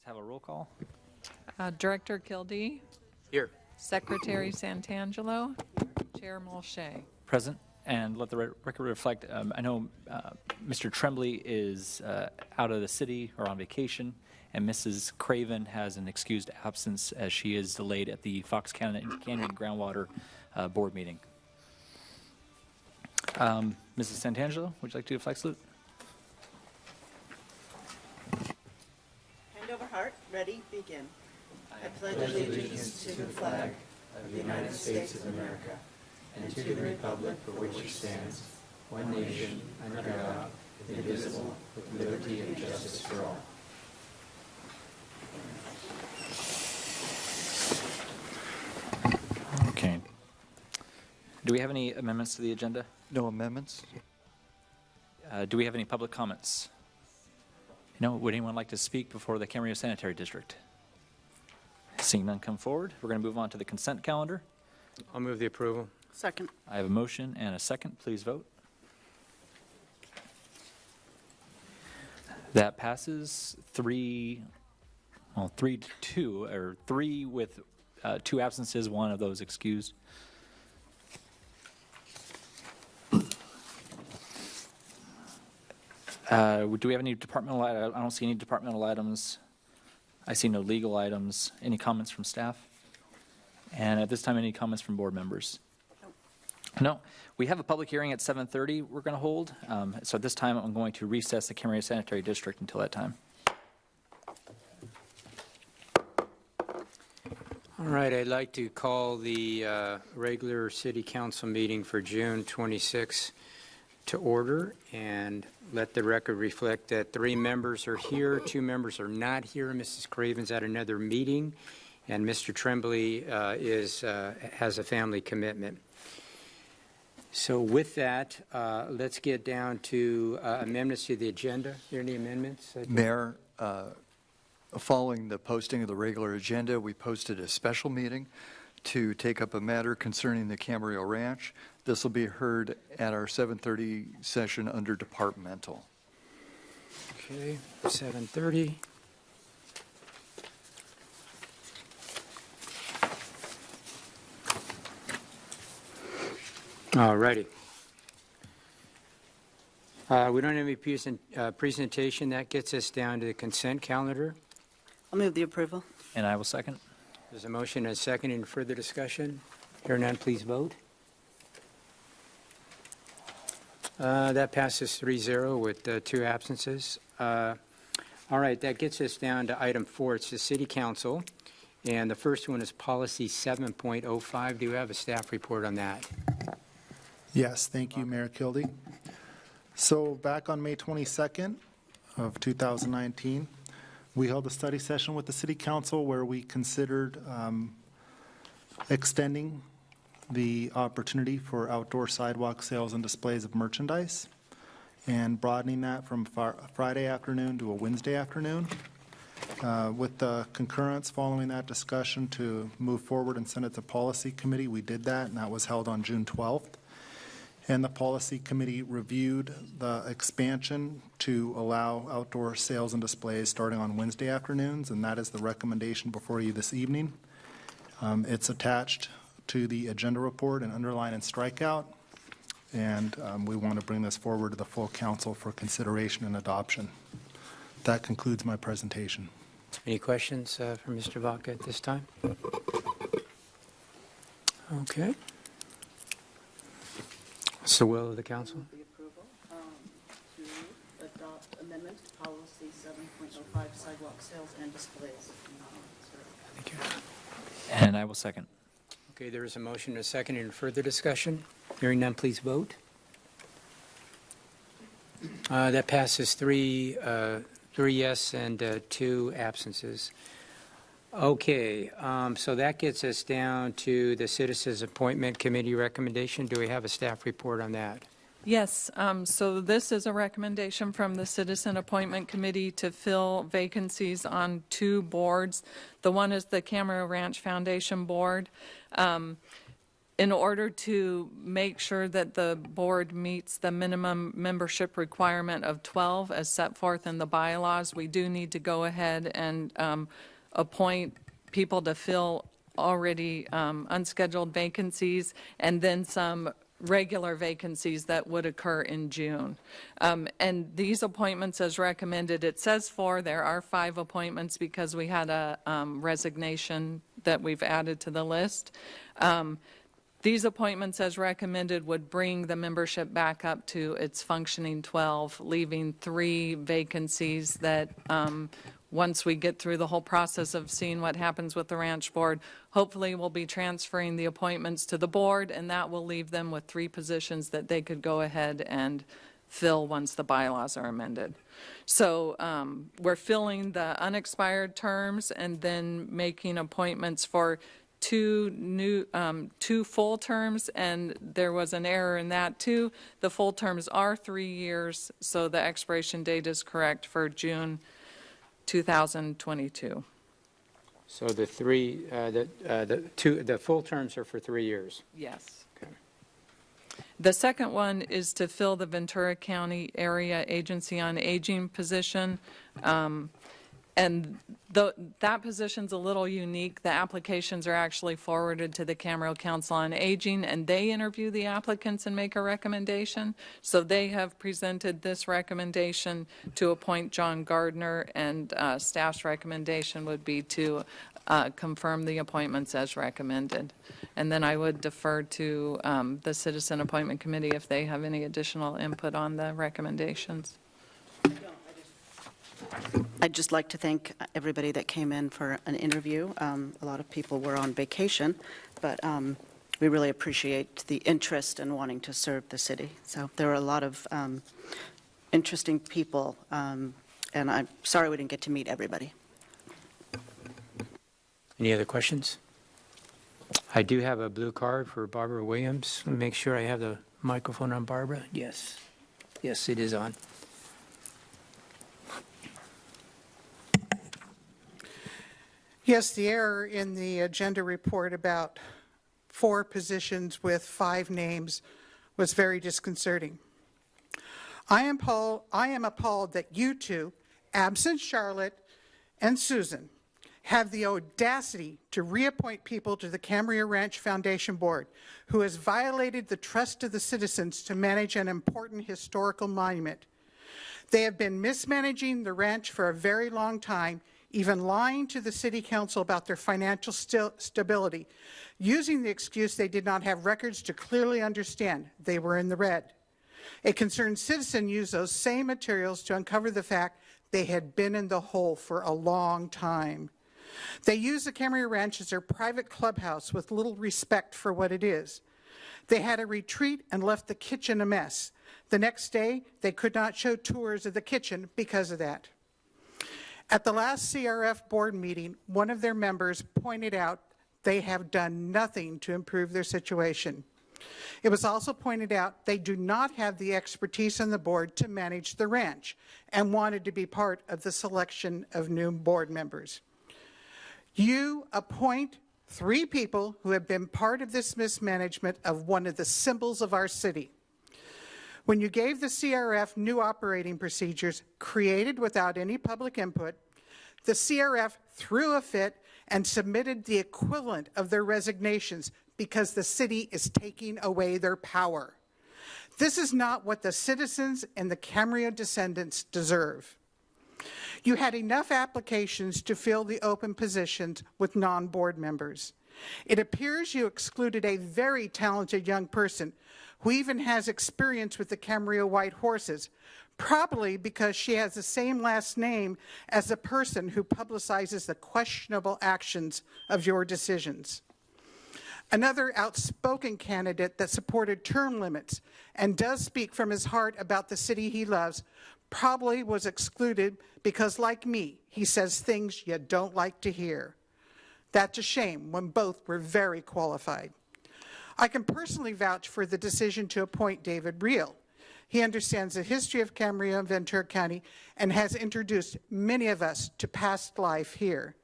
have a roll call. Director Kildee, Here. Secretary Santangelo, Chair Mulchay. Present, and let the record reflect, I know Mr. Tremblay is out of the city or on vacation, and Mrs. Craven has an excused absence as she is delayed at the Fox Canyon Groundwater Board meeting. Mrs. Santangelo, would you like to do a flag salute? Hand over heart, ready, begin. I pledge allegiance to the flag of the United States of America and to the republic for which it stands, one nation, under God, indivisible, with liberty and justice for all. Okay. Do we have any amendments to the agenda? No amendments? Do we have any public comments? No, would anyone like to speak before the Camarillo Sanitary District? Seeing none come forward, we're going to move on to the consent calendar. I'll move the approval. Second. I have a motion and a second. Please vote. That passes 3-2, or 3 with 2 absences, 1 of those excused. Do we have any departmental items? I don't see any departmental items. I see no legal items. Any comments from staff? And at this time, any comments from board members? No. We have a public hearing at 7:30 we're going to hold. So at this time, I'm going to recess the Camarillo Sanitary District until that time. All right, I'd like to call the regular city council meeting for June 26 to order, and let the record reflect that 3 members are here, 2 members are not here. Mrs. Craven's at another meeting, and Mr. Tremblay has a family commitment. So with that, let's get down to amendments to the agenda. Are there any amendments? Mayor, following the posting of the regular agenda, we posted a special meeting to take up a matter concerning the Camarillo Ranch. This will be heard at our 7:30 session under departmental. Okay, 7:30. All righty. We don't have any presentation. That gets us down to the consent calendar. I'll move the approval. And I will second. There's a motion and a second. Any further discussion? Hear none, please vote. That passes 3-0 with 2 absences. All right, that gets us down to item 4. It's the City Council, and the first one is Policy 7.05. Do you have a staff report on that? Yes, thank you, Mayor Kildee. So back on May 22nd of 2019, we held a study session with the City Council where we considered extending the opportunity for outdoor sidewalk sales and displays of merchandise and broadening that from Friday afternoon to a Wednesday afternoon. With the concurrence following that discussion to move forward and send it to Policy Committee, we did that, and that was held on June 12th. And the Policy Committee reviewed the expansion to allow outdoor sales and displays starting on Wednesday afternoons, and that is the recommendation before you this evening. It's attached to the agenda report and underline and strikeout, and we want to bring this forward to the full council for consideration and adoption. That concludes my presentation. Any questions for Mr. Vaca at this time? Okay. So will of the council? Move the approval to adopt amendment to policy 7.05 sidewalk sales and displays. Thank you. And I will second. Okay, there is a motion and a second. Any further discussion? Hearing none, please vote. That passes 3 yes and 2 absences. Okay, so that gets us down to the Citizens Appointment Committee recommendation. Do we have a staff report on that? Yes, so this is a recommendation from the Citizen Appointment Committee to fill vacancies on 2 boards. The one is the Camarillo Ranch Foundation Board. in order to make sure that the board meets the minimum membership requirement of 12 as set forth in the bylaws, we do need to go ahead and appoint people to fill already unscheduled vacancies, and then some regular vacancies that would occur in June. And these appointments as recommended, it says 4, there are 5 appointments because we had a resignation that we've added to the list. These appointments as recommended would bring the membership back up to its functioning 12, leaving 3 vacancies that once we get through the whole process of seeing what happens with the ranch board, hopefully we'll be transferring the appointments to the board, and that will leave them with 3 positions that they could go ahead and fill once the bylaws are amended. So we're filling the unexpired terms and then making appointments for 2 full terms, and there was an error in that too. The full terms are 3 years, so the expiration date is correct for June 2022. So the full terms are for 3 years. Yes. Okay. The second one is to fill the Ventura County Area Agency on Aging position. And that position's a little unique. The applications are actually forwarded to the Camarillo Council on Aging, and they interview the applicants and make a recommendation. So they have presented this recommendation to appoint John Gardner, and staff's recommendation would be to confirm the appointments as recommended. And then I would defer to the Citizen Appointment Committee if they have any additional input on the recommendations. I'd just like to thank everybody that came in for an interview. A lot of people were on vacation, but we really appreciate the interest in wanting to serve the city. So there were a lot of interesting people, and I'm sorry we didn't get to meet everybody. Any other questions? I do have a blue card for Barbara Williams. Let me make sure I have the microphone on Barbara. Yes. Yes, it is on. Yes, the error in the agenda report about 4 positions with 5 names was very disconcerting. I am appalled that you two, absent Charlotte and Susan, have the audacity to reappoint people to the Camarillo Ranch Foundation Board who has violated the trust of the citizens to manage an important historical monument. They have been mismanaging the ranch for a very long time, even lying to the city council about their financial stability, using the excuse they did not have records to clearly understand they were in the red. A concerned citizen used those same materials to uncover the fact they had been in the hole for a long time. They used the Camarillo Ranch as their private clubhouse with little respect for what it is. They had a retreat and left the kitchen a mess. The next day, they could not show tours of the kitchen because of that. At the last CRF board meeting, one of their members pointed out they have done nothing to improve their situation. It was also pointed out they do not have the expertise on the board to manage the ranch and wanted to be part of the selection of new board members. You appoint 3 people who have been part of this mismanagement of one of the symbols of our city. When you gave the CRF new operating procedures created without any public input, the CRF threw a fit and submitted the equivalent of their resignations because the city is taking away their power. This is not what the citizens and the Camarillo descendants deserve. You had enough applications to fill the open positions with non-board members. It appears you excluded a very talented young person who even has experience with the Camarillo White Horses, probably because she has the same last name as the person who publicizes the questionable actions of your decisions. Another outspoken candidate that supported term limits and does speak from his heart about the city he loves probably was excluded because, like me, he says things you don't like to hear. That's a shame when both were very qualified. I can personally vouch for the decision to appoint David Reel. He understands the history of Camarillo and Ventura County and has introduced many of us to past life here.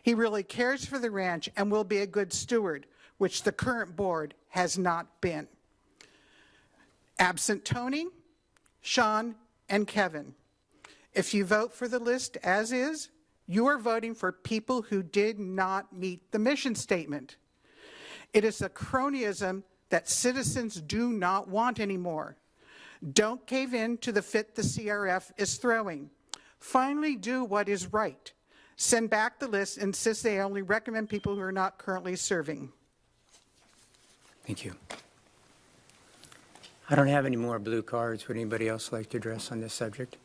He really cares for the ranch and will be a good steward, which the current board has not been. Absent Tony, Sean, and Kevin. If you vote for the list as is, you are voting for people who did not meet the mission statement. It is a cronyism that citizens do not want anymore. Don't cave in to the fit the CRF is throwing. Finally do what is right. Send back the list and insist they only recommend people who are not currently serving. Thank you. I don't have any more blue cards. Would anybody else like to address on this subject?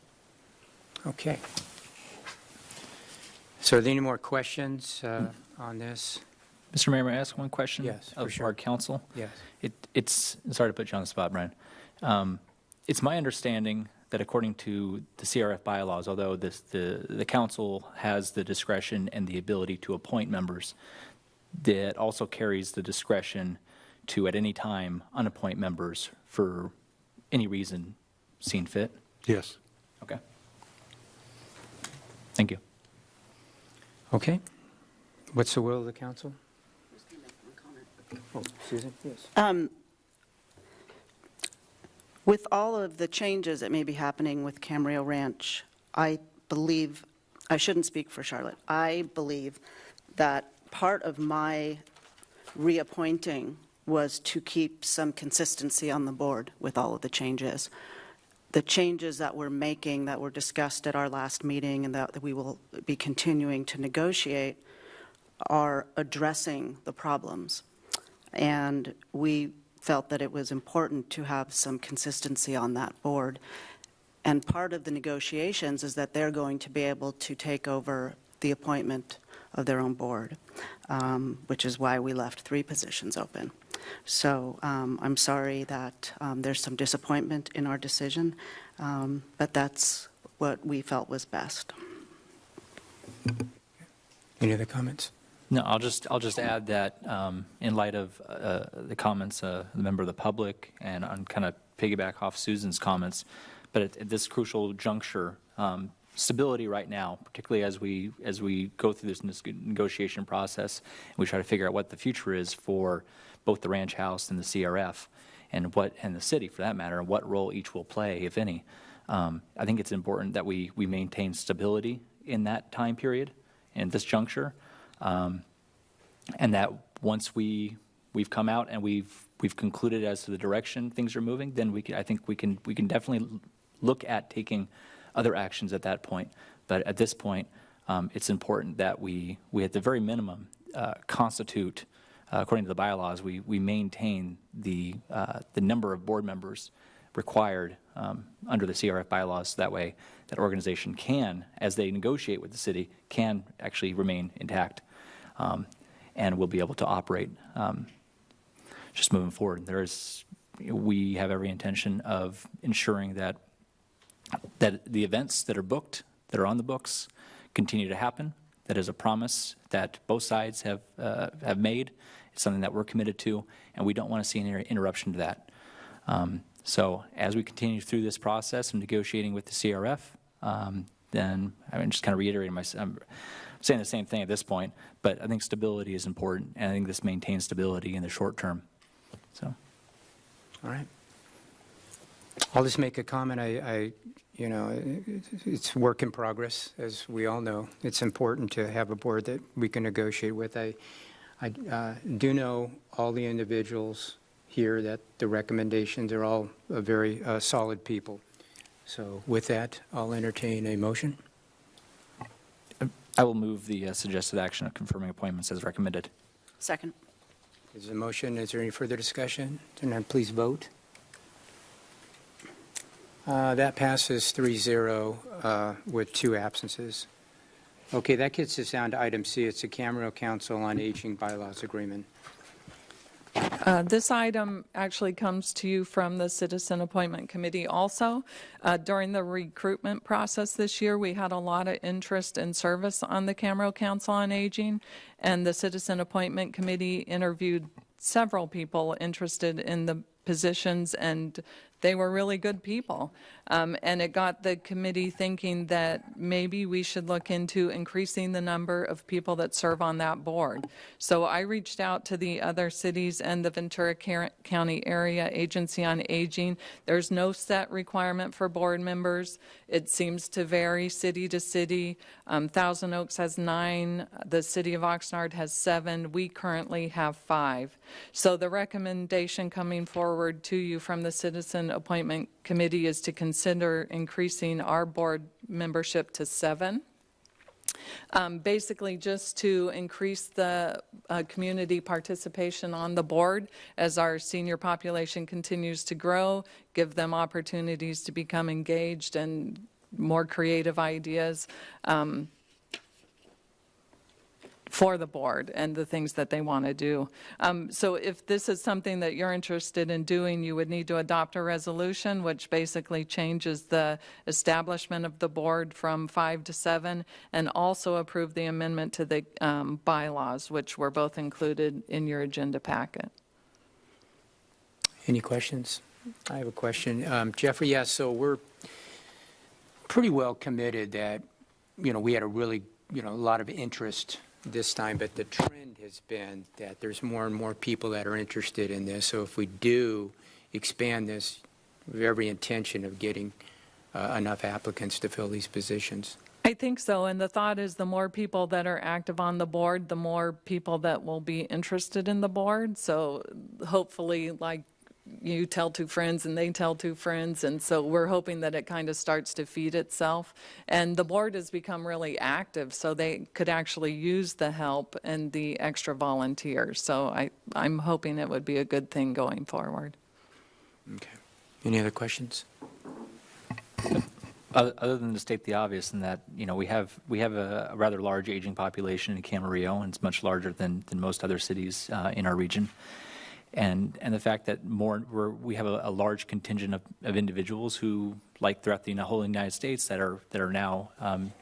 Okay. So are there any more questions on this? Mr. Mayor, may I ask one question? Yes, for Of sure. our council? Yes. It's, sorry to put you on the spot, Brian. It's my understanding that according to the CRF bylaws, although the council has the discretion and the ability to appoint members, that also carries the discretion to, at any time, unappoint members for any reason seen fit? Yes. Okay. Thank you. Okay. What's the will of the council? Oh, Susan, yes. With all of the changes that may be happening with Camarillo Ranch, I believe, I shouldn't speak for Charlotte, I believe that part of my reappointing was to keep some consistency on the board with all of the changes. The changes that we're making, that were discussed at our last meeting and that we will be continuing to negotiate, are addressing the problems. And we felt that it was important to have some consistency on that board. And part of the negotiations is that they're going to be able to take over the appointment of their own board, which is why we left 3 positions open. So I'm sorry that there's some disappointment in our decision, but that's what we felt was best. Any other comments? No, I'll just add that in light of the comments of the member of the public, and on kind of piggyback off Susan's comments, but at this crucial juncture, stability right now, particularly as we go through this negotiation process, and we try to figure out what the future is for both the ranch house and the CRF, and the city for that matter, and what role each will play, if any. I think it's important that we maintain stability in that time period and this juncture. And that once we've come out and we've concluded as to the direction things are moving, then I think we can definitely look at taking other actions at that point. But at this point, it's important that we at the very minimum constitute, according to the bylaws, we maintain the number of board members required under the CRF bylaws. So that way, that organization can, as they negotiate with the city, can actually remain intact. And we'll be able to operate just moving forward. We have every intention of ensuring that the events that are booked, that are on the books, continue to happen. That is a promise that both sides have made. It's something that we're committed to, and we don't want to see any interruption to that. So as we continue through this process of negotiating with the CRF, then I'm just kind of reiterating I'm saying the same thing at this point, but I think stability is important, and I think this maintains stability in the short term. So, All right. I'll just make a comment. It's work in progress, as we all know. It's important to have a board that we can negotiate with. I do know all the individuals here, that the recommendations are all very solid people. So with that, I'll entertain a motion. I will move the suggested action of confirming appointments as recommended. Second. There's a motion. Is there any further discussion? Then please vote. That passes 3-0 with 2 absences. Okay, that gets us down to item C. It's the Camarillo Council on Aging Bylaws Agreement. This item actually comes to you from the Citizen Appointment Committee also. During the recruitment process this year, we had a lot of interest and service on the Camarillo Council on Aging, and the Citizen Appointment Committee interviewed several people interested in the positions, and they were really good people. And it got the committee thinking that maybe we should look into increasing the number of people that serve on that board. So I reached out to the other cities and the Ventura County Area Agency on Aging. There's no set requirement for board members. It seems to vary city to city. Thousand Oaks has 9. The city of Oxnard has 7. We currently have 5. So the recommendation coming forward to you from the Citizen Appointment Committee is to consider increasing our board membership to 7. Basically just to increase the community participation on the board as our senior population continues to grow, give them opportunities to become engaged and more creative ideas for the board and the things that they want to do. So if this is something that you're interested in doing, you would need to adopt a resolution which basically changes the establishment of the board from 5 to 7, and also approve the amendment to the bylaws, which were both included in your agenda packet. Any questions? I have a question. Jeffrey, yes, so we're pretty well committed that, we had a really, a lot of interest this time, but the trend has been that there's more and more people that are interested in this. So if we do expand this, we have every intention of getting enough applicants to fill these positions. I think so, and the thought is the more people that are active on the board, the more people that will be interested in the board. So hopefully, like, you tell 2 friends and they tell 2 friends, and so we're hoping that it kind of starts to feed itself. And the board has become really active, so they could actually use the help and the extra volunteers. So I'm hoping it would be a good thing going forward. Okay. Any other questions? Other than to state the obvious, in that we have a rather large aging population in Camarillo, and it's much larger than most other cities in our region. And the fact that we have a large contingent of individuals who, like throughout the whole United States, that are now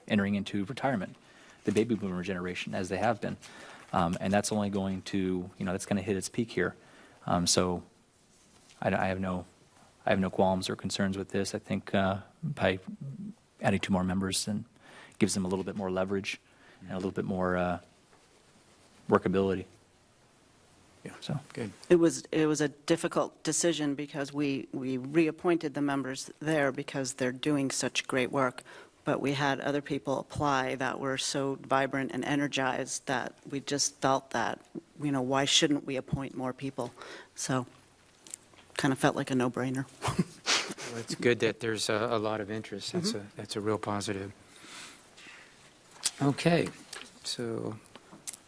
entering into retirement, the baby boomer generation, as they have been, and that's only going to that's going to hit its peak here. So I have no qualms or concerns with this. I think by adding 2 more members and gives them a little bit more leverage and a little bit more workability. Yeah, so good. It was a difficult decision because we reappointed the members there because they're doing such great work, but we had other people apply that were so vibrant and energized that we just felt that, why shouldn't we appoint more people? So kind of felt like a no-brainer. Well, it's good that there's a lot of interest. That's a real positive. Okay, so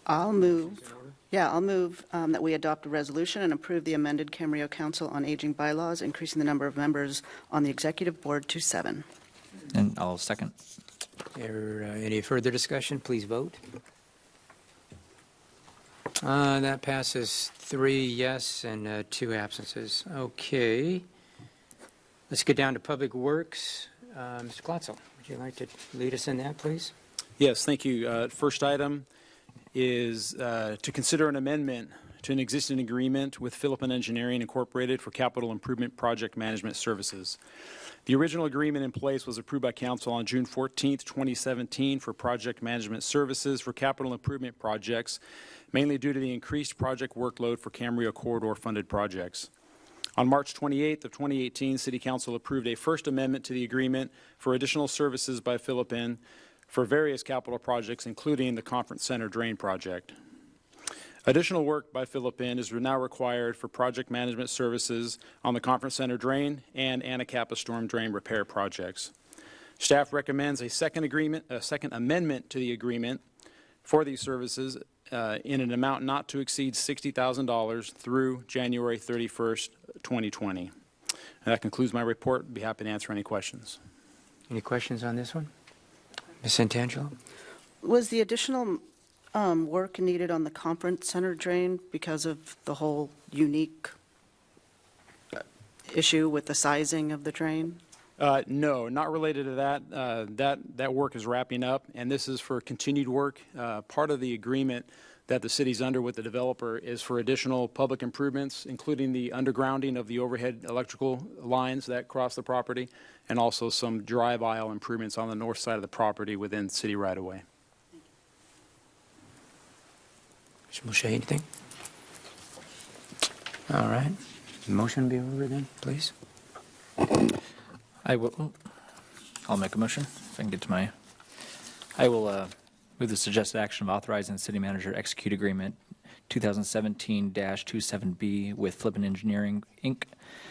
I'll move that we adopt a resolution and approve the amended Camarillo Council on Aging bylaws, increasing the number of members on the executive board to 7. And I'll second. Any further discussion? Please vote. That passes 3 yes and 2 absences. Okay. Let's get down to Public Works. Mr. Klotzel, would you like to lead us in that, please? Yes, thank you. First item is to consider an amendment to an existing agreement with Philippine Engineering Incorporated for capital improvement project management services. The original agreement in place was approved by Council on June 14th, 2017 for project management services for capital improvement projects, mainly due to the increased project workload for Camarillo corridor funded projects. On March 28th of 2018, City Council approved a first amendment to the agreement for additional services by Philippine for various capital projects, including the Conference Center Drain Project. Additional work by Philippine is now required for project management services on the Conference Center Drain and Anacapa Storm Drain Repair projects. Staff recommends a second amendment to the agreement for these services in an amount not to exceed $60,000 through January 31st, 2020. And that concludes my report. I'd be happy to answer any questions. Any questions on this one? Ms. Santangelo? Was the additional work needed on the Conference Center drain because of the whole unique issue with the sizing of the drain? No, not related to that. That work is wrapping up, and this is for continued work. Part of the agreement that the city's under with the developer is for additional public improvements, including the undergrounding of the overhead electrical lines that cross the property, and also some drive aisle improvements on the north side of the property within city right-of-way. Mr. Moshe, anything? All right. Motion be over then, please. I'll make a motion if I can get to my, I will move the suggested action of authorizing the city manager to execute agreement 2017-27B with Flippin Engineering, Inc.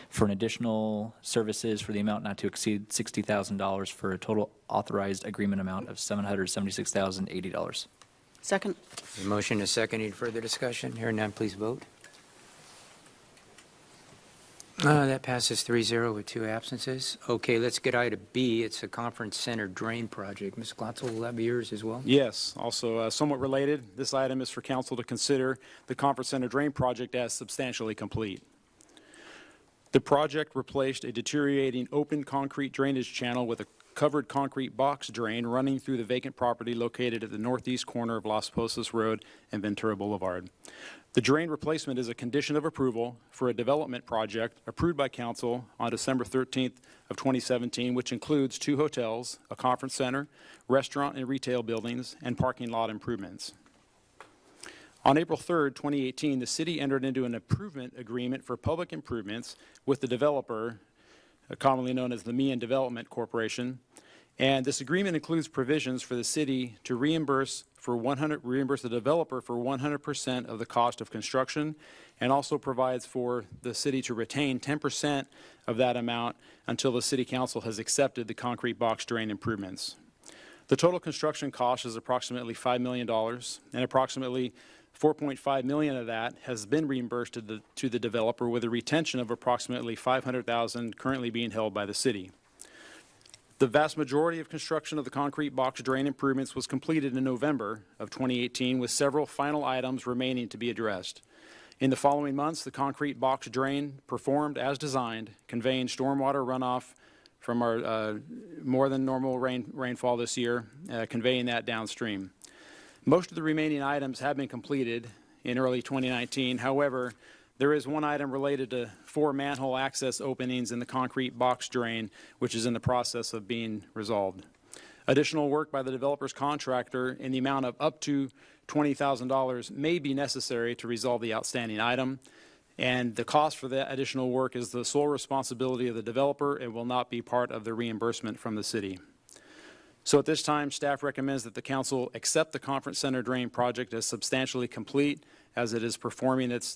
for an additional services for the amount not to exceed $60,000 for a total authorized agreement amount of $776,080. Second. The motion is second. Any further discussion? Hearing none, please vote. That passes 3-0 with 2 absences. Okay, let's get item B. It's a conference center drain project. Ms. Glotzel, will that be yours as well? Yes, also somewhat related, this item is for council to consider the Conference Center Drain Project as substantially complete. The project replaced a deteriorating open concrete drainage channel with a covered concrete box drain running through the vacant property located at the northeast corner of Las Posas Road and Ventura Boulevard. The drain replacement is a condition of approval for a development project approved by council on December 13th of 2017, which includes 2 hotels, a conference center, restaurant and retail buildings, and parking lot improvements. On April 3rd, 2018, the city entered into an improvement agreement for public improvements with the developer, commonly known as the Meehan Development Corporation, and this agreement includes provisions for the city to reimburse the developer for 100% of the cost of construction, and also provides for the city to retain 10% of that amount until the city council has accepted the concrete box drain improvements. The total construction cost is approximately $5 million, and approximately $4.5 million of that has been reimbursed to the developer, with a retention of approximately $500,000 currently being held by the city. The vast majority of construction of the concrete box drain improvements was completed in November of 2018, with several final items remaining to be addressed. In the following months, the concrete box drain performed as designed, conveying stormwater runoff from our more than normal rainfall this year, conveying that downstream. Most of the remaining items have been completed in early 2019. However, there is one item related to 4 manhole access openings in the concrete box drain, which is in the process of being resolved. Additional work by the developer's contractor in the amount of up to $20,000 may be necessary to resolve the outstanding item, and the cost for that additional work is the sole responsibility of the developer and will not be part of the reimbursement from the city. So at this time, staff recommends that the council accept the Conference Center Drain project as substantially complete, as it is performing its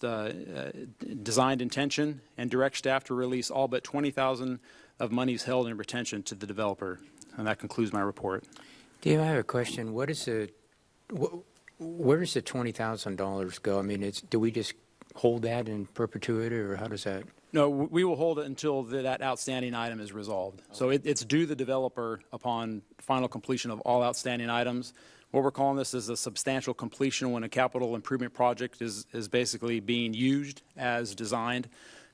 designed intention, and direct staff to release all but $20,000 of monies held in retention to the developer. And that concludes my report. Dave, I have a question. Where does the $20,000 go? I mean, do we just hold that in perpetuity, or how does that? No, we will hold it until that outstanding item is resolved. So it's due the developer upon final completion of all outstanding items. What we're calling this is a substantial completion when a capital improvement project is basically being used as designed,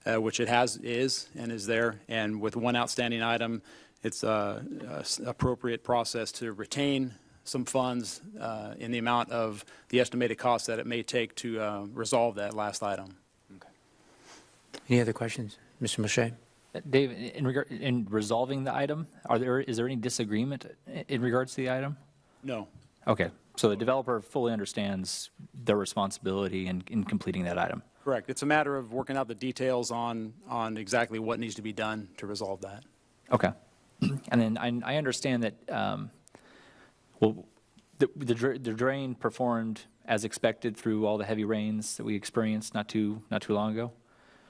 which it is there. And with one outstanding item, it's an appropriate process to retain some funds in the amount of the estimated cost that it may take to resolve that last item. Okay. Any other questions? Mr. Moshe? Dave, in resolving the item, is there any disagreement in regards to the item? No. Okay, so the developer fully understands their responsibility in completing that item. Correct. It's a matter of working out the details on exactly what needs to be done to resolve that. Okay. And then I understand that, the drain performed as expected through all the heavy rains that we experienced not too long ago.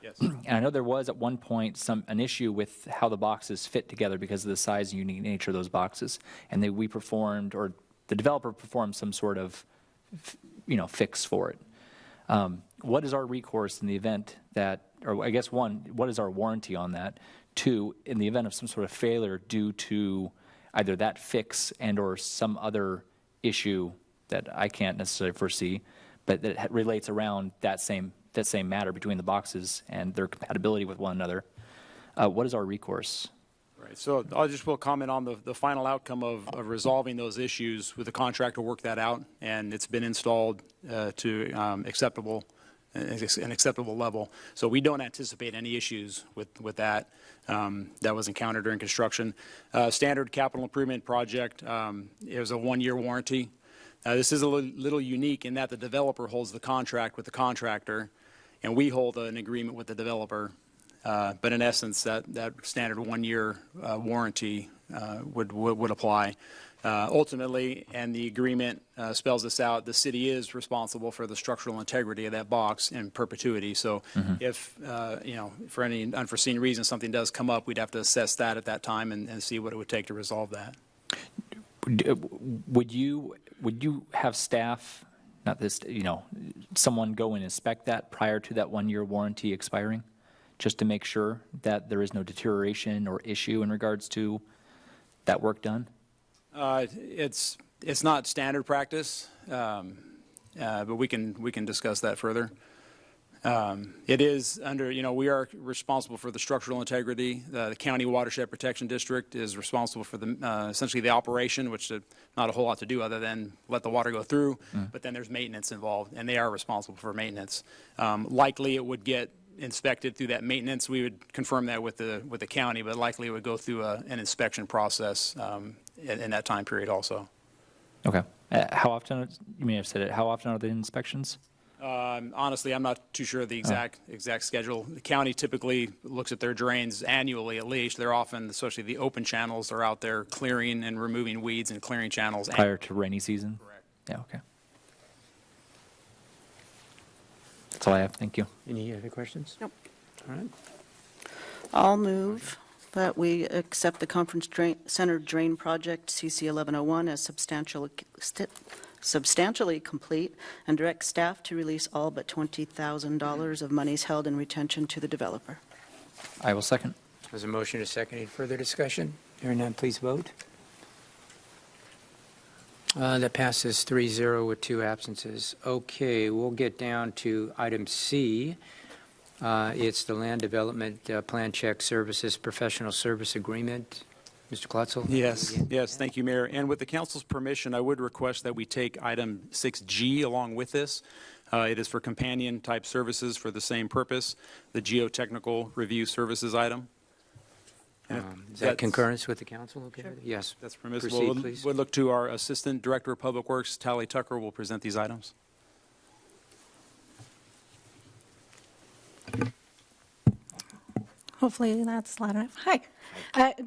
Yes. And I know there was at one point an issue with how the boxes fit together because of the size and unique nature of those boxes. And the developer performed some sort of, fix for it. What is our recourse in the event that, or I guess one, what is our warranty on that? 2, in the event of some sort of failure due to either that fix and or some other issue that I can't necessarily foresee, but that relates around that same matter between the boxes and their compatibility with one another. What is our recourse? Right. So I just will comment on the final outcome of resolving those issues with the contractor, work that out, and it's been installed to an acceptable level. So we don't anticipate any issues with that that was encountered during construction. Standard capital improvement project, it was a 1-year warranty. This is a little unique in that the developer holds the contract with the contractor, and we hold an agreement with the developer. But in essence, that standard 1-year warranty would apply. Ultimately, and the agreement spells this out, the city is responsible for the structural integrity of that box in perpetuity. So if, for any unforeseen reason something does come up, we'd have to assess that at that time and see what it would take to resolve that. Would you have staff, not this, someone go and inspect that prior to that 1-year warranty expiring, just to make sure that there is no deterioration or issue in regards to that work done? It's not standard practice, but we can discuss that further. It is under, we are responsible for the structural integrity. The County Watershed Protection District is responsible for the essentially the operation, which not a whole lot to do other than let the water go through. But then there's maintenance involved, and they are responsible for maintenance. Likely it would get inspected through that maintenance. We would confirm that with the county, but likely it would go through an inspection process in that time period also. Okay. How often, you may have said it, how often are the inspections? Honestly, I'm not too sure of the exact schedule. The county typically looks at their drains annually at least. They're often, especially the open channels, are out there clearing and removing weeds and clearing channels. Prior to rainy season? Correct. Yeah, okay. That's all I have. Thank you. Any other questions? Nope. All right. I'll move that we accept the Conference Center Drain Project CC 1101 as substantially complete and direct staff to release all but $20,000 of monies held in retention to the developer. I will second. There's a motion to second. Any further discussion? Hearing none, please vote. That passes 3-0 with 2 absences. Okay, we'll get down to item C. It's the Land Development Plan Check Services Professional Service Agreement. Mr. Klotzel? Yes, thank you, Mayor. And with the council's permission, I would request that we take item 6G along with this. It is for companion-type services for the same purpose, the geotechnical review services item. Is that concurrence with the council? Okay. Sure. Yes. That's permissible. Proceed, please. We'll look to our Assistant Director of Public Works, Tally Tucker, will present these items. Hopefully that's loud enough. Hi.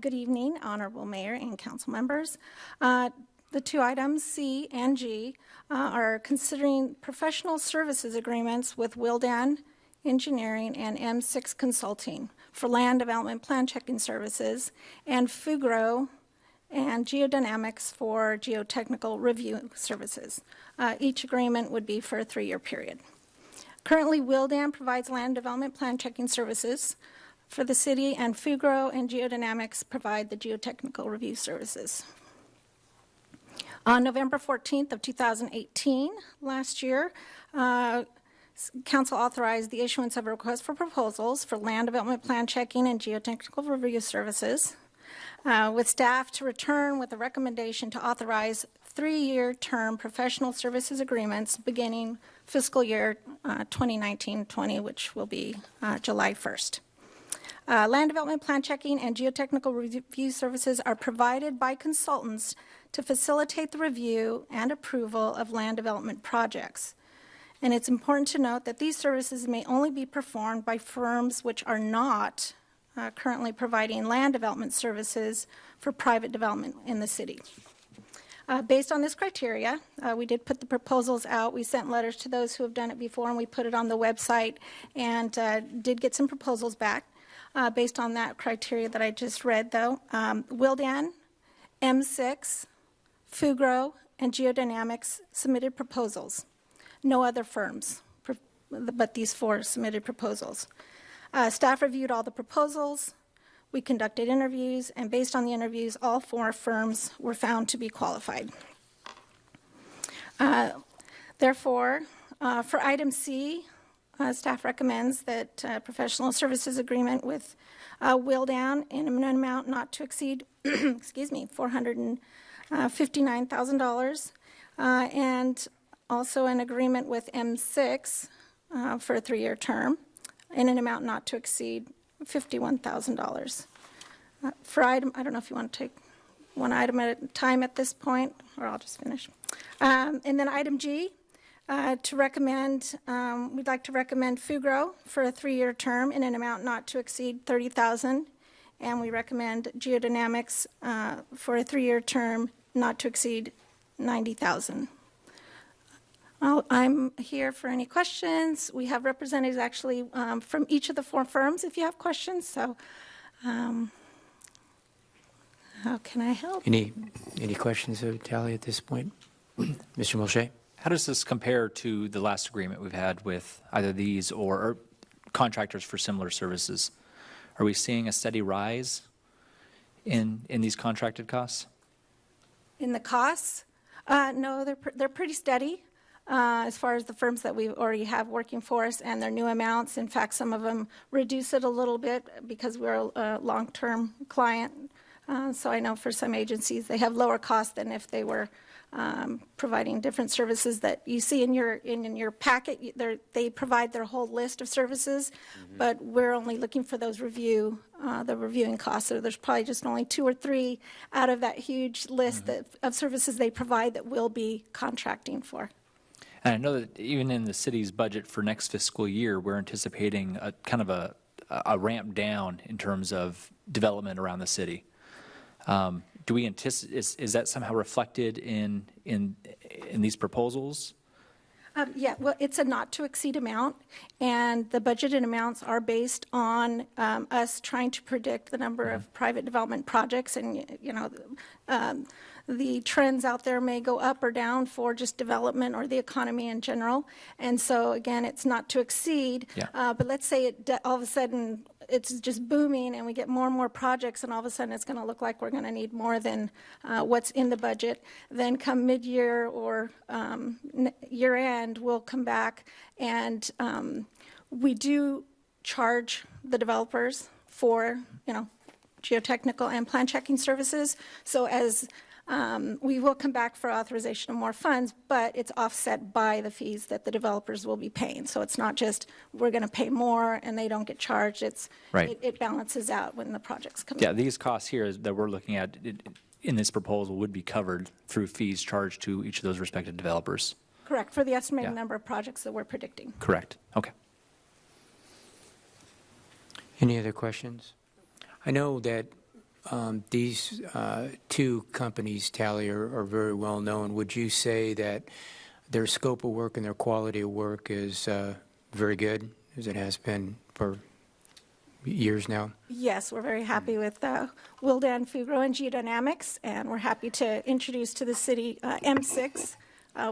Good evening, Honorable Mayor and council members. The 2 items, C and G, are considering professional services agreements with Wildan Engineering and M6 Consulting for land development plan checking services, and Fugro and Geodynamics for geotechnical review services. Each agreement would be for a 3-year period. Currently, Wildan provides land development plan checking services for the city, and Fugro and Geodynamics provide the geotechnical review services. On November 14th of 2018, last year, Council authorized the issuance of a request for proposals for land development plan checking and geotechnical review services, with staff to return with a recommendation to authorize 3-year term professional services agreements beginning fiscal year 2019-20, which will be July 1st. Land development plan checking and geotechnical review services are provided by consultants to facilitate the review and approval of land development projects. And it's important to note that these services may only be performed by firms which are not currently providing land development services for private development in the city. Based on this criteria, we did put the proposals out. We sent letters to those who have done it before, and we put it on the website, and did get some proposals back. Based on that criteria that I just read, though, Wildan, M6, Fugro, and Geodynamics submitted proposals. No other firms, but these 4 submitted proposals. Staff reviewed all the proposals. We conducted interviews, and based on the interviews, all 4 firms were found to be qualified. Therefore, for item C, staff recommends that professional services agreement with Willdan in an amount not to exceed, excuse me, $459,000, and also an agreement with M6 for a 3-year term in an amount not to exceed $51,000. For item, I don't know if you want to take one item at a time at this point, or I'll just finish. And then item G, to recommend, we'd like to recommend Fugro for a 3-year term in an amount not to exceed $30,000, and we recommend Geodynamics for a 3-year term not to exceed $90,000. Well, I'm here for any questions. We have representatives actually from each of the 4 firms if you have questions. So how can I help? Any questions of Tally at this point? Mr. Mulchay? How does this compare to the last agreement we've had with either these or contractors for similar services? Are we seeing a steady rise in these contracted costs? In the costs? No, they're pretty steady as far as the firms that we already have working for us and their new amounts. In fact, some of them reduce it a little bit because we're a long-term client. So I know for some agencies, they have lower costs than if they were providing different services that you see in your packet. They provide their whole list of services, but we're only looking for those the reviewing costs. So there's probably just only 2 or 3 out of that huge list of services they provide that we'll be contracting for. And I know that even in the city's budget for next fiscal year, we're anticipating a kind of a ramp down in terms of development around the city. Do we anticipate, is that somehow reflected in these proposals? Yeah, well, it's a not-to-exceed amount, and the budgeted amounts are based on us trying to predict the number of private development projects, and, you know, the trends out there may go up or down for just development or the economy in general. And so, again, it's not to exceed, but let's say all of a sudden it's just booming and we get more and more projects, and all of a sudden it's going to look like we're going to need more than what's in the budget. Then come mid-year or year-end, we'll come back, and we do charge the developers for, you know, geotechnical and plan checking services. So as we will come back for authorization of more funds, but it's offset by the fees that the developers will be paying. So it's not just we're going to pay more and they don't get charged. It's Right. it balances out when the projects come Yeah, in. these costs here that we're looking at in this proposal would be covered through fees charged to each of those respective developers. Correct, for the estimated Yeah. number of projects that we're predicting. Correct. Okay. Any other questions? I know that these 2 companies, Tally, are very well known. Would you say that their scope of work and their quality of work is very good, as it has been for years now? Yes, we're very happy with Willdan, Fugro, and Geodynamics, and we're happy to introduce to the city M6.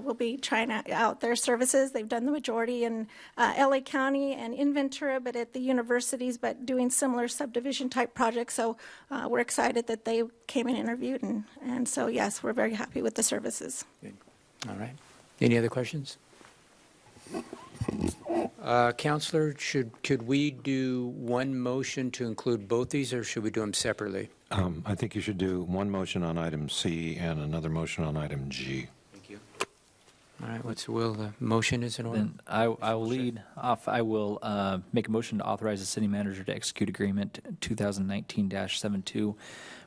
We'll be trying out their services. They've done the majority in LA County and in Ventura, but at the universities, but doing similar subdivision type projects. So we're excited that they came and interviewed. And so, yes, we're very happy with the services. Good. All right. Any other questions? Counselor, could we do one motion to include both these, or should we do them separately? I think you should do one motion on item C and another motion on item G. Thank you. All right, what's the will? The motion is in order? Then I will lead off. I will make a motion to authorize the city manager to execute agreement 2019-72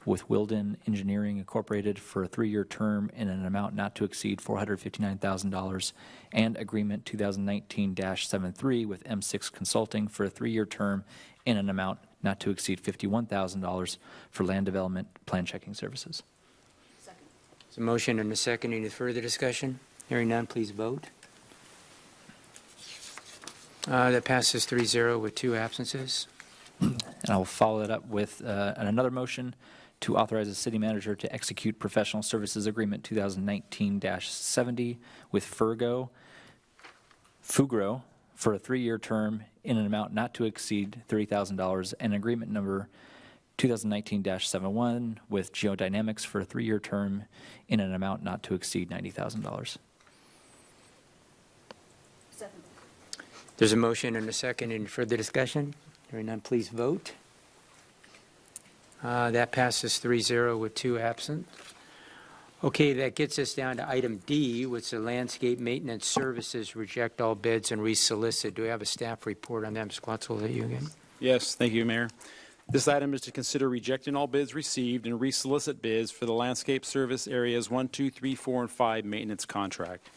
with Willdan Engineering Incorporated for a 3-year term in an amount not to exceed $459,000, and agreement 2019-73 with M6 Consulting for a 3-year term in an amount not to exceed $51,000 for land development plan checking services. There's a motion and a second. Any further discussion? Hearing none, please vote. That passes 3-0 with 2 absences. And I'll follow that up with another motion to authorize the city manager to execute professional services agreement 2019-70 with Fugro for a 3-year term in an amount not to exceed $30,000, and agreement number 2019-71 with Geodynamics for a 3-year term in an amount not to exceed $90,000. There's a motion and a second. Any further discussion? Hearing none, please vote. That passes 3-0 with 2 absent. Okay, that gets us down to item D, which is the landscape maintenance services, reject all bids and resolicit. Do we have a staff report on that? Mr. Klutzel, is that you again? Yes, thank you, Mayor. This item is to consider rejecting all bids received and resolicit bids for the landscape service areas 1, 2, 3, 4, and 5 maintenance contract.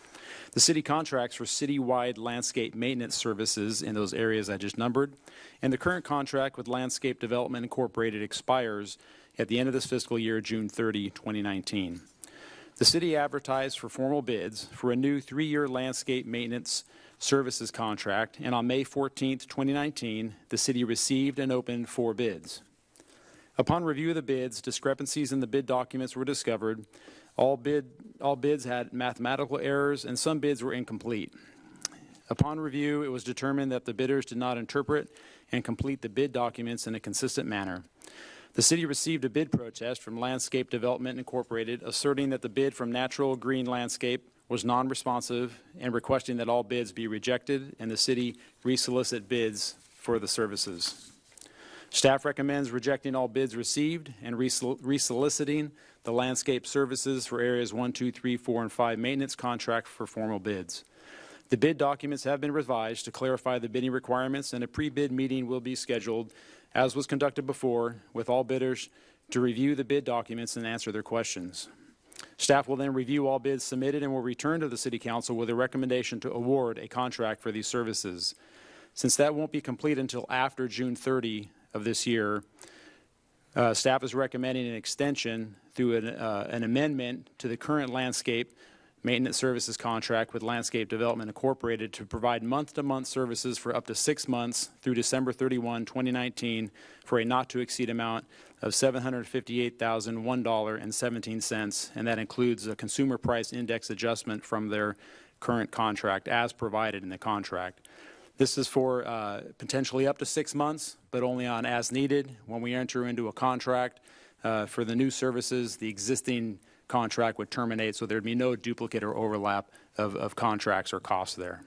The city contracts for citywide landscape maintenance services in those areas I just numbered, and the current contract with Landscape Development Incorporated expires at the end of this fiscal year, June 30, 2019. The city advertised for formal bids for a new 3-year landscape maintenance services contract, and on May 14, 2019, the city received and opened 4 bids. Upon review of the bids, discrepancies in the bid documents were discovered. All bids had mathematical errors, and some bids were incomplete. Upon review, it was determined that the bidders did not interpret and complete the bid documents in a consistent manner. The city received a bid protest from Landscape Development Incorporated, asserting that the bid from Natural Green Landscape was non-responsive and requesting that all bids be rejected and the city resolicit bids for the services. Staff recommends rejecting all bids received and resoliciting the landscape services for areas 1, 2, 3, 4, and 5 maintenance contract for formal bids. The bid documents have been revised to clarify the bidding requirements, and a pre-bid meeting will be scheduled, as was conducted before, with all bidders to review the bid documents and answer their questions. Staff will then review all bids submitted and will return to the City Council with a recommendation to award a contract for these services. Since that won't be complete until after June 30 of this year, staff is recommending an extension through an amendment to the current landscape maintenance services contract with Landscape Development Incorporated to provide month-to-month services for up to 6 months through December 31, 2019 for a not-to-exceed amount of $758,001.17, and that includes a consumer price index adjustment from their current contract as provided in the contract. This is for potentially up to 6 months, but only on as needed. When we enter into a contract for the new services, the existing contract would terminate, so there'd be no duplicate or overlap of contracts or costs there.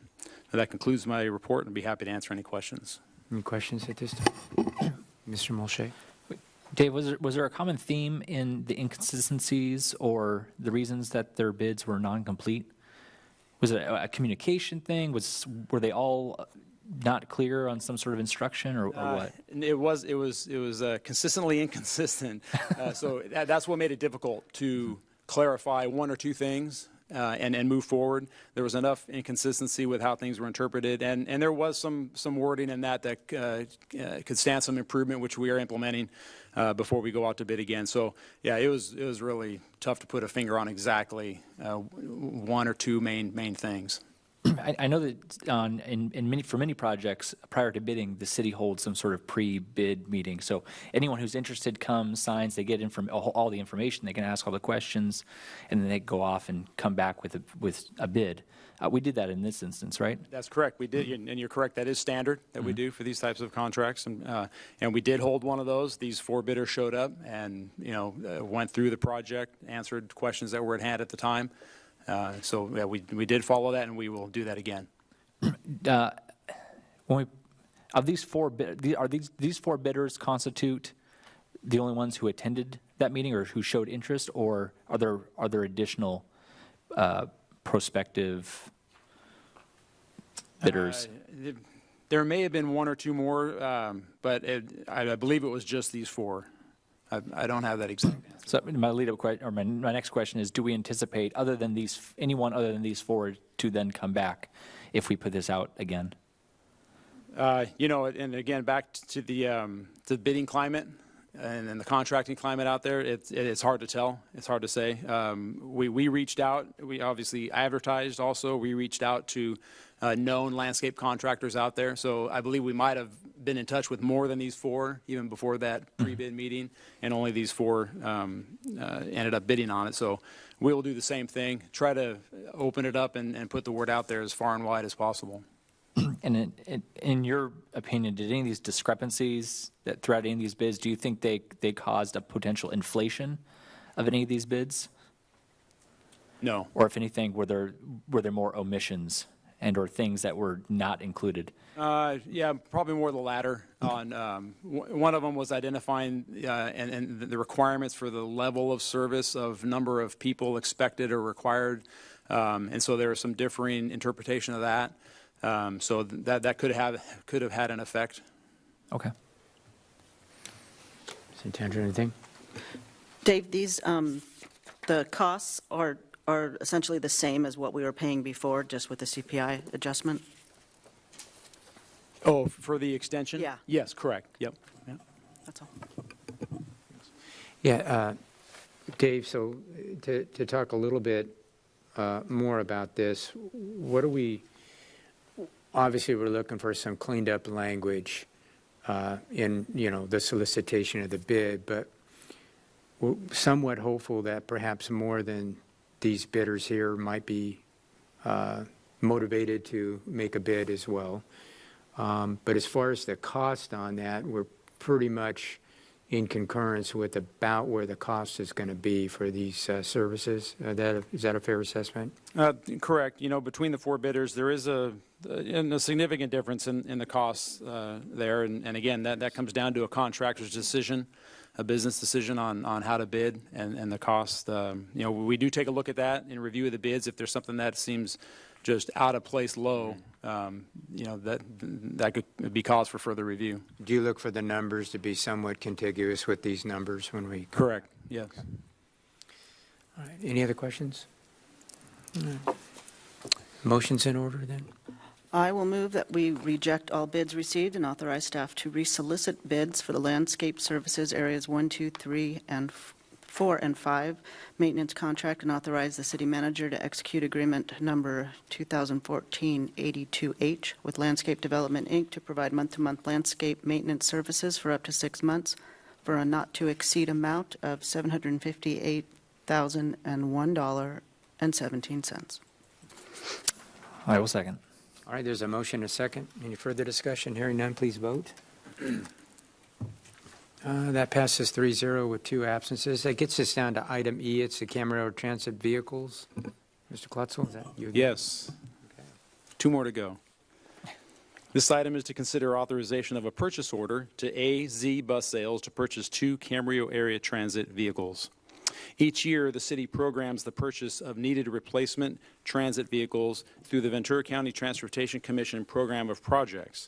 Now, that concludes my report, and I'd be happy to answer any questions. Any questions at this time? Mr. Molshay? Dave, was there a common theme in the inconsistencies or the reasons that their bids were non-complete? Was it a communication thing? Were they all not clear on some sort of instruction, or what? It was consistently inconsistent. So that's what made it difficult to clarify 1 or 2 things and move forward. There was enough inconsistency with how things were interpreted, and there was some wording in that could stand some improvement, which we are implementing before we go out to bid again. So yeah, it was really tough to put a finger on exactly 1 or 2 main things. I know that for many projects, prior to bidding, the city holds some sort of pre-bid meeting. So anyone who's interested comes, signs, they get all the information, they can ask all the questions, and then they go off and come back with a bid. We did that in this instance, right? That's correct. We did, and you're correct. That is standard that we do for these types of contracts, and we did hold one of those. These 4 bidders showed up and went through the project, answered questions that were at hand at the time. So yeah, we did follow that, and we will do that again. Of these 4 these 4 bidders constitute the only ones who attended that meeting or who showed interest, or are there additional prospective bidders? There may have been 1 or 2 more, but I believe it was just these 4. I don't have that exact answer. So my lead-up question, or my next question is: do we anticipate anyone other than these 4 to then come back if we put this out again? And again, back to the bidding climate and the contracting climate out there, it's hard to tell. It's hard to say. We reached out. We obviously advertised also. We reached out to known landscape contractors out there. So I believe we might have been in touch with more than these 4 even before that pre-bid meeting, and only these 4 ended up bidding on it. So we will do the same thing, try to open it up and put the word out there as far and wide as possible. And in your opinion, did any of these discrepancies that throughout any of these bids, do you think they caused a potential inflation of any of these bids? No. Or if anything, were there more omissions and/or things that were not included? Yeah, probably more the latter. On one of them was identifying and the requirements for the level of service of number of people expected or required, and so there was some differing interpretation of that. So that could have had an effect. Okay. Santandra, anything? Dave, these, the costs are essentially the same as what we were paying before, just with the CPI adjustment? Oh, for the extension? Yeah. Yes, correct. Yep. Yeah. That's all. Yeah, Dave, so to talk a little bit more about this, what are we, obviously we're looking for some cleaned up language in, the solicitation of the bid, but we're somewhat hopeful that perhaps more than these bidders here might be motivated to make a bid as well. But as far as the cost on that, we're pretty much in concurrence with about where the cost is going to be for these services. Is that a fair assessment? Correct. Between the four bidders, there is a significant difference in the costs there. And again, that comes down to a contractor's decision, a business decision on how to bid and the cost. We do take a look at that in review of the bids. If there's something that seems just out of place low, that could be cause for further review. Do you look for the numbers to be somewhat contiguous with these numbers when we? Correct, yes. Okay. All right, any other questions? Motion's in order then? I will move that we reject all bids received and authorize staff to resolicit bids for the landscape services areas 1, 2, 3, and 4 and 5 maintenance contract, and authorize the city manager to execute agreement number 2014-82H with Landscape Development, Inc. to provide month-to-month landscape maintenance services for up to 6 months for a not-to-exceed amount of $758,001.17. I will second. All right, there's a motion, a second. Any further discussion? Hearing none, please vote. That passes 3-0 with 2 absences. That gets us down to item E. It's the Camaro Transit Vehicles. Mr. Klutzel, is that you again? Yes. Okay. 2 more to go. This item is to consider authorization of a purchase order to AZ Bus Sales to purchase 2 Camarillo area transit vehicles. Each year, the city programs the purchase of needed replacement transit vehicles through the Ventura County Transportation Commission program of projects.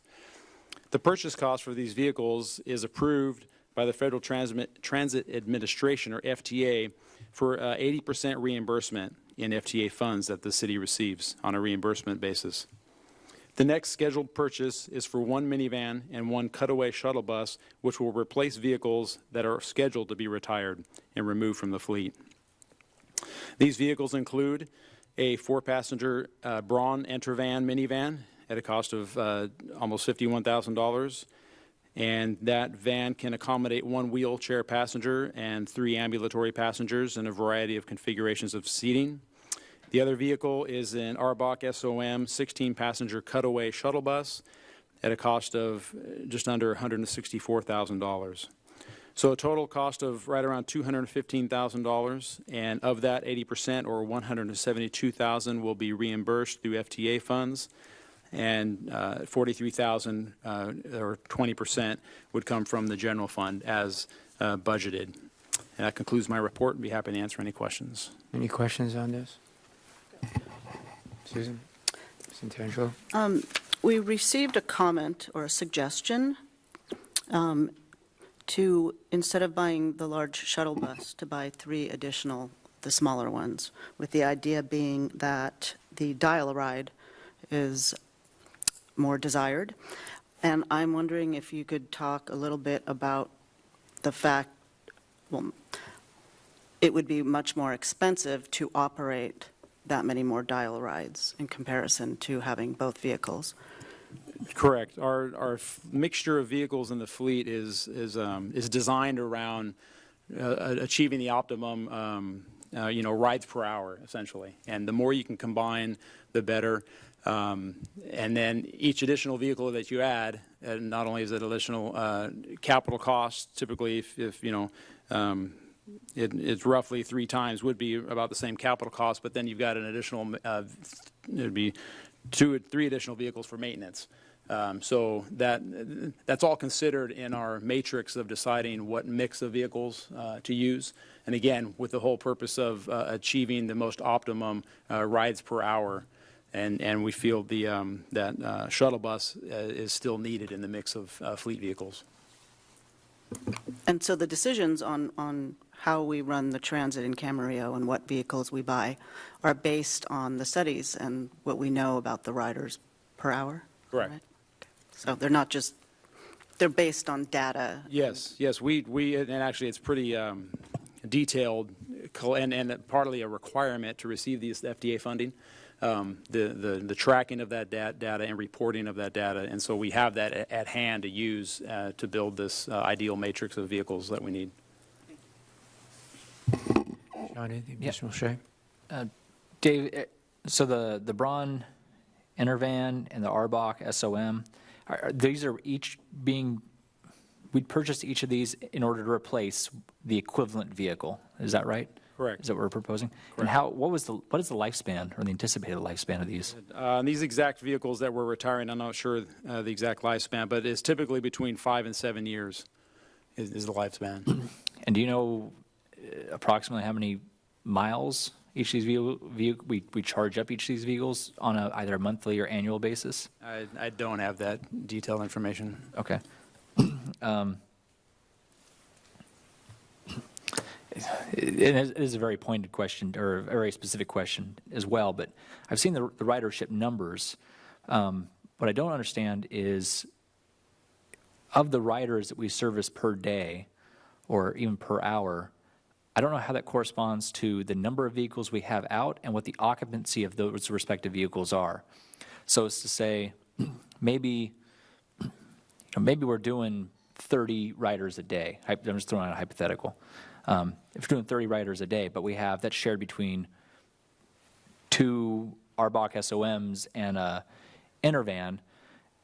The purchase cost for these vehicles is approved by the Federal Transit Administration, or FTA, for 80% reimbursement in FTA funds that the city receives on a reimbursement basis. The next scheduled purchase is for 1 minivan and 1 cutaway shuttle bus, which will replace vehicles that are scheduled to be retired and removed from the fleet. These vehicles include a 4-passenger Braun Entervan minivan at a cost of almost $51,000, and that van can accommodate 1 wheelchair passenger and 3 ambulatory passengers in a variety of configurations of seating. The other vehicle is an Arbach SOM 16-passenger cutaway shuttle bus at a cost of just under $164,000. So a total cost of right around $215,000, and of that 80% or $172,000 will be reimbursed through FTA funds, and $43,000 or 20% would come from the general fund as budgeted. And that concludes my report, and be happy to answer any questions. Any questions on this? Susan? Santangelo? We received a comment or a suggestion to, instead of buying the large shuttle bus, to buy 3 additional, the smaller ones, with the idea being that the dial-a-ride is more desired. And I'm wondering if you could talk a little bit about the fact, well, it would be much more expensive to operate that many more dial-a-rides in comparison to having both vehicles. Correct. Our mixture of vehicles in the fleet is designed around achieving the optimum, rides per hour, essentially. And the more you can combine, the better. And then each additional vehicle that you add, not only is it additional capital costs, typically it's roughly 3 times would be about the same capital cost, but then you've got an additional, it'd be three additional vehicles for maintenance. So that's all considered in our matrix of deciding what mix of vehicles to use. And again, with the whole purpose of achieving the most optimum rides per hour. And we feel that shuttle bus is still needed in the mix of fleet vehicles. And so the decisions on how we run the transit in Camarillo and what vehicles we buy are based on the studies and what we know about the riders per hour? Correct. Right? So they're not just, they're based on data? Yes, and actually it's pretty detailed and partly a requirement to receive these FDA funding. The tracking of that data and reporting of that data, and so we have that at hand to use to build this ideal matrix of vehicles that we need. John, anything additional, Shay? Dave, so the Braun Intervan and the Arbach SOM, these are each being, we'd purchase each of these in order to replace the equivalent vehicle. Is that right? Correct. Is that what we're proposing? Correct. And what is the lifespan or the anticipated lifespan of these? These exact vehicles that we're retiring, I'm not sure the exact lifespan, but it's typically between 5 and 7 years is the lifespan. And do you know approximately how many miles each of these we charge up each of these vehicles on either a monthly or annual basis? I don't have that detailed information. Okay. It is a very pointed question, or a very specific question as well, but I've seen the ridership numbers. What I don't understand is, of the riders that we service per day, or even per hour, I don't know how that corresponds to the number of vehicles we have out and what the occupancy of those respective vehicles are. So as to say, maybe we're doing 30 riders a day. I'm just throwing out a hypothetical. If we're doing 30 riders a day, but we have that's shared between 2 Arbach SOMs and a Intervan,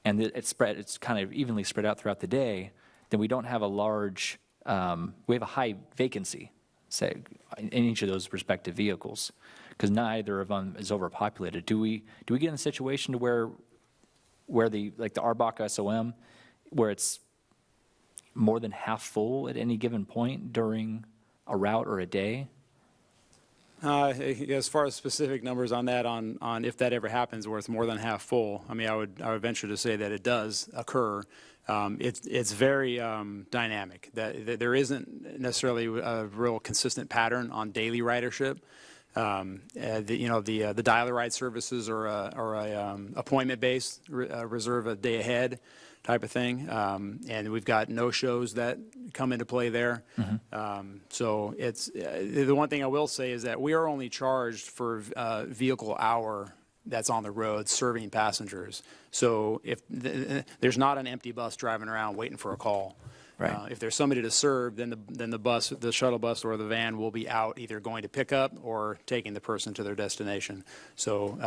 and it's kind of evenly spread out throughout the day, then we don't have a large, we have a high vacancy, say, in each of those respective vehicles, because neither of them is overpopulated. Do we get in a situation to where the Arbach SOM, where it's more than half full at any given point during a route or a day? As far as specific numbers on that, on if that ever happens where it's more than half full, I mean, I would venture to say that it does occur. It's very dynamic. That there isn't necessarily a real consistent pattern on daily ridership. The dial-a-ride services are a appointment-based, reserve a day ahead type of thing, and we've got no-shows that come into play there. Mm-hmm. So it's the one thing I will say is that we are only charged for vehicle hour that's on the road serving passengers. So if there's not an empty bus driving around waiting for a call. Right. If there's somebody to serve, then the shuttle bus or the van will be out either going to pick up or taking the person to their destination. So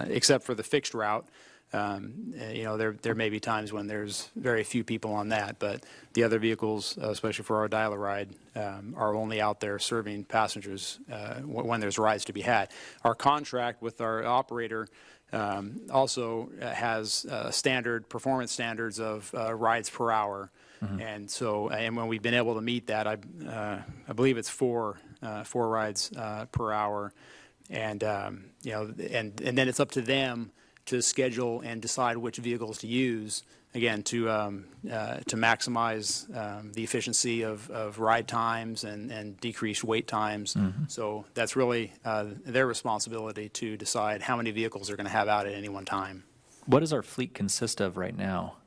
except for the fixed route, there may be times when there's very few people on that, but the other vehicles, especially for our dial-a-ride, are only out there serving passengers when there's rides to be had. Our contract with our operator also has standard performance standards of rides per hour. Mm-hmm. And when we've been able to meet that, I believe it's four rides per hour, and then it's up to them to schedule and decide which vehicles to use, again, to maximize the efficiency of ride times and decrease wait times. Mm-hmm. So that's really their responsibility to decide how many vehicles they're going to have out at any one time. What does our fleet consist of right now?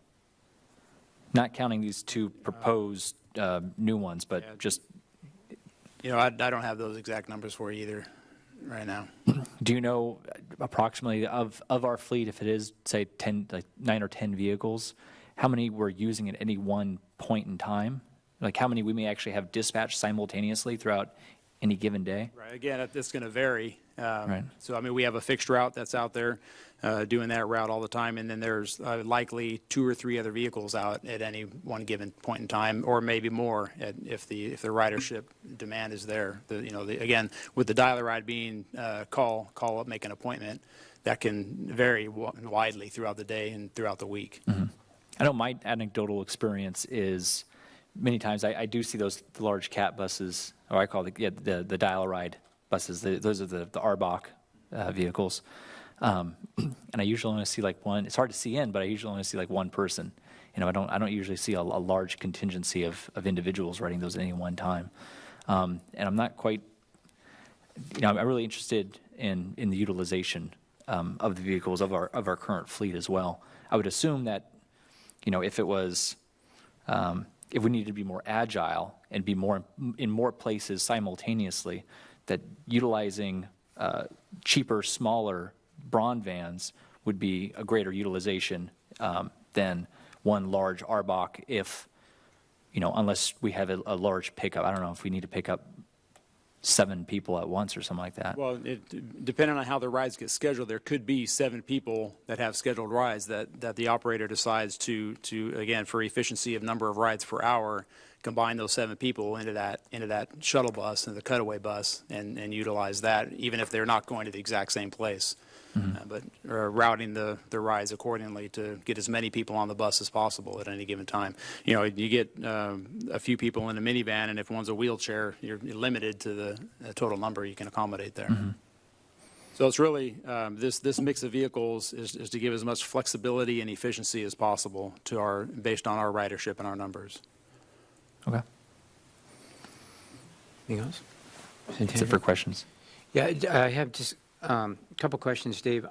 Not counting these 2 proposed new ones, but just... I don't have those exact numbers for you either right now. Do you know approximately of our fleet, if it is, say, 9 or 10 vehicles, how many we're using at any one point in time? Like how many we may actually have dispatched simultaneously throughout any given day? Right. Again, it's going to vary. Right. So, I mean, we have a fixed route that's out there doing that route all the time, and then there's likely 2 or 3 other vehicles out at any one given point in time, or maybe more if the ridership demand is there. Again, with the dial-a-ride being call up, make an appointment, that can vary widely throughout the day and throughout the week. I know my anecdotal experience is many times I do see those large cat buses, or I call the dial-a-ride buses. Those are the ARBOC vehicles. And I usually only see like one. It's hard to see in, but I usually only see like one person. You know, I don't usually see a large contingency of individuals riding those at any one time. And I'm not quite, you know, I'm really interested in the utilization of the vehicles of our current fleet as well. I would assume that, you know, if it was, if we needed to be more agile and be more in more places simultaneously, that utilizing cheaper, smaller Braun vans would be a greater utilization than one large ARBOC if, you know, unless we have a large pickup. I don't know if we need to pick up 7 people at once or something like that. Well, depending on how the rides get scheduled, there could be 7 people that have scheduled rides that the operator decides to again, for efficiency of number of rides per hour, combine those 7 people into that shuttle bus and the cutaway bus and utilize that, even if they're not going to the exact same place. But routing the rides accordingly to get as many people on the bus as possible at any given time. You know, you get a few people in a minivan, and if one's a wheelchair, you're limited to the total number you can accommodate there. So it's really, this mix of vehicles is to give as much flexibility and efficiency as possible to based on our ridership and our numbers. Okay. Anything else? That's it for questions. Yeah, I have just a couple questions, Dave.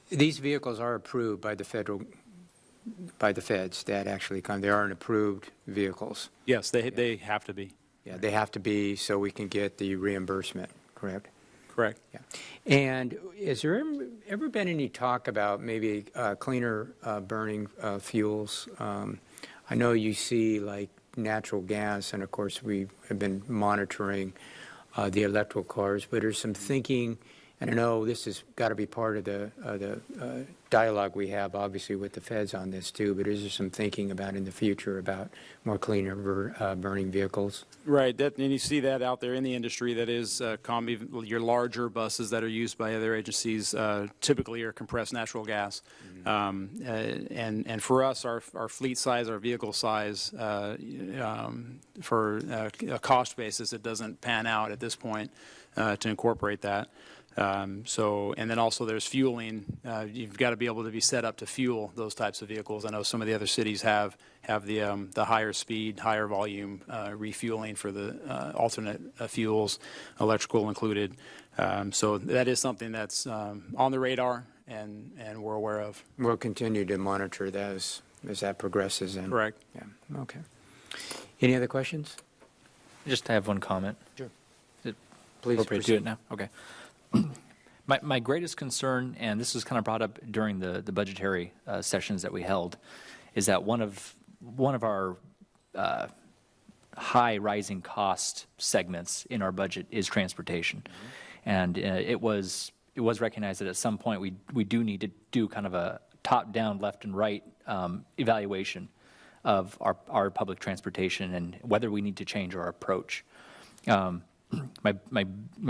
These vehicles are approved by the feds that actually come. They aren't approved vehicles. Yes, they have to be. Yeah, they have to be so we can get the reimbursement, correct? Correct. Yeah. And has there ever been any talk about maybe cleaner burning fuels? I know you see like natural gas, and of course we have been monitoring the electrical cars, but there's some thinking, and I know this has got to be part of the dialogue we have, obviously, with the feds on this too, but is there some thinking about in the future about more cleaner burning vehicles? Right, and you see that out there in the industry. That is, your larger buses that are used by other agencies typically are compressed natural gas. And for us, our fleet size, our vehicle size, for a cost basis, it doesn't pan out at this point to incorporate that. And then also there's fueling. You've got to be able to be set up to fuel those types of vehicles. I know some of the other cities have the higher speed, higher volume refueling for the alternate fuels, electrical included. So that is something that's on the radar and we're aware of. We'll continue to monitor those as that progresses. Correct. Yeah. Okay. Any other questions? Just have one comment. Sure. Is it Please appropriate to do proceed. it now? Okay. My greatest concern, and this was kind of brought up during the budgetary sessions that we held, is that one of our high rising cost segments in our budget is transportation, and it was recognized that at some point we do need to do kind of a top down, left and right evaluation of our public transportation and whether we need to change our approach. My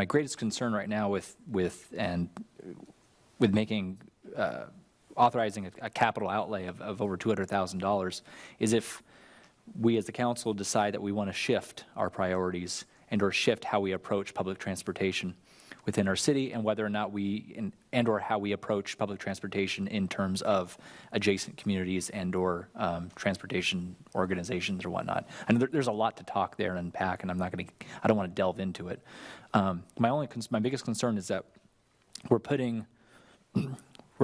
greatest concern right now with making authorizing a capital outlay of over $200,000 is if we as the council decide that we want to shift our priorities and or shift how we approach public transportation within our city, and whether or not and or how we approach public transportation in terms of adjacent communities and or transportation organizations or whatnot. And there's a lot to talk there and unpack, and I don't want to delve into it. My biggest concern is that we're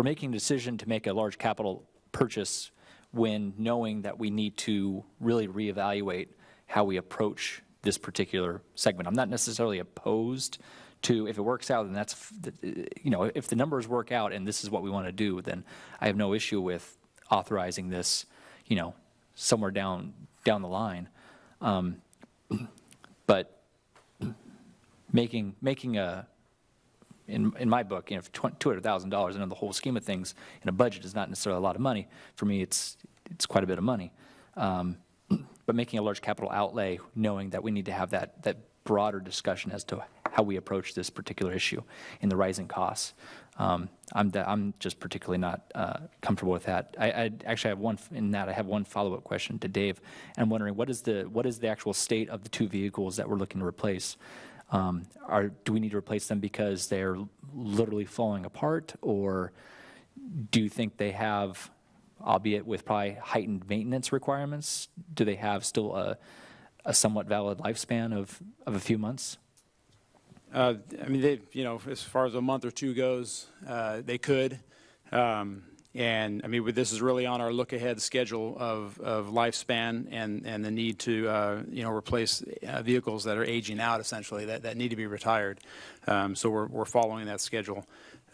making a decision to make a large capital purchase when knowing that we need to really reevaluate how we approach this particular segment. I'm not necessarily opposed to, if it works out, and that's, if the numbers work out and this is what we want to do, then I have no issue with authorizing this, somewhere down the line. But making a, in my book, $200,000 in the whole scheme of things in a budget is not necessarily a lot of money. For me, it's quite a bit of money. But making a large capital outlay, knowing that we need to have that broader discussion as to how we approach this particular issue in the rising costs. I'm just particularly not comfortable with that. I actually have one follow-up question to Dave. And I'm wondering, what is the actual state of the two vehicles that we're looking to replace? Do we need to replace them because they're literally falling apart, or do you think they have, albeit with probably heightened maintenance requirements, do they have still a somewhat valid lifespan of a few months? I mean, they, as far as a month or two goes, they could. And I mean, this is really on our look-ahead schedule of lifespan and the need to, replace vehicles that are aging out, essentially, that need to be retired. So we're following that schedule.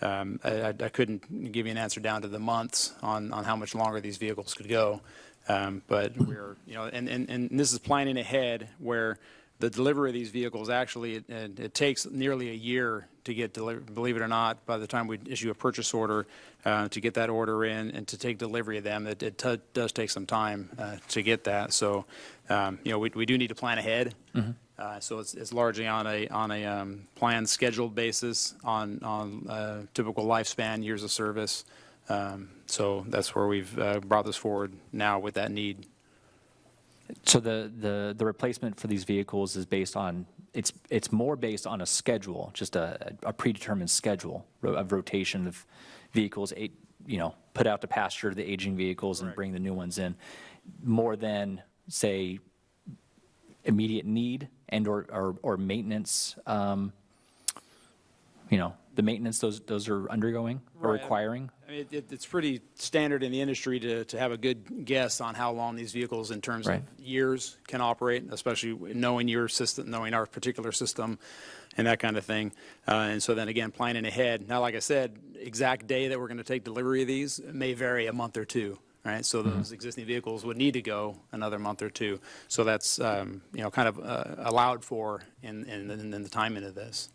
I couldn't give you an answer down to the months on how much longer these vehicles could go. But we're, and this is planning ahead where the delivery of these vehicles, actually, it takes nearly a year to get delivered, believe it or not, by the time we issue a purchase order, to get that order in and to take delivery of them. It does take some time to get that. So, we do need to plan ahead. Mm-hmm. So it's largely on a planned, scheduled basis on typical lifespan, years of service. So that's where we've brought this forward now with that need. So the replacement for these vehicles is based on, it's more based on a schedule, just a predetermined schedule of rotation of vehicles, put out to pasture the aging vehicles and bring the new ones in, more than, say, immediate need and or maintenance, the maintenance those are undergoing or requiring? I mean, it's pretty standard in the industry to have a good guess on how long these vehicles in terms of years can operate, especially knowing your system, knowing our particular system and that kind of thing. And so then again, planning ahead. Now, like I said, exact day that we're going to take delivery of these may vary a month or two. Right, so those existing vehicles would need to go another month or two. So that's kind of allowed for in the timing of this.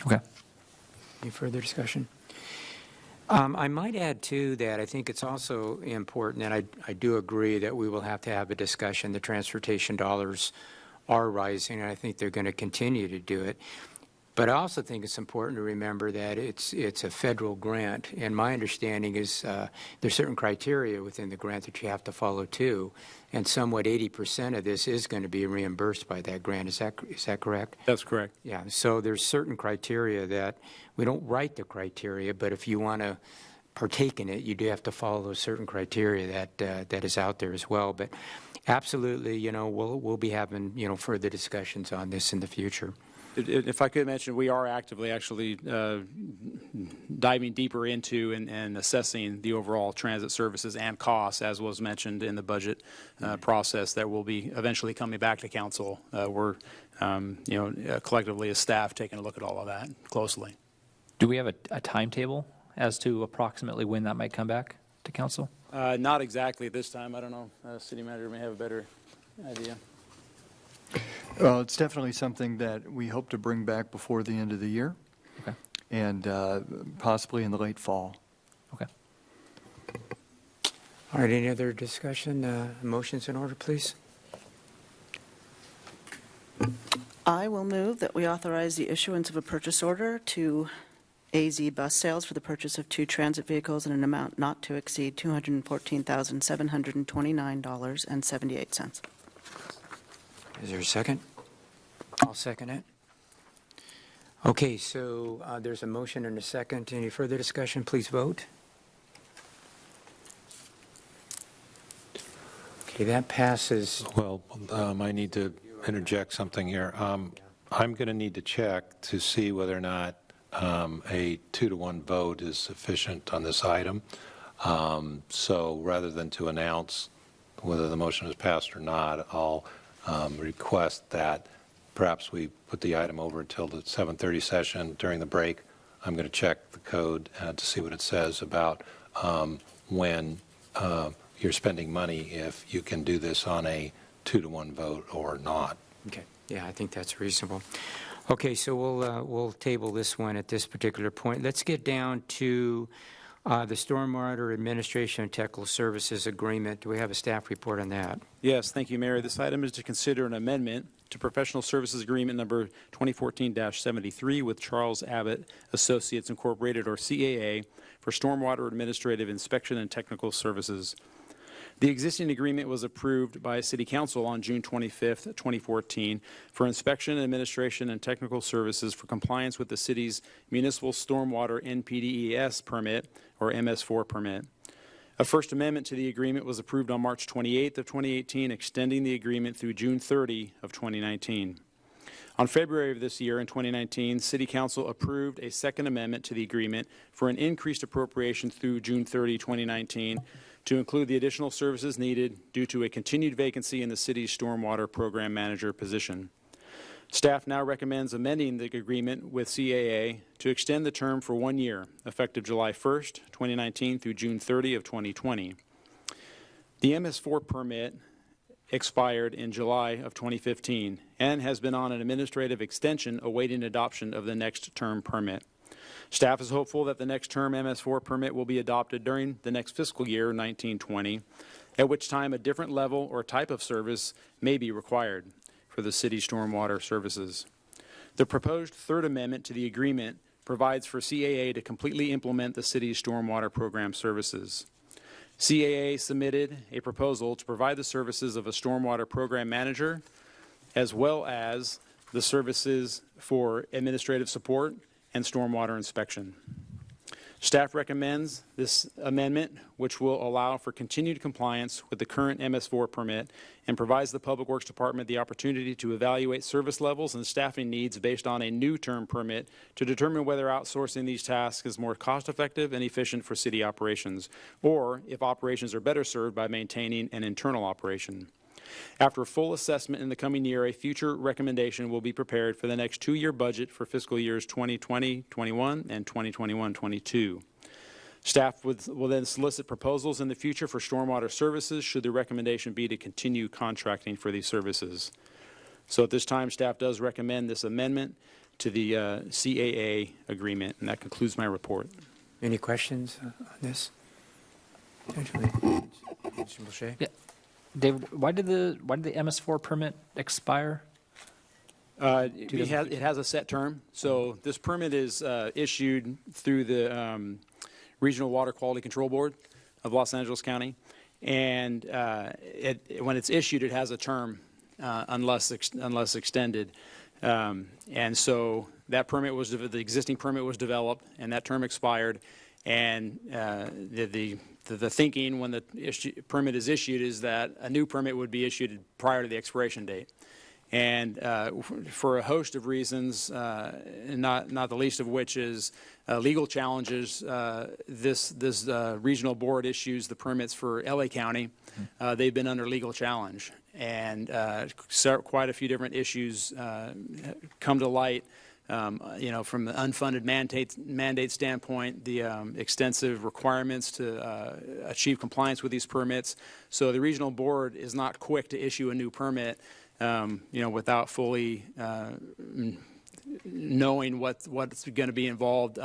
Okay. Any further discussion? I might add, too, that I think it's also important, and I do agree that we will have to have a discussion. The transportation dollars are rising, and I think they're going to continue to do it. But I also think it's important to remember that it's a federal grant, and my understanding is there's certain criteria within the grant that you have to follow, too, and somewhat 80% of this is going to be reimbursed by that grant. Is that correct? That's correct. Yeah, so there's certain criteria that we don't write the criteria, but if you want to partake in it, you do have to follow those certain criteria that is out there as well. But absolutely, we'll be having further discussions on this in the future. If I could mention, we are actively actually diving deeper into and assessing the overall transit services and costs, as was mentioned in the budget process that will be eventually coming back to council. We're, collectively as staff taking a look at all of that closely. Do we have a timetable as to approximately when that might come back to council? Not exactly at this time. I don't know. City manager may have a better idea. Well, it's definitely something that we hope to bring back before the end of the year. Okay. And possibly in the late fall. Okay. All right, any other discussion? Motions in order, please. I will move that we authorize the issuance of a purchase order to AZ Bus Sales for the purchase of 2 transit vehicles in an amount not to exceed $214,729.78. Is there a second? I'll second it. Okay, so there's a motion and a second. Any further discussion? Please vote. Okay, that passes. Well, I need to interject something here. I'm going to need to check to see whether or not a 2-to-1 vote is sufficient on this item. So rather than to announce whether the motion is passed or not, I'll request that perhaps we put the item over until the 7:30 session during the break. I'm going to check the code to see what it says about when you're spending money, if you can do this on a 2-to-1 vote or not. Okay, yeah, I think that's reasonable. Okay, so we'll table this one at this particular point. Let's get down to The Stormwater Administration and Technical Services Agreement, do we have a staff report on that? Yes, thank you, Mayor. This item is to consider an amendment to Professional Services Agreement number 2014-73 with Charles Abbott Associates Incorporated, or CAA, for stormwater administrative inspection and technical services. The existing agreement was approved by City Council on June 25, 2014, for inspection, administration, and technical services for compliance with the city's municipal stormwater NPDES permit, or MS4 permit. A first amendment to the agreement was approved on March 28 of 2018, extending the agreement through June 30 of 2019. On February of this year, in 2019, City Council approved a second amendment to the agreement for an increased appropriation through June 30, 2019, to include the additional services needed due to a continued vacancy in the city's stormwater program manager position. Staff now recommends amending the agreement with CAA to extend the term for 1 year, effective July 1st, 2019 through June 30 of 2020. The MS4 permit expired in July of 2015 and has been on an administrative extension awaiting adoption of the next term permit. Staff is hopeful that the next term MS4 permit will be adopted during the next fiscal year, 1920, at which time a different level or type of service may be required for the city's stormwater services. The proposed third amendment to the agreement provides for CAA to completely implement the city's stormwater program services. CAA submitted a proposal to provide the services of a stormwater program manager, as well as the services for administrative support and stormwater inspection. Staff recommends this amendment, which will allow for continued compliance with the current MS4 permit and provides the Public Works Department the opportunity to evaluate service levels and staffing needs based on a new term permit to determine whether outsourcing these tasks is more cost-effective and efficient for city operations, or if operations are better served by maintaining an internal operation. After a full assessment in the coming year, a future recommendation will be prepared for the next 2-year budget for fiscal years 2020-21 and 2021-22. Staff will then solicit proposals in the future for stormwater services should the recommendation be to continue contracting for these services. So at this time, staff does recommend this amendment to the CAA agreement, and that concludes my report. Any questions on this? Mr. Boucher? Yeah. David, why did the MS4 permit expire? It has a set term. So this permit is issued through the Regional Water Quality Control Board of Los Angeles County. And when it's issued, it has a term unless extended. And so that permit was, the existing permit was developed, and that term expired. And the thinking when the permit is issued is that a new permit would be issued prior to the expiration date. And for a host of reasons, not the least of which is legal challenges, this regional board issues the permits for LA County. They've been under legal challenge, and quite a few different issues come to light. From the unfunded mandate standpoint, the extensive requirements to achieve compliance with these permits. So the regional board is not quick to issue a new permit, without fully knowing what's going to be involved,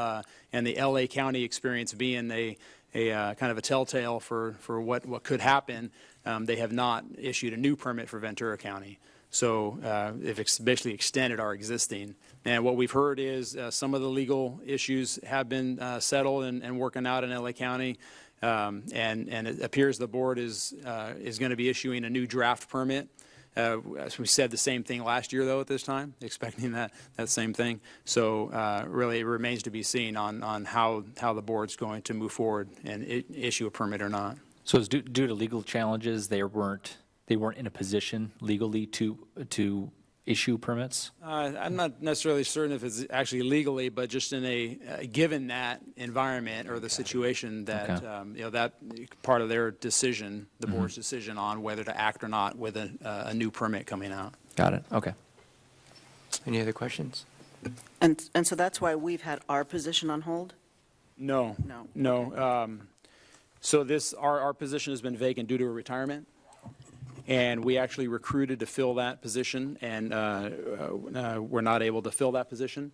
and the LA County experience being a kind of a telltale for what could happen. They have not issued a new permit for Ventura County. So they've basically extended our existing. And what we've heard is some of the legal issues have been settled and working out in LA County. And it appears the board is going to be issuing a new draft permit. As we said the same thing last year, though, at this time, expecting that same thing. So really it remains to be seen on how the board's going to move forward and issue a permit or not. So it's due to legal challenges, they weren't in a position legally to issue permits? I'm not necessarily certain if it's actually legally, but just in given that environment or the situation that, Okay. That part of their decision, the board's decision on whether to act or not with a new permit coming out. Got it, okay. Any other questions? And so that's why we've had our position on hold? No. So our position has been vacant due to a retirement. And we actually recruited to fill that position, and we're not able to fill that position.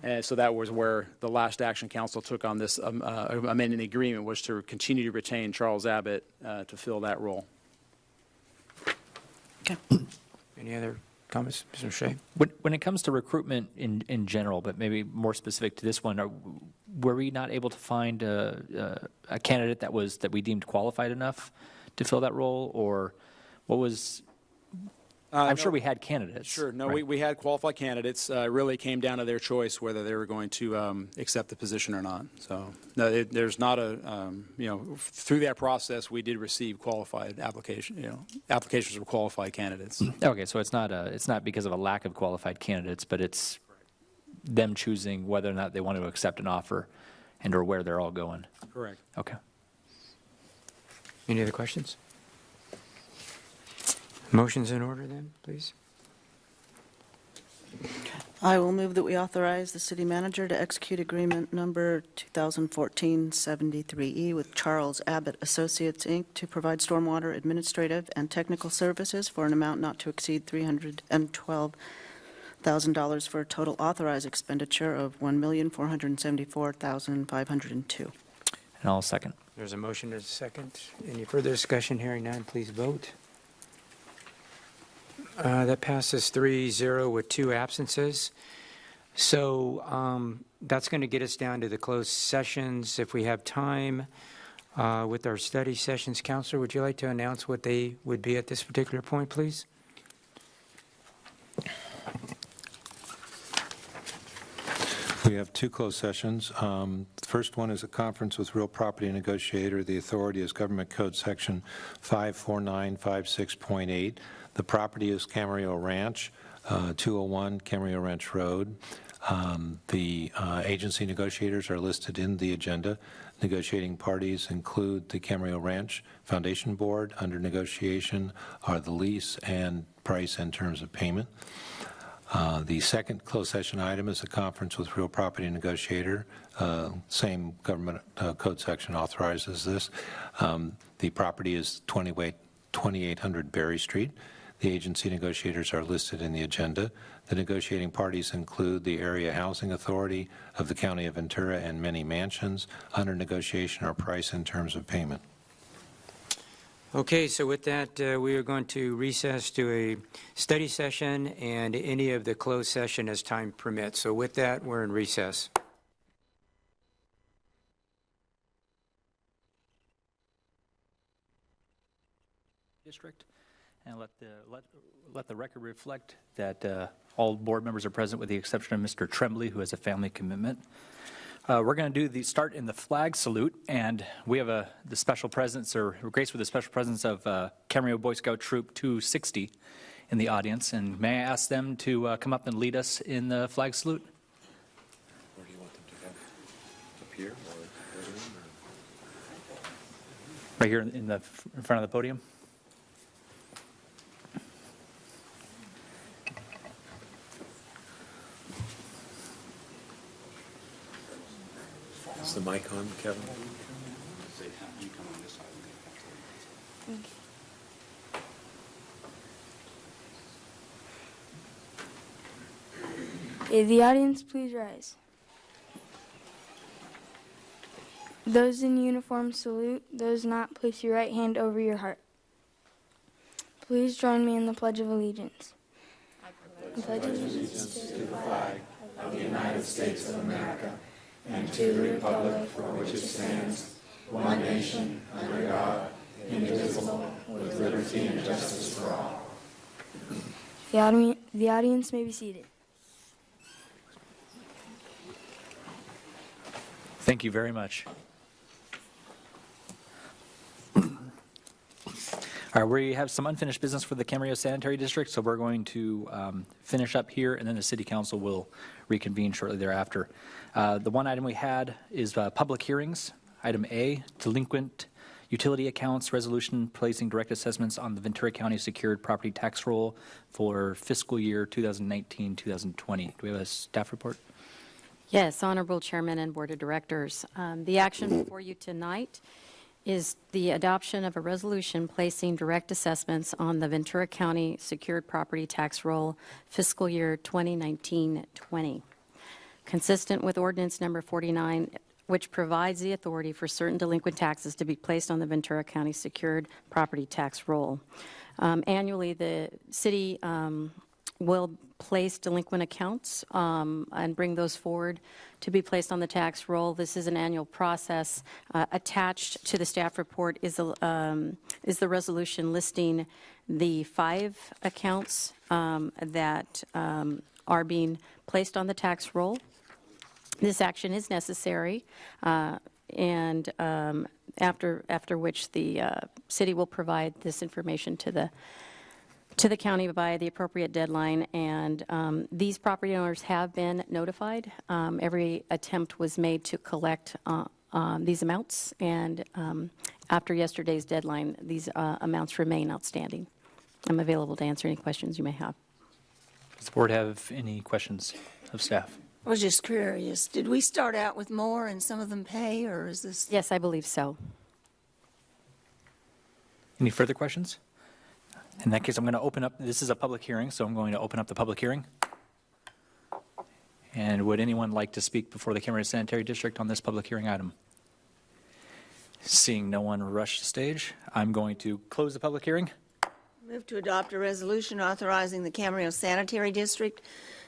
And so that was where the last action council took on this amending the agreement, was to continue to retain Charles Abbott to fill that role. Any other comments, Mr. Shea? When it comes to recruitment in general, but maybe more specific to this one, were we not able to find a candidate that we deemed qualified enough to fill that role, or what was? I'm sure we had candidates. Sure. No, right? we had qualified candidates. It really came down to their choice whether they were going to accept the position or not. So, no, there's not a, through that process, we did receive qualified applications for qualified candidates. Okay, so it's not because of a lack of qualified candidates, but it's them choosing whether or not they want to accept an offer and or where they're all going. Correct. Okay. Any other questions? Motions in order then, please. I will move that we authorize the city manager to execute agreement number 2014-73E with Charles Abbott Associates, Inc. to provide stormwater administrative and technical services for an amount not to exceed $312,000 for a total authorized expenditure of $1,474,502. And I'll second. There's a motion and a second. Any further discussion? Hearing none, please vote. That passes 3-0 with 2 absences. So that's going to get us down to the closed sessions. If we have time with our study sessions, Counselor, would you like to announce what they would be at this particular point, please? We have 2 closed sessions. The first one is a conference with real property negotiator. The authority is Government Code Section 54956.8. The property is Camarillo Ranch, 201 Camarillo Ranch Road. The agency negotiators are listed in the agenda. Negotiating parties include the Camarillo Ranch Foundation Board. Under negotiation are the lease and price and terms of payment. The second closed session item is a conference with real property negotiator. Same government code section authorizes this. The property is 2800 Berry Street. The agency negotiators are listed in the agenda. The negotiating parties include the Area Housing Authority of the County of Ventura and many mansions. Under negotiation are price and terms of payment. Okay, so with that, we are going to recess to a study session and any of the closed session as time permits. So with that, we're in recess. District, and let the record reflect that all board members are present with the exception of Mr. Tremblay, who has a family commitment. We're going to do start in the flag salute, and we have the special presence, or grace with the special presence of Camarillo Boy Scout Troop 260 in the audience. And may I ask them to come up and lead us in the flag salute? Where do you want them to go? Up here or Right here in front of the podium. Is the mic on, Kevin? Okay, the audience, please rise. Those in uniform salute. Those not, place your right hand over your heart. Please join me in the Pledge of Allegiance. I pledge allegiance to the flag of the United States of America and to the republic for which it stands, one nation, under God, indivisible, with liberty and justice for all. The audience may be seated. Thank you very much. All right, we have some unfinished business for the Camarillo Sanitary District, so we're going to finish up here, and then the City Council will reconvene shortly thereafter. The one item we had is public hearings. Item A, delinquent utility accounts resolution placing direct assessments on the Ventura County secured property tax roll for fiscal year 2019-2020. Do we have a staff report? Yes, Honorable Chairman and Board of Directors. The action before you tonight is the adoption of a resolution placing direct assessments on the Ventura County secured property tax roll fiscal year 2019-20. consistent with ordinance number 49, which provides the authority for certain delinquent taxes to be placed on the Ventura County Secured Property Tax Roll. Annually, the city will place delinquent accounts and bring those forward to be placed on the tax roll. This is an annual process. Attached to the staff report is the resolution listing the 5 accounts that are being placed on the tax roll. This action is necessary, and after which the city will provide this information to the county by the appropriate deadline, and these property owners have been notified. Every attempt was made to collect these amounts, and after yesterday's deadline, these amounts remain outstanding. I'm available to answer any questions you may have. Does the board have any questions of staff? I was just curious, did we start out with more and some of them pay, or is this? Yes, I believe so. Any further questions? In that case, I'm going to open up, this is a public hearing, so I'm going to open up the public hearing. And would anyone like to speak before the Camarillo Sanitary District on this public hearing item? Seeing no one rush the stage, I'm going to close the public hearing. Move to adopt a resolution authorizing the Camarillo Sanitary District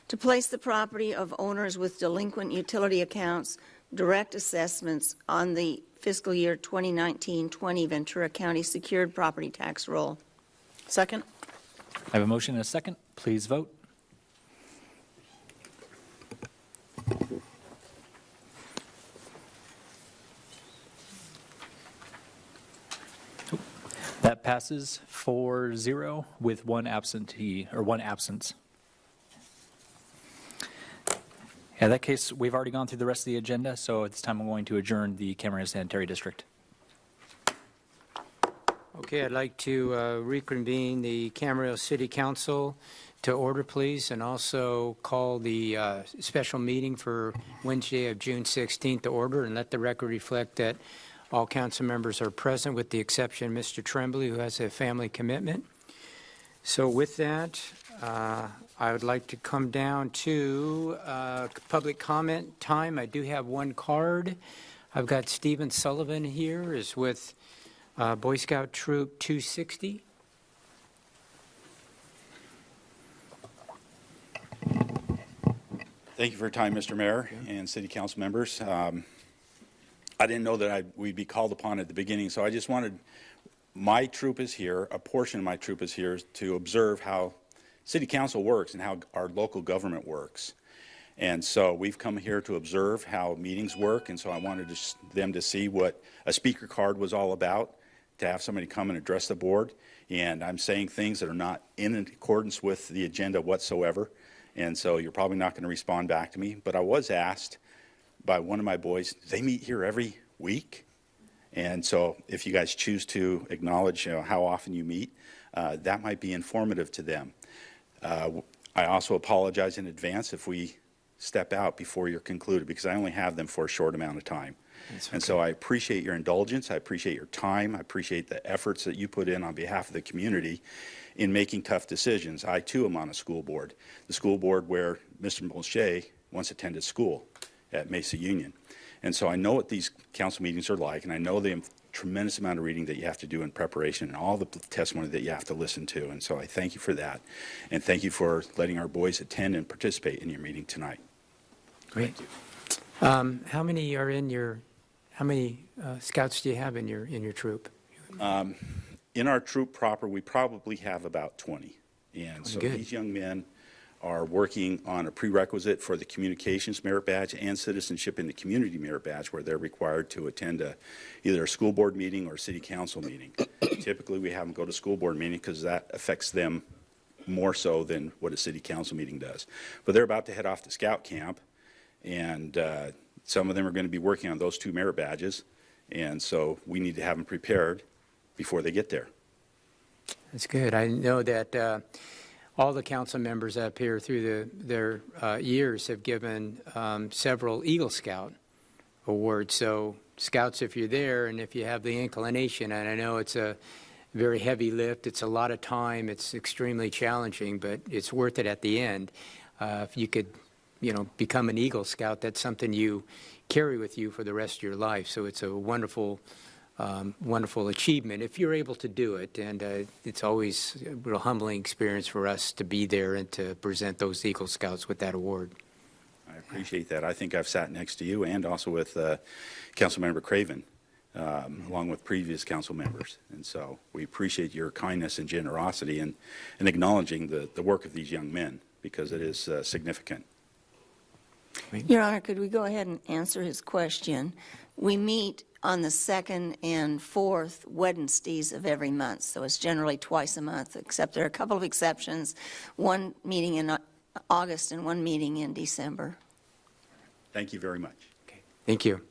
to place the property of owners with delinquent utility accounts, direct assessments on the fiscal year 2019-20 Ventura County Secured Property Tax Roll. Second? I have a motion and a second. Please vote. That passes 4-0 with one absentee, or one absence. In that case, we've already gone through the rest of the agenda, so at this time I'm going to adjourn the Camarillo Sanitary District. Okay, I'd like to reconvene the Camarillo City Council to order, please, and also call the special meeting for Wednesday of June 16th to order, and let the record reflect that all council members are present with the exception of Mr. Tremblay, who has a family commitment. So with that, I would like to come down to public comment time. I do have one card. I've got Stephen Sullivan here, is with Boy Scout Troop 260. Thank you for your time, Mr. Mayor and City Council members. I didn't know that we'd be called upon at the beginning, so I just wanted, my troop is here, a portion of my troop is here to observe how City Council works and how our local government works. And so we've come here to observe how meetings work, and so I wanted them to see what a speaker card was all about, to have somebody come and address the board. And I'm saying things that are not in accordance with the agenda whatsoever, and so you're probably not going to respond back to me. But I was asked by one of my boys, they meet here every week. And so if you guys choose to acknowledge how often you meet, that might be informative to them. I also apologize in advance if we step out before you're concluded, because I only have them for a short amount of time. And so I appreciate your indulgence. I appreciate your time. I appreciate the efforts that you put in on behalf of the community in making tough decisions. I, too, am on a school board, the school board where Mr. Molche once attended school at Mesa Union. And so I know what these council meetings are like, and I know the tremendous amount of reading that you have to do in preparation and all the testimony that you have to listen to. And so I thank you for that. And thank you for letting our boys attend and participate in your meeting tonight. Great. How many are in your, how many scouts do you have in your troop? In our troop proper, we probably have about 20. And so these young men are working on a prerequisite for the Communications Merit Badge and Citizenship in the Community Merit Badge, where they're required to attend either a school board meeting or a city council meeting. Typically, we have them go to school board meeting because that affects them more so than what a city council meeting does. But they're about to head off to scout camp, and some of them are going to be working on those 2 merit badges, and so we need to have them prepared before they get there. That's good. I know that all the council members up here through their years have given several Eagle Scout awards. So Scouts, if you're there and if you have the inclination, and I know it's a very heavy lift, it's a lot of time, it's extremely challenging, but it's worth it at the end. If you could become an Eagle Scout, that's something you carry with you for the rest of your life. So it's a wonderful, wonderful achievement if you're able to do it. And it's always a real humbling experience for us to be there and to present those Eagle Scouts with that award. I appreciate that. I think I've sat next to you and also with Councilmember Craven, along with previous council members. And so we appreciate your kindness and generosity and acknowledging the work of these young men, because it is significant. Your Honor, could we go ahead and answer his question? We meet on the second and fourth Wednesdays of every month, so it's generally twice a month, except there are a couple of exceptions, one meeting in August and one meeting in December. Thank you very much. Okay. Thank you.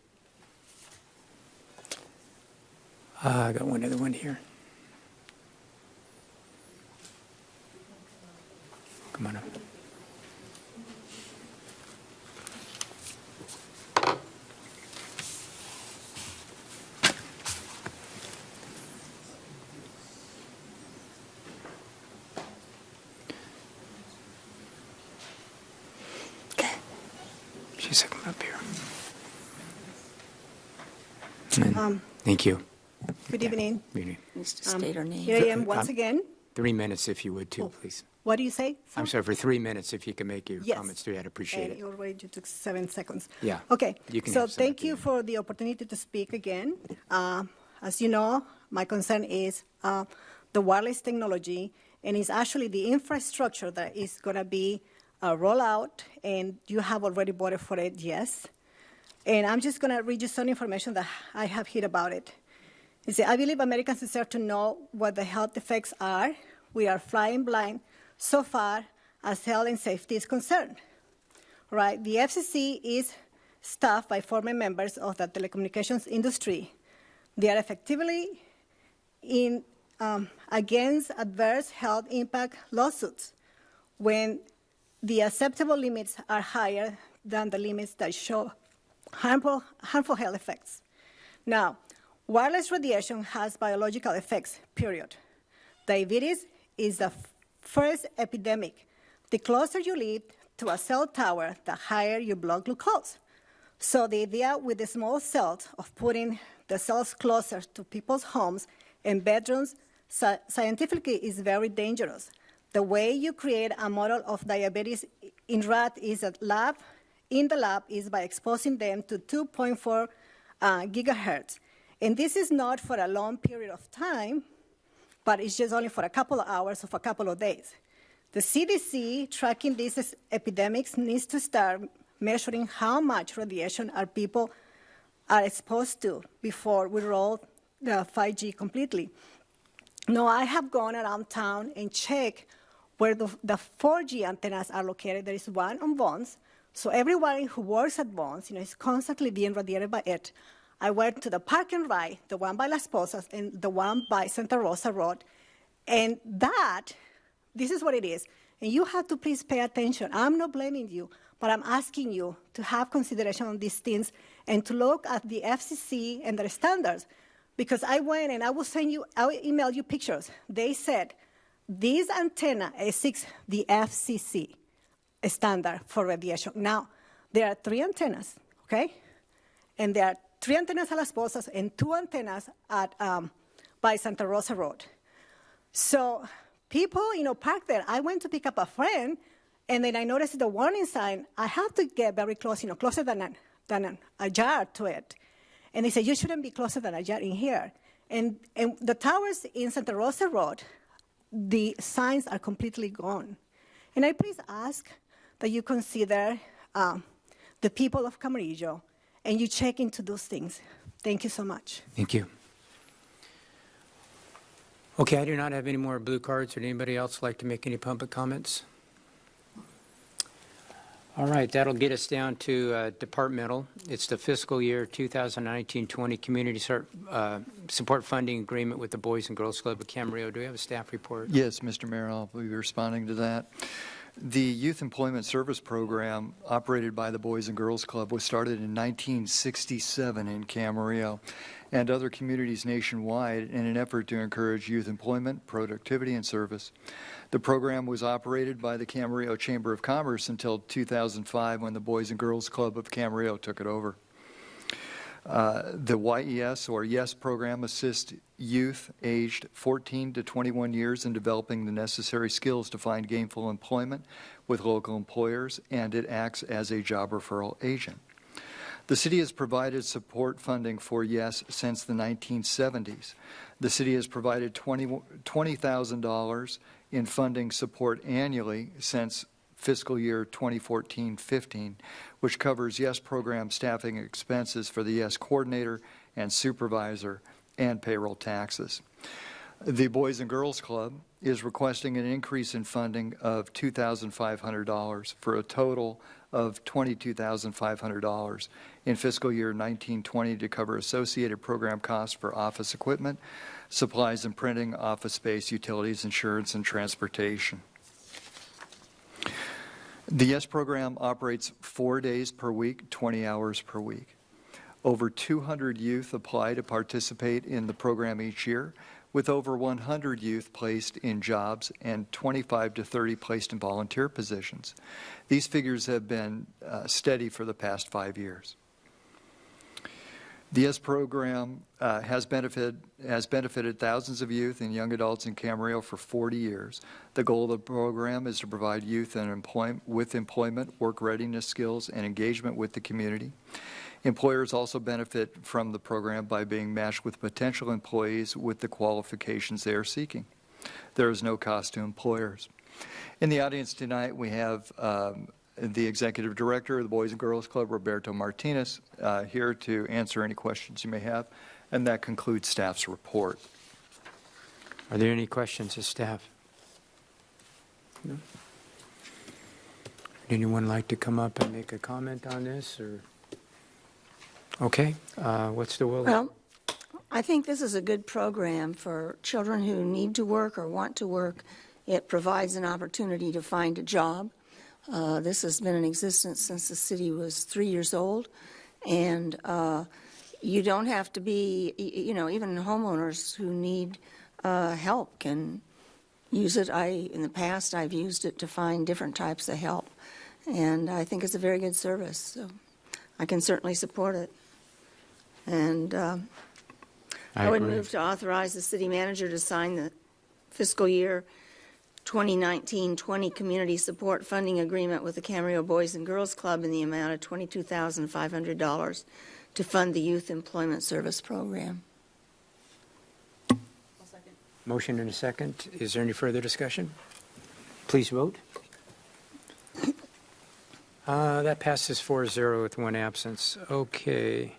I got one other one here. Come on up. She's coming up here. Thank you. Good evening. Good evening. Needs to state her name. Here I am once again. 3 minutes, if you would, too, Oh. please. What do you say? I'm sorry, for 3 minutes, if you can make your Yes. comments through, I'd appreciate it. You already took 7 seconds. Yeah. Okay. You can So have some at thank the you end. for the opportunity to speak again. As you know, my concern is the wireless technology, and it's actually the infrastructure that is going to be rolled out, and you have already voted for it, yes. And I'm just going to read you some information that I have heard about it. You see, I believe Americans deserve to know what the health effects are. We are flying blind so far as health and safety is concerned, right? The FCC is staffed by former members of the telecommunications industry. They are effectively against adverse health impact lawsuits when the acceptable limits are higher than the limits that show harmful health effects. Now, wireless radiation has biological effects, period. Diabetes is the first epidemic. The closer you live to a cell tower, the higher your blood glucose. So the idea with the small cells of putting the cells closer to people's homes and bedrooms scientifically is very dangerous. The way you create a model of diabetes in rat is in the lab is by exposing them to 2.4 gigahertz. And this is not for a long period of time, but it's just only for a couple of hours of a couple of days. The CDC tracking these epidemics needs to start measuring how much radiation our people are exposed to before we roll the 5G completely. No, I have gone around town and checked where the 4G antennas are located. There is one on Bonds, so everyone who works at Bonds, is constantly being radiated by it. I went to the Park and Ride, the one by Las Posas, and the one by Santa Rosa Road, and this is what it is. And you have to please pay attention. I'm not blaming you, but I'm asking you to have consideration on these things and to look at the FCC and their standards. Because I went and I will email you pictures. They said, this antenna exceeds the FCC standard for radiation. Now, there are 3 antennas, okay? And there are 3 antennas at Las Posas and 2 antennas at by Santa Rosa Road. So people, park there. I went to pick up a friend, and then I noticed the warning sign. I have to get very close, closer than a yard to it. And they said, you shouldn't be closer than a yard in here. And the towers in Santa Rosa Road, the signs are completely gone. And I please ask that you consider the people of Camarillo, and you check into those things. Thank you so much. Thank you. Okay, I do not have any more blue cards. Would anybody else like to make any public comments? All right, that'll get us down to departmental. It's the fiscal year 2019-20 community support funding agreement with the Boys and Girls Club of Camarillo. Do we have a staff report? Yes, Mr. Mayor, I'll be responding to that. The Youth Employment Service Program operated by the Boys and Girls Club was started in 1967 in Camarillo and other communities nationwide in an effort to encourage youth employment, productivity, and service. The program was operated by the Camarillo Chamber of Commerce until 2005 when the Boys and Girls Club of Camarillo took it over. The YES or YES program assists youth aged 14 to 21 years in developing the necessary skills to find gainful employment with local employers, and it acts as a job referral agent. The city has provided support funding for YES since the 1970s. The city has provided $20,000 in funding support annually since fiscal year 2014-15, which covers YES program staffing expenses for the YES coordinator and supervisor and payroll taxes. The Boys and Girls Club is requesting an increase in funding of $2,500 for a total of $22,500 in fiscal year 1920 to cover associated program costs for office equipment, supplies and printing, office space, utilities, insurance, and transportation. The YES program operates 4 days per week, 20 hours per week. Over 200 youth apply to participate in the program each year, with over 100 youth placed in jobs and 25 to 30 placed in volunteer positions. These figures have been steady for the past 5 years. The YES program has benefited thousands of youth and young adults in Camarillo for 40 years. The goal of the program is to provide youth with employment, work readiness skills, and engagement with the community. Employers also benefit from the program by being matched with potential employees with the qualifications they are seeking. There is no cost to employers. In the audience tonight, we have the Executive Director of the Boys and Girls Club, Roberto Martinez, here to answer any questions you may have, and that concludes staff's report. Are there any questions of staff? No? Would anyone like to come up and make a comment on this, or? Okay, what's the will? Well, I think this is a good program for children who need to work or want to work. It provides an opportunity to find a job. This has been in existence since the city was 3 years old, and you don't have to be, even homeowners who need help can use it. In the past, I've used it to find different types of help, and I think it's a very good service, so I can certainly support it. And I would move to authorize the city manager to sign the fiscal year 2019-20 Community Support Funding Agreement with the Camarillo Boys and Girls Club in the amount of $22,500 to fund the Youth Employment Service Program. Motion and a second. Is there any further discussion? Please vote. That passes 4-0 with one absence. Okay.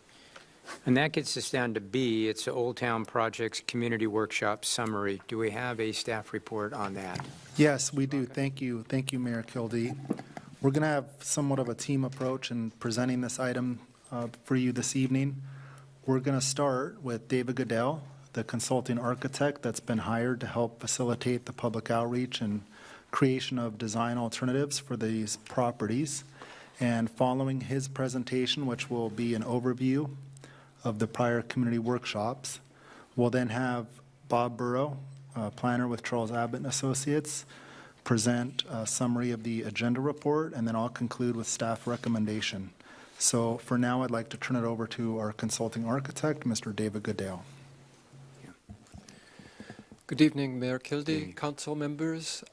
And that gets us down to B. It's the Old Town Projects Community Workshop Summary. Do we have a staff report on that? Yes, we do. Thank you. Thank you, Mayor Kildee. We're going to have somewhat of a team approach in presenting this item for you this evening. We're going to start with David Goodell, the consulting architect that's been hired to help facilitate the public outreach and creation of design alternatives for these properties. And following his presentation, which will be an overview of the prior community workshops, we'll then have Bob Burrow, planner with Charles Abbott and Associates, present a summary of the agenda report, and then I'll conclude with staff recommendation. So for now, I'd like to turn it over to our consulting architect, Mr. David Goodell. Good evening, Mayor Kildee, council members.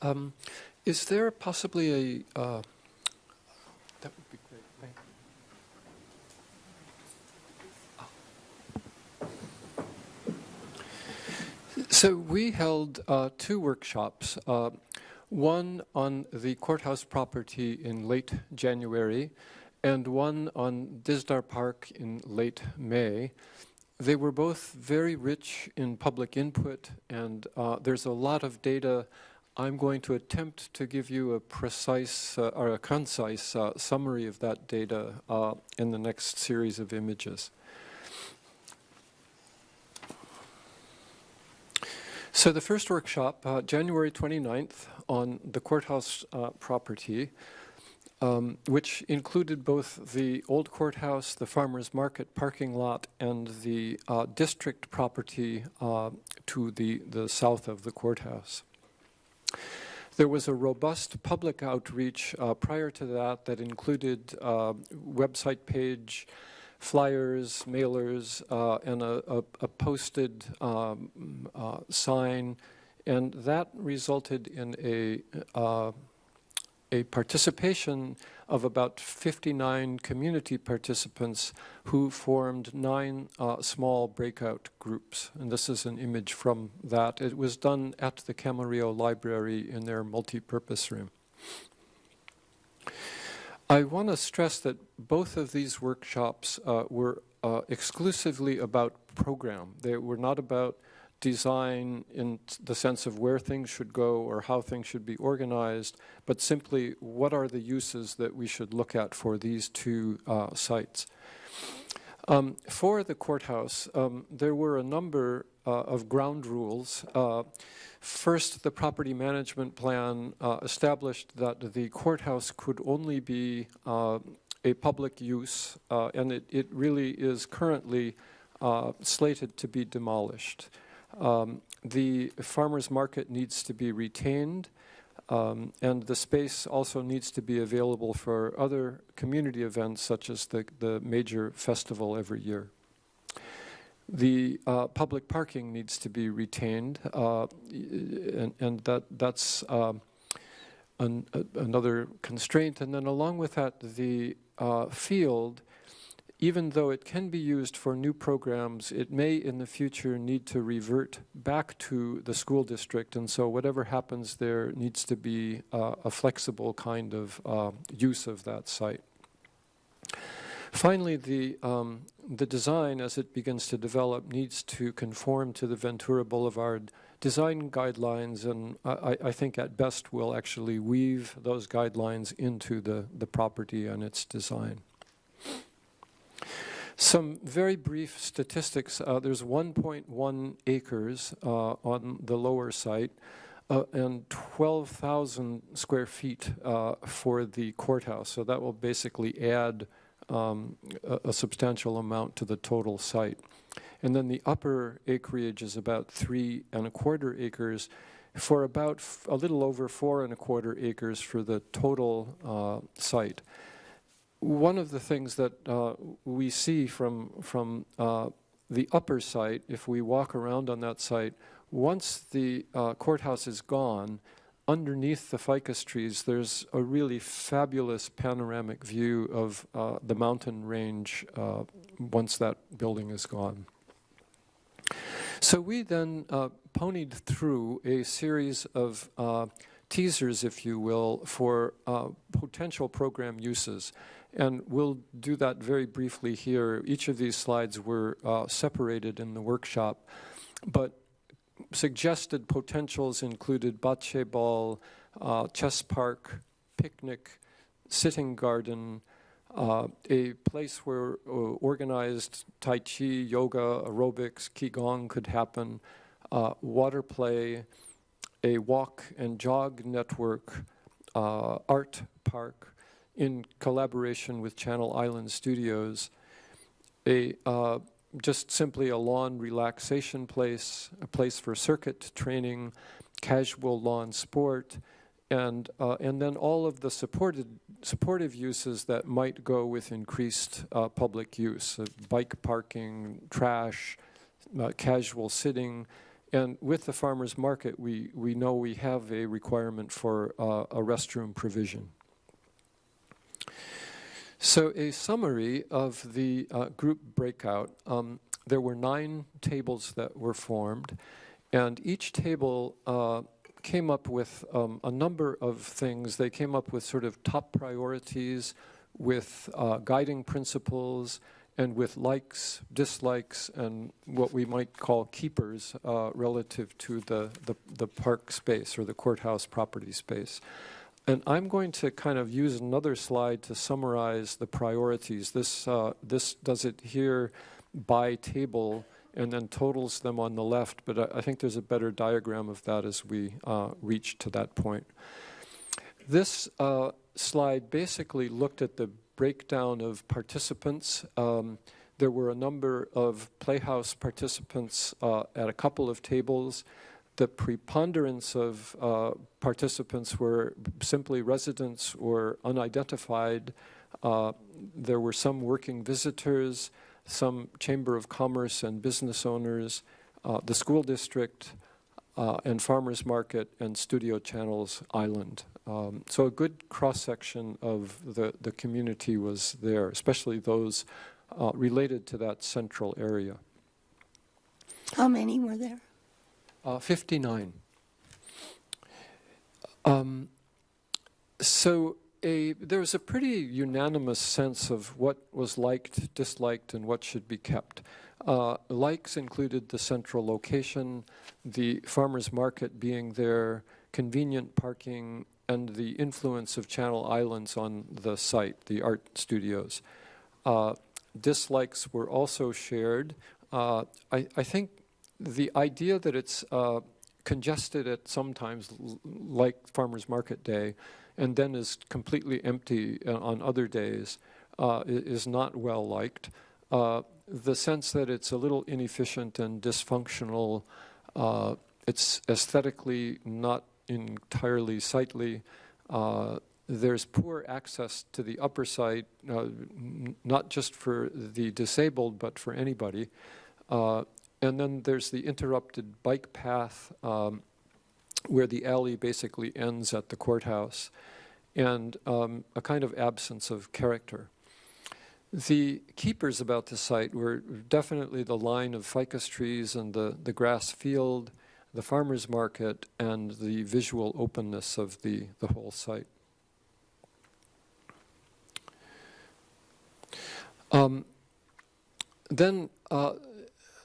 Is there possibly a that would be great. Thank you. So we held 2 workshops, one on the courthouse property in late January and one on Disdar Park in late May. They were both very rich in public input, and there's a lot of data. I'm going to attempt to give you a precise or a concise summary of that data in the next series of images. So the first workshop, January 29th, on the courthouse property, which included both the old courthouse, the farmers market parking lot, and the district property to the south of the courthouse. There was a robust public outreach prior to that included website page, flyers, mailers, and a posted sign, and that resulted in a participation of about 59 community participants who formed 9 small breakout groups. And this is an image from that. It was done at the Camarillo Library in their multi-purpose room. I want to stress that both of these workshops were exclusively about program. They were not about design in the sense of where things should go or how things should be organized, but simply what are the uses that we should look at for these 2 sites. For the courthouse, there were a number of ground rules. First, the property management plan established that the courthouse could only be a public use, and it really is currently slated to be demolished. The farmers market needs to be retained, and the space also needs to be available for other community events such as the major festival every year. The public parking needs to be retained, and that's another constraint. And then along with that, the field, even though it can be used for new programs, it may in the future need to revert back to the school district. And so whatever happens there needs to be a flexible kind of use of that site. Finally, the design, as it begins to develop, needs to conform to the Ventura Boulevard design guidelines, and I think at best we'll actually weave those guidelines into the property and its design. Some very brief statistics. There's 1.1 acres on the lower site and 12,000 square feet for the courthouse. So that will basically add a substantial amount to the total site. And then the upper acreage is about 3¼ acres for about a little over 4¼ acres for the total site. One of the things that we see from the upper site, if we walk around on that site, once the courthouse is gone, underneath the ficus trees, there's a really fabulous panoramic view of the mountain range once that building is gone. So we then ponied through a series of teasers, if you will, for potential program uses. And we'll do that very briefly here. Each of these slides were separated in the workshop, but suggested potentials included bocce ball, chess park, picnic, sitting garden, a place where organized Tai Chi, yoga, aerobics, Qigong could happen, water play, a walk and jog network, art park, in collaboration with Channel Island Studios, just simply a lawn relaxation place, a place for circuit training, casual lawn sport, and then all of the supportive uses that might go with increased public use, bike parking, trash, casual sitting. And with the farmers market, we know we have a requirement for a restroom provision. So a summary of the group breakout. There were 9 tables that were formed, and each table came up with a number of things. They came up with sort of top priorities, with guiding principles, and with likes, dislikes, and what we might call keepers relative to the park space or the courthouse property space. And I'm going to kind of use another slide to summarize the priorities. This does it here by table and then totals them on the left, but I think there's a better diagram of that as we reach to that point. This slide basically looked at the breakdown of participants. There were a number of Playhouse participants at a couple of tables. The preponderance of participants were simply residents or unidentified. There were some working visitors, some Chamber of Commerce and business owners, the school district, and farmers market and Studio Channels Island. So a good cross-section of the community was there, especially those related to that central area. How many were there? 59. So there was a pretty unanimous sense of what was liked, disliked, and what should be kept. Likes included the central location, the farmers market being there, convenient parking, and the influence of Channel Islands on the site, the art studios. Dislikes were also shared. I think the idea that it's congested at sometimes, like Farmers Market Day, and then is completely empty on other days, is not well liked. The sense that it's a little inefficient and dysfunctional, it's aesthetically not entirely sightly. There's poor access to the upper site, not just for the disabled, but for anybody. And then there's the interrupted bike path where the alley basically ends at the courthouse, and a kind of absence of character. The keepers about the site were definitely the line of ficus trees and the grass field, the farmer's market, and the visual openness of the whole site. Then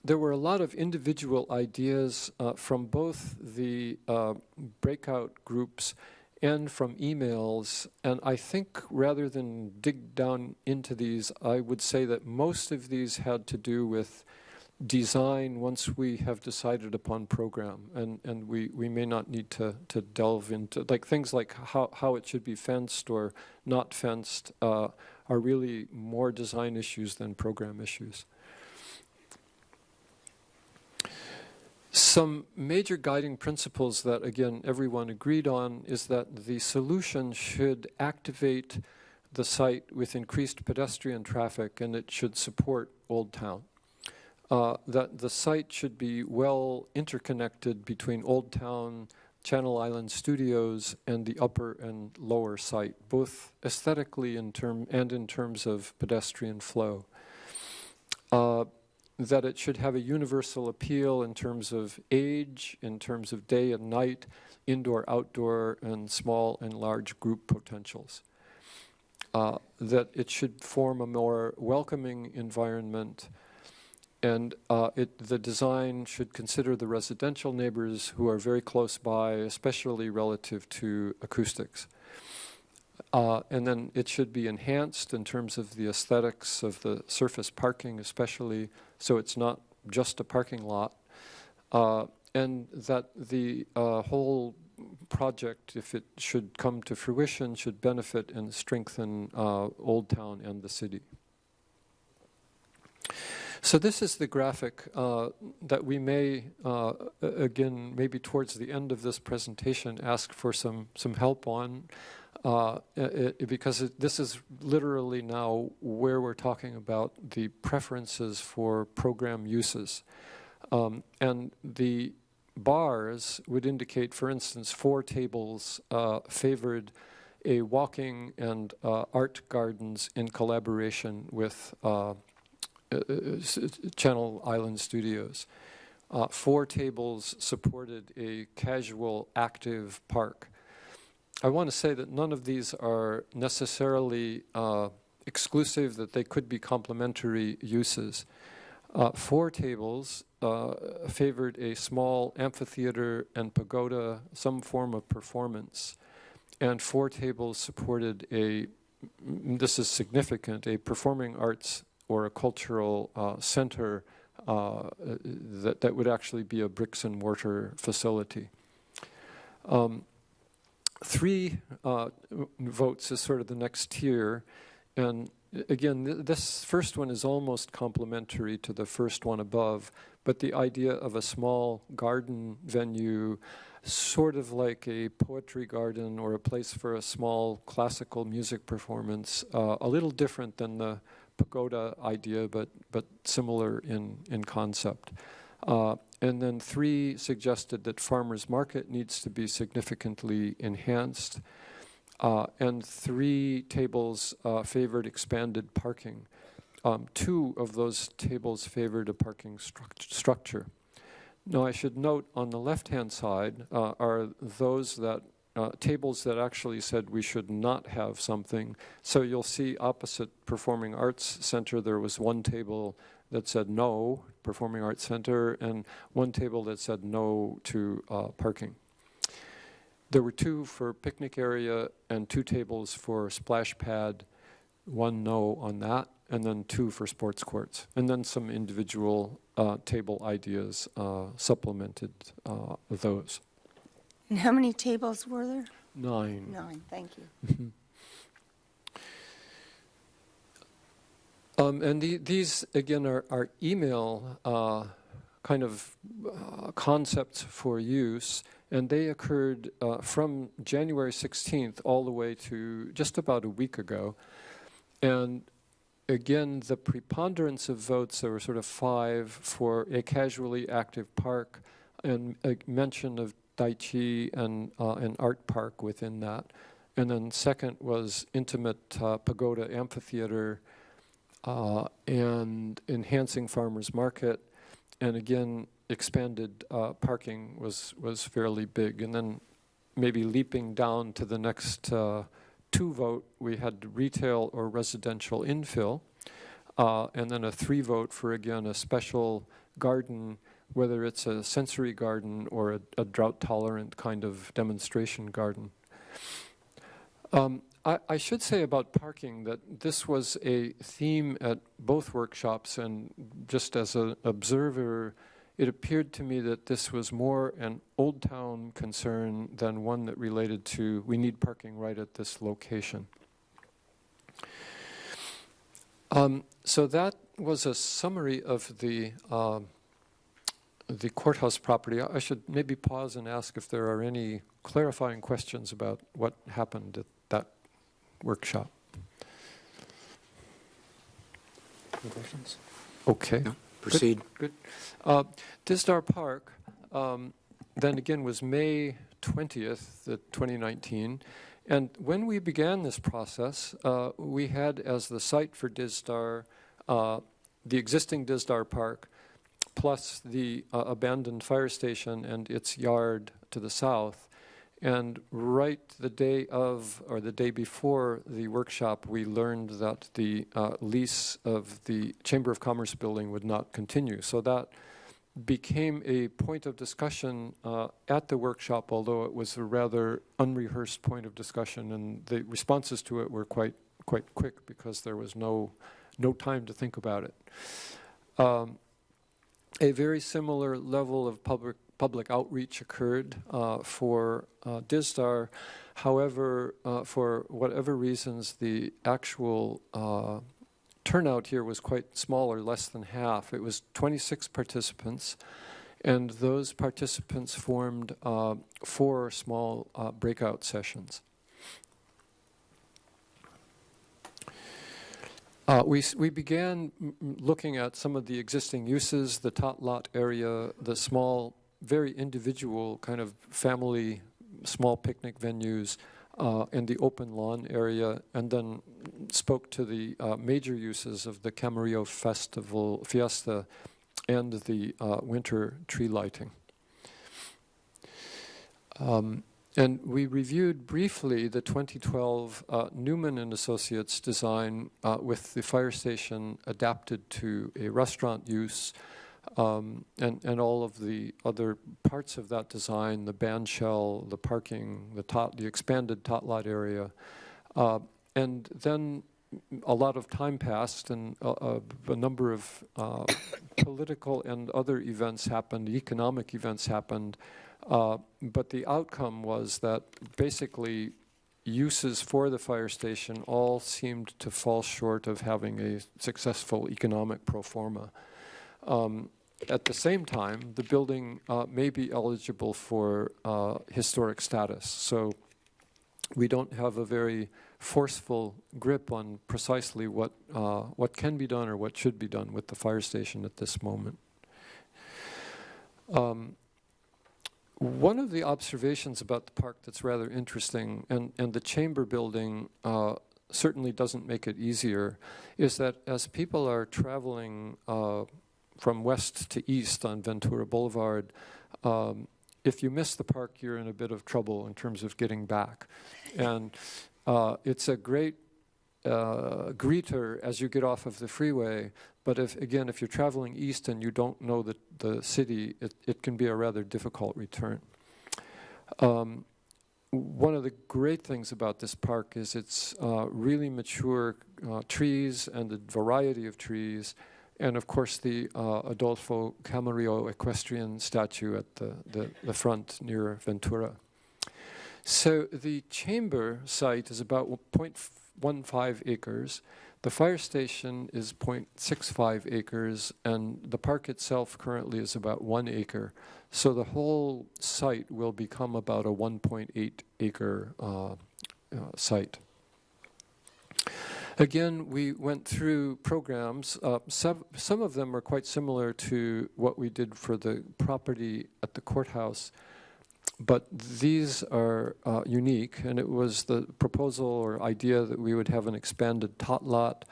there were a lot of individual ideas from both the breakout groups and from emails, and I think rather than dig down into these, I would say that most of these had to do with design once we have decided upon program, and we may not need to delve into, like things like how it should be fenced or not fenced are really more design issues than program issues. Some major guiding principles that, again, everyone agreed on is that the solution should activate the site with increased pedestrian traffic, and it should support Old Town. That the site should be well interconnected between Old Town, Channel Island Studios, and the upper and lower site, both aesthetically and in terms of pedestrian flow. That it should have a universal appeal in terms of age, in terms of day and night, indoor, outdoor, and small and large group potentials. That it should form a more welcoming environment, and the design should consider the residential neighbors who are very close by, especially relative to acoustics. And then it should be enhanced in terms of the aesthetics of the surface parking, especially, so it's not just a parking lot. And that the whole project, if it should come to fruition, should benefit and strengthen Old Town and the city. So this is the graphic that we may, again, maybe towards the end of this presentation, ask for some help on. Because this is literally now where we're talking about the preferences for program uses. And the bars would indicate, for instance, 4 tables favored a walking and art gardens in collaboration with Channel Island Studios. 4 tables supported a casual, active park. I want to say that none of these are necessarily exclusive, that they could be complementary uses. 4 tables favored a small amphitheater and pagoda, some form of performance, and 4 tables supported this is significant, a performing arts or a cultural center that would actually be a bricks and mortar facility. 3 votes is sort of the next tier, and again, this first one is almost complementary to the first one above, but the idea of a small garden venue, sort of like a poetry garden or a place for a small classical music performance, a little different than the pagoda idea, but similar in concept. And then 3 suggested that farmers market needs to be significantly enhanced. And 3 tables favored expanded parking. 2 of those tables favored a parking structure. Now, I should note on the left-hand side are those that tables that actually said we should not have something. So you'll see opposite Performing Arts Center, there was 1 table that said no, Performing Arts Center, and 1 table that said no to parking. There were 2 for picnic area and 2 tables for splash pad, 1 no on that, and then 2 for sports courts. And then some individual table ideas supplemented those. And how many tables were there? 9. 9, thank you. And these, again, are email kind of concepts for use, and they occurred from January 16th all the way to just about a week ago. And again, the preponderance of votes, there were sort of 5 for a casually active park, and a mention of Daiichi and an art park within that. And then second was intimate pagoda amphitheater, and enhancing farmers market, and again expanded parking was fairly big. And then maybe leaping down to the next 2 vote, we had retail or residential infill, and then a 3 vote for again a special garden, whether it's a sensory garden or a drought tolerant kind of demonstration garden. I should say about parking that this was a theme at both workshops, and just as an observer, it appeared to me that this was more an Old Town concern than one that related to we need parking right at this location. So that was a summary of the courthouse property. I should maybe pause and ask if there are any clarifying questions about what happened at that workshop. Any questions? Okay. No? Proceed. Good. Disdar Park, then again, was May 20th, 2019. And when we began this process, we had as the site for Disdar the existing Disdar Park, plus the abandoned fire station and its yard to the south. And right the day of, or the day before the workshop, we learned that the lease of the Chamber of Commerce building would not continue. So that became a point of discussion at the workshop, although it was a rather unrehearsed point of discussion, and the responses to it were quite quick because there was no time to think about it. A very similar level of public outreach occurred for Disdar. However, for whatever reasons, the actual turnout here was quite smaller, less than half. It was 26 participants, and those participants formed 4 small breakout sessions. We began looking at some of the existing uses, the tot lot area, the small, very individual kind of family, small picnic venues, and the open lawn area, and then spoke to the major uses of the Camarillo Festival Fiesta and the winter tree lighting. And we reviewed briefly the 2012 Newman and Associates design with the fire station adapted to a restaurant use, and all of the other parts of that design, the band shell, the parking, the expanded tot lot area. And then a lot of time passed and a number of political and other events happened, economic events happened, but the outcome was that basically uses for the fire station all seemed to fall short of having a successful economic pro forma. At the same time, the building may be eligible for historic status. So we don't have a very forceful grip on precisely what can be done or what should be done with the fire station at this moment. One of the observations about the park that's rather interesting, and the Chamber building certainly doesn't make it easier, is that as people are traveling from west to east on Ventura Boulevard, if you miss the park, you're in a bit of trouble in terms of getting back. And it's a great greeter as you get off of the freeway, but if you're traveling east and you don't know the city, it can be a rather difficult return. One of the great things about this park is its really mature trees and the variety of trees, and of course the Adolfo Camarillo equestrian statue at the front near Ventura. So the Chamber site is about 0.15 acres. The fire station is 0.65 acres, and the park itself currently is about 1 acre. So the whole site will become about a 1.8 acre site. Again, we went through programs. Some of them are quite similar to what we did for the property at the courthouse, but these are unique, and it was the proposal or idea that we would have an expanded tot lot,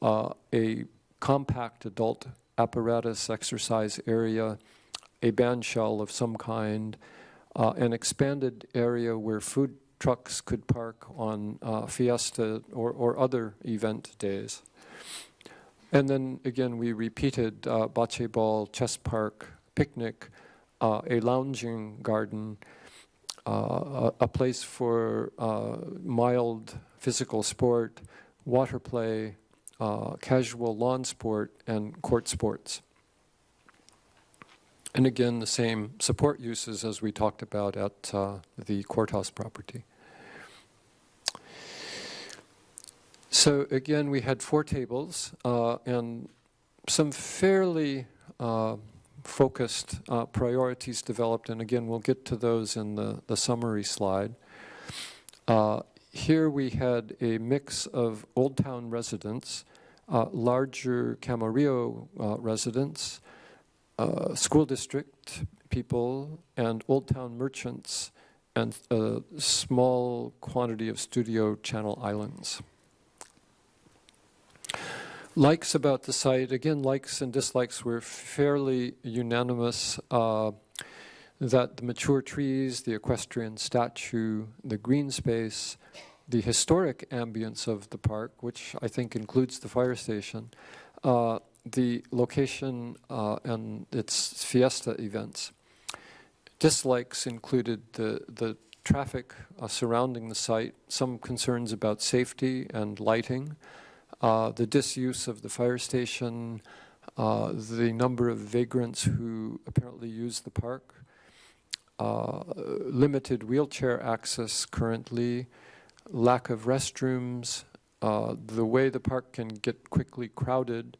a compact adult apparatus exercise area, a band shell of some kind, an expanded area where food trucks could park on fiesta or other event days. And then again, we repeated bocce ball, chess park, picnic, a lounging garden, a place for mild physical sport, water play, casual lawn sport, and court sports. And again, the same support uses as we talked about at the courthouse property. So again, we had 4 tables and some fairly focused priorities developed, and again, we'll get to those in the summary slide. Here we had a mix of Old Town residents, larger Camarillo residents, school district people, and Old Town merchants, and a small quantity of studio channel islands. Likes about the site, again, likes and dislikes were fairly unanimous, that the mature trees, the equestrian statue, the green space, the historic ambience of the park, which I think includes the fire station, the location and its fiesta events. Dislikes included the traffic surrounding the site, some concerns about safety and lighting, the disuse of the fire station, the number of vagrants who apparently use the park, limited wheelchair access currently, lack of restrooms, the way the park can get quickly crowded,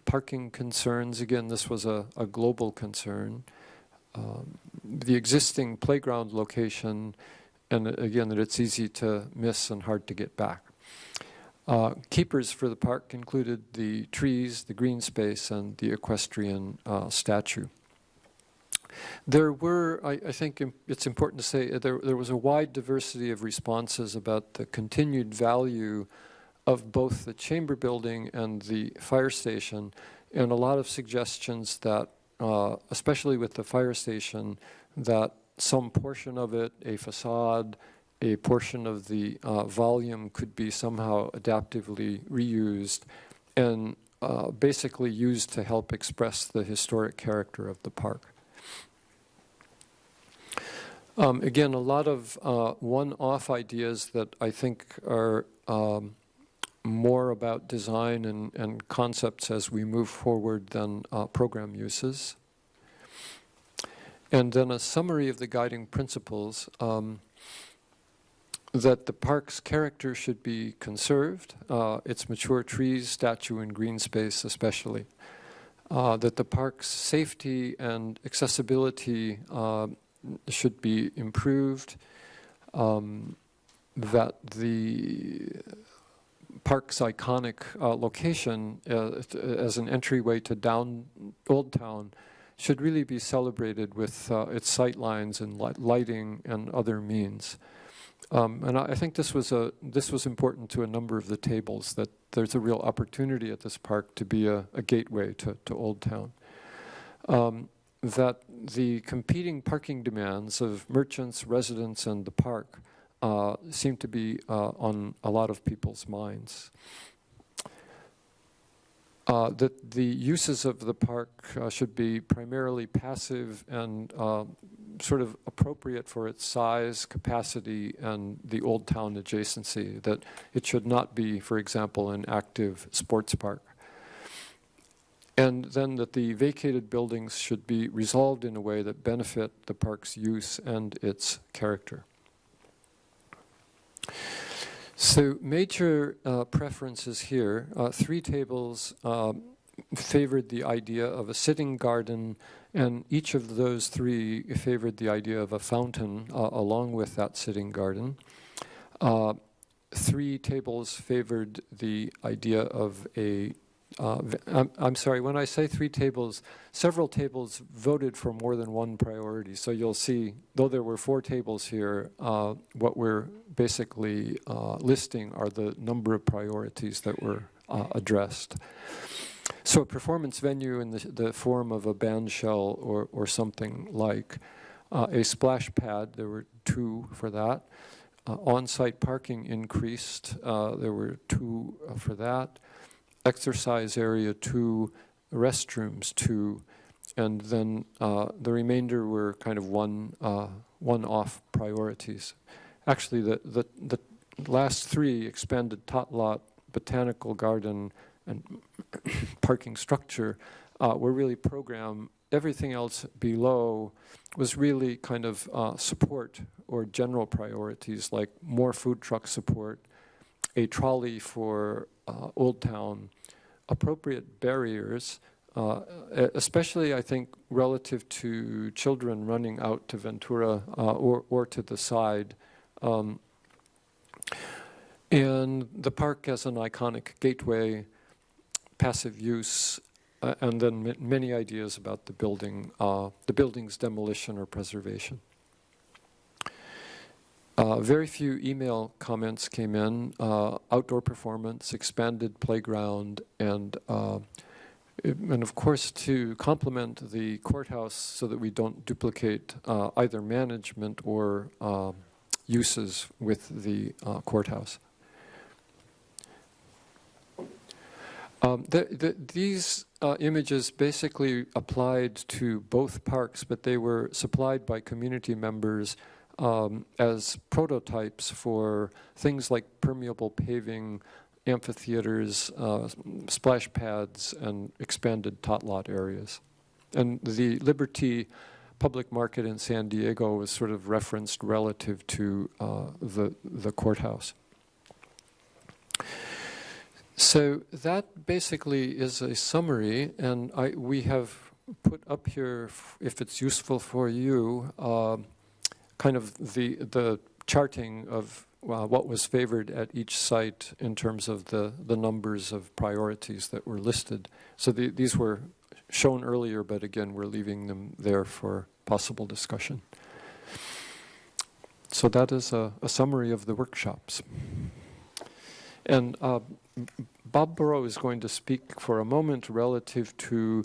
parking concerns. Again, this was a global concern. The existing playground location, and again, that it's easy to miss and hard to get back. Keepers for the park included the trees, the green space, and the equestrian statue. There were, I think it's important to say, there was a wide diversity of responses about the continued value of both the Chamber building and the fire station, and a lot of suggestions that, especially with the fire station, that some portion of it, a facade, a portion of the volume could be somehow adaptively reused and basically used to help express the historic character of the park. Again, a lot of one-off ideas that I think are more about design and concepts as we move forward than program uses. And then a summary of the guiding principles, that the park's character should be conserved, its mature trees, statue, and green space especially. That the park's safety and accessibility should be improved, that the park's iconic location as an entryway to Old Town should really be celebrated with its sight lines and lighting and other means. And I think this was important to a number of the tables, that there's a real opportunity at this park to be a gateway to Old Town. That the competing parking demands of merchants, residents, and the park seem to be on a lot of people's minds. That the uses of the park should be primarily passive and sort of appropriate for its size, capacity, and the Old Town adjacency. That it should not be, for example, an active sports park. And then that the vacated buildings should be resolved in a way that benefit the park's use and its character. So major preferences here. 3 tables favored the idea of a sitting garden, and each of those 3 favored the idea of a fountain along with that sitting garden. 3 tables favored the idea of a I'm sorry, when I say 3 tables, several tables voted for more than one priority. So you'll see, though there were 4 tables here, what we're basically listing are the number of priorities that were addressed. So a performance venue in the form of a band shell or something like a splash pad, there were 2 for that. On-site parking increased, there were 2 for that. Exercise area 2, restrooms 2, and then the remainder were kind of one-off priorities. Actually, the last 3, expanded tot lot, botanical garden, and parking structure, were really program. Everything else below was really kind of support or general priorities, like more food truck support, a trolley for Old Town, appropriate barriers, especially I think relative to children running out to Ventura or to the side. And the park as an iconic gateway, passive use, and then many ideas about the building's demolition or preservation. Very few email comments came in. Outdoor performance, expanded playground, and of course to complement the courthouse so that we don't duplicate either management or uses with the courthouse. These images basically applied to both parks, but they were supplied by community members as prototypes for things like permeable paving, amphitheaters, splash pads, and expanded tot lot areas. And the Liberty Public Market in San Diego was sort of referenced relative to the courthouse. So that basically is a summary, and we have put up here, if it's useful for you, kind of the charting of what was favored at each site in terms of the numbers of priorities that were listed. So these were shown earlier, but again, we're leaving them there for possible discussion. So that is a summary of the workshops. And Bob Burrow is going to speak for a moment relative to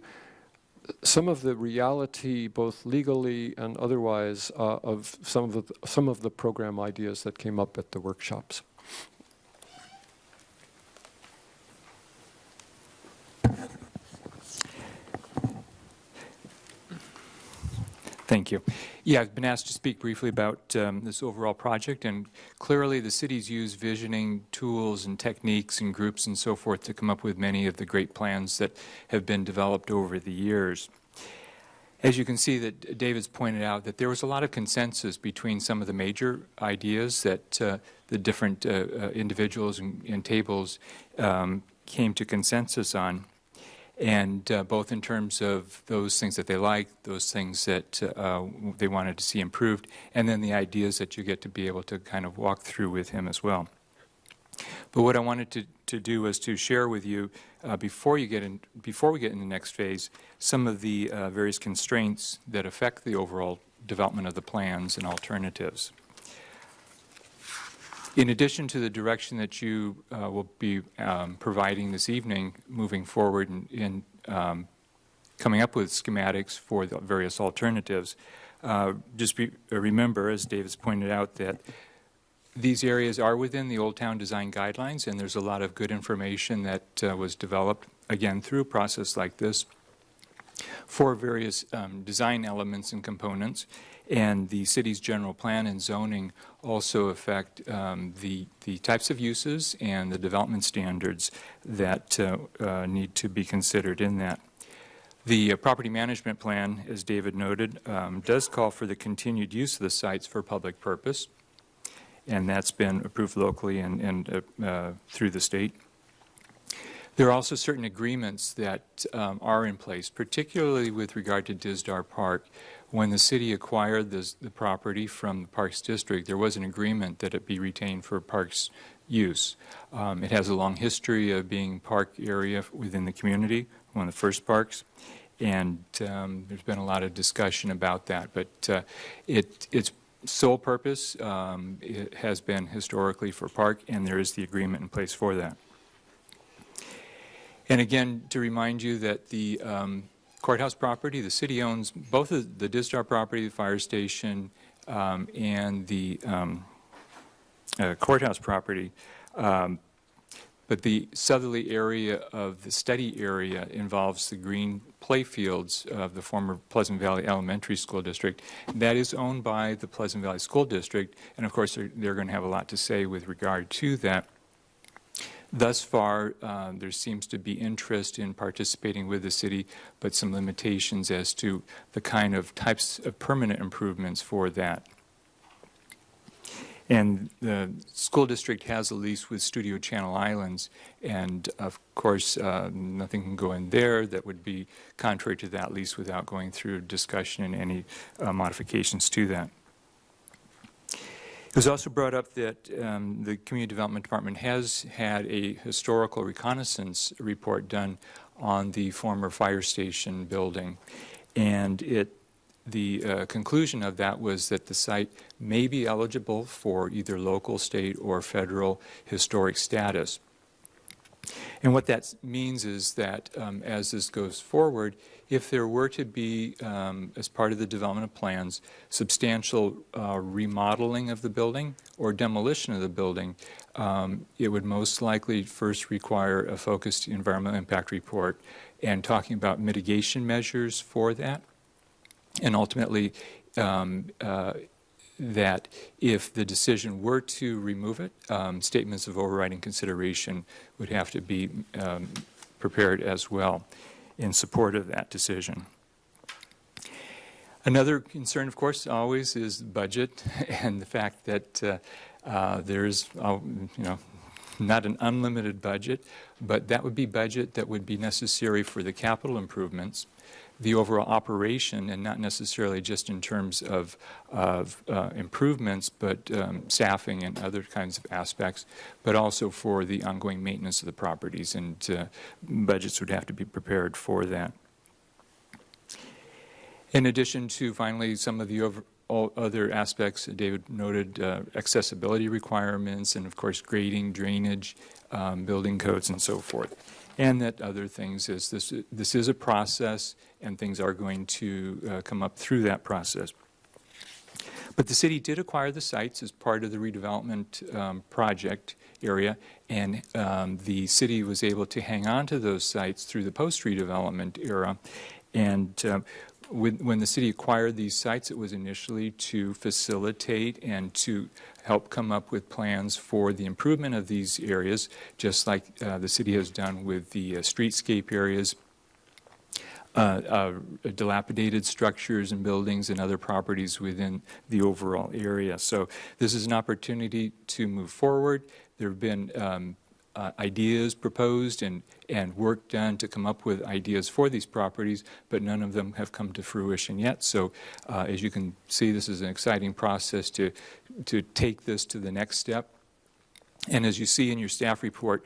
some of the reality, both legally and otherwise, of some of the program ideas that came up at the workshops. Thank Thank you. Yeah, I've been asked to speak briefly about this overall project, and clearly the city's used visioning tools and techniques and groups and so forth to come up with many of the great plans that have been developed over the years. As you can see, that David's pointed out that there was a lot of consensus between some of the major ideas that the different individuals and tables came to consensus on. And both in terms of those things that they liked, those things that they wanted to see improved, and then the ideas that you get to be able to kind of walk through with him as well. But what I wanted to do was to share with you, before we get in the next phase, some of the various constraints that affect the overall development of the plans and alternatives. In addition to the direction that you will be providing this evening, moving forward in coming up with schematics for the various alternatives, just remember, as David's pointed out, that these areas are within the Old Town Design Guidelines, and there's a lot of good information that was developed, again, through a process like this for various design elements and components. And the city's general plan and zoning also affect the types of uses and the development standards that need to be considered in that. The property management plan, as David noted, does call for the continued use of the sites for public purpose, and that's been approved locally and through the state. There are also certain agreements that are in place, particularly with regard to Dizdar Park. When the city acquired the property from the Parks District, there was an agreement that it be retained for parks use. It has a long history of being park area within the community, one of the first parks, and there's been a lot of discussion about that. But its sole purpose it has been historically for park, and there is the agreement in place for that. And again, to remind you that the courthouse property, the city owns both the Dizdar property, the fire station, and the courthouse property. But the southerly area of the study area involves the green playfields of the former Pleasant Valley Elementary School District. That is owned by the Pleasant Valley School District, and of course they're going to have a lot to say with regard to that. Thus far, there seems to be interest in participating with the city, but some limitations as to the kind of types of permanent improvements for that. And the school district has a lease with Studio Channel Islands, and of course, nothing can go in there that would be contrary to that lease without going through discussion and any modifications to that. It was also brought up that the Community Development Department has had a historical reconnaissance report done on the former fire station building, and the conclusion of that was that the site may be eligible for either local, state, or federal historic status. And what that means is that as this goes forward, if there were to be, as part of the development of plans, substantial remodeling of the building or demolition of the building, it would most likely first require a focused environmental impact report and talking about mitigation measures for that. And ultimately, that if the decision were to remove it, statements of overriding consideration would have to be prepared as well in support of that decision. Another concern, of course, always is budget and the fact that there is, not an unlimited budget, but that would be budget that would be necessary for the capital improvements, the overall operation, and not necessarily just in terms of improvements, but staffing and other kinds of aspects, but also for the ongoing maintenance of the properties, and budgets would have to be prepared for that. In addition to, finally, some of the other aspects, David noted accessibility requirements and, of course, grading, drainage, building codes, and so forth. And that other things is this is a process, and things are going to come up through that process. But the city did acquire the sites as part of the redevelopment project area, and the city was able to hang on to those sites through the post-redevelopment era. And When the city acquired these sites, it was initially to facilitate and to help come up with plans for the improvement of these areas, just like the city has done with the streetscape areas, dilapidated structures and buildings and other properties within the overall area. So this is an opportunity to move forward. There have been ideas proposed and work done to come up with ideas for these properties, but none of them have come to fruition yet. So as you can see, this is an exciting process to take this to the next step. And as you see in your staff report,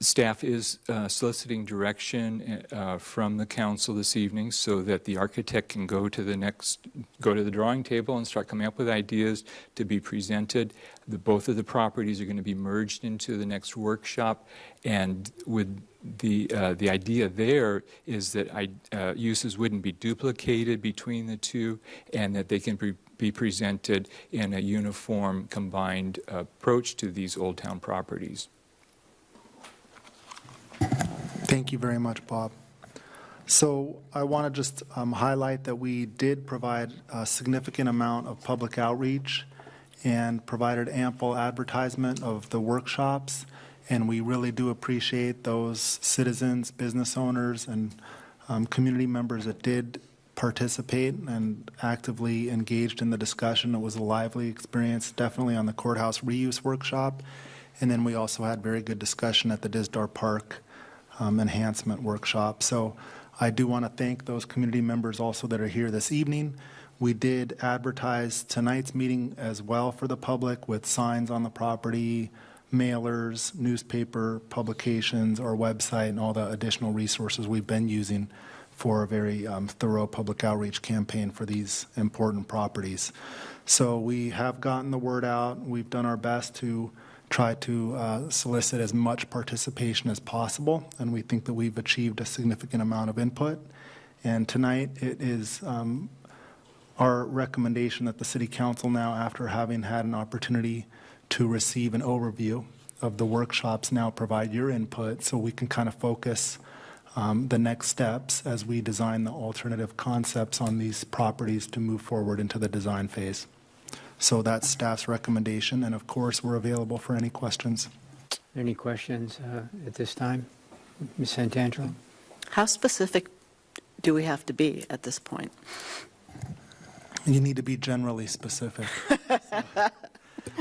staff is soliciting direction from the council this evening so that the architect can go to the drawing table and start coming up with ideas to be presented. Both of the properties are going to be merged into the next workshop, and with the idea there is that uses wouldn't be duplicated between the two, and that they can be presented in a uniform, combined approach to these Old Town properties. Thank you very much, Bob. So I want to just highlight that we did provide a significant amount of public outreach and provided ample advertisement of the workshops, and we really do appreciate those citizens, business owners, and community members that did participate and actively engaged in the discussion. It was a lively experience, definitely on the courthouse reuse workshop, and then we also had very good discussion at the Dizdar Park enhancement workshop. So I do want to thank those community members also that are here this evening. We did advertise tonight's meeting as well for the public with signs on the property, mailers, newspaper publications, our website, and all the additional resources we've been using for a very thorough public outreach campaign for these important properties. So we have gotten the word out. We've done our best to try to solicit as much participation as possible, and we think that we've achieved a significant amount of input. And tonight it is our recommendation that the City Council now, after having had an opportunity to receive an overview of the workshops, now provide your input so we can kind of focus the next steps as we design the alternative concepts on these properties to move forward into the design phase. So that's staff's recommendation, and of course, we're available for any questions. Any questions at this time? Ms. Santangelo? How specific do we have to be at this point? You need to be generally specific.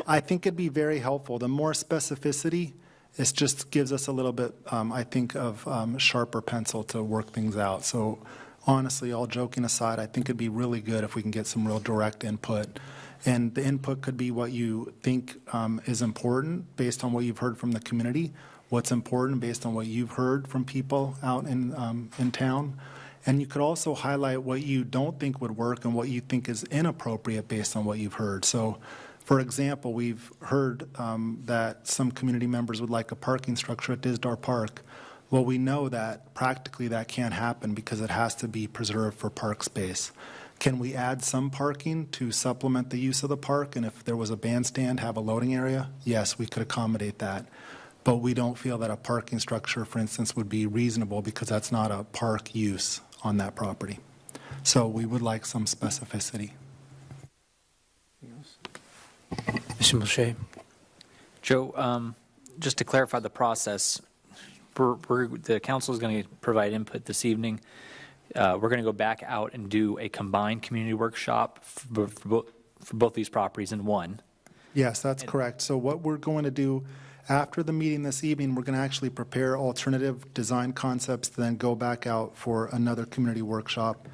I think it'd be very helpful. The more specificity, it just gives us a little bit, I think, of sharper pencil to work things out. So honestly, all joking aside, I think it'd be really good if we can get some real direct input. And the input could be what you think is important based on what you've heard from the community, what's important based on what you've heard from people out in town. And you could also highlight what you don't think would work and what you think is inappropriate based on what you've heard. So, for example, we've heard that some community members would like a parking structure at Dizdar Park. Well, we know that practically that can't happen because it has to be preserved for park space. Can we add some parking to supplement the use of the park? And if there was a bandstand, have a loading area? Yes, we could accommodate that. But we don't feel that a parking structure, for instance, would be reasonable because that's not a park use on that property. So we would like some specificity. Mr. Mulchay? Joe, just to clarify the process, the council is going to provide input this evening. We're going to go back out and do a combined community workshop for both these properties in one. Yes, that's correct. So what we're going to do after the meeting this evening, we're going to actually prepare alternative design concepts to then go back out for another community workshop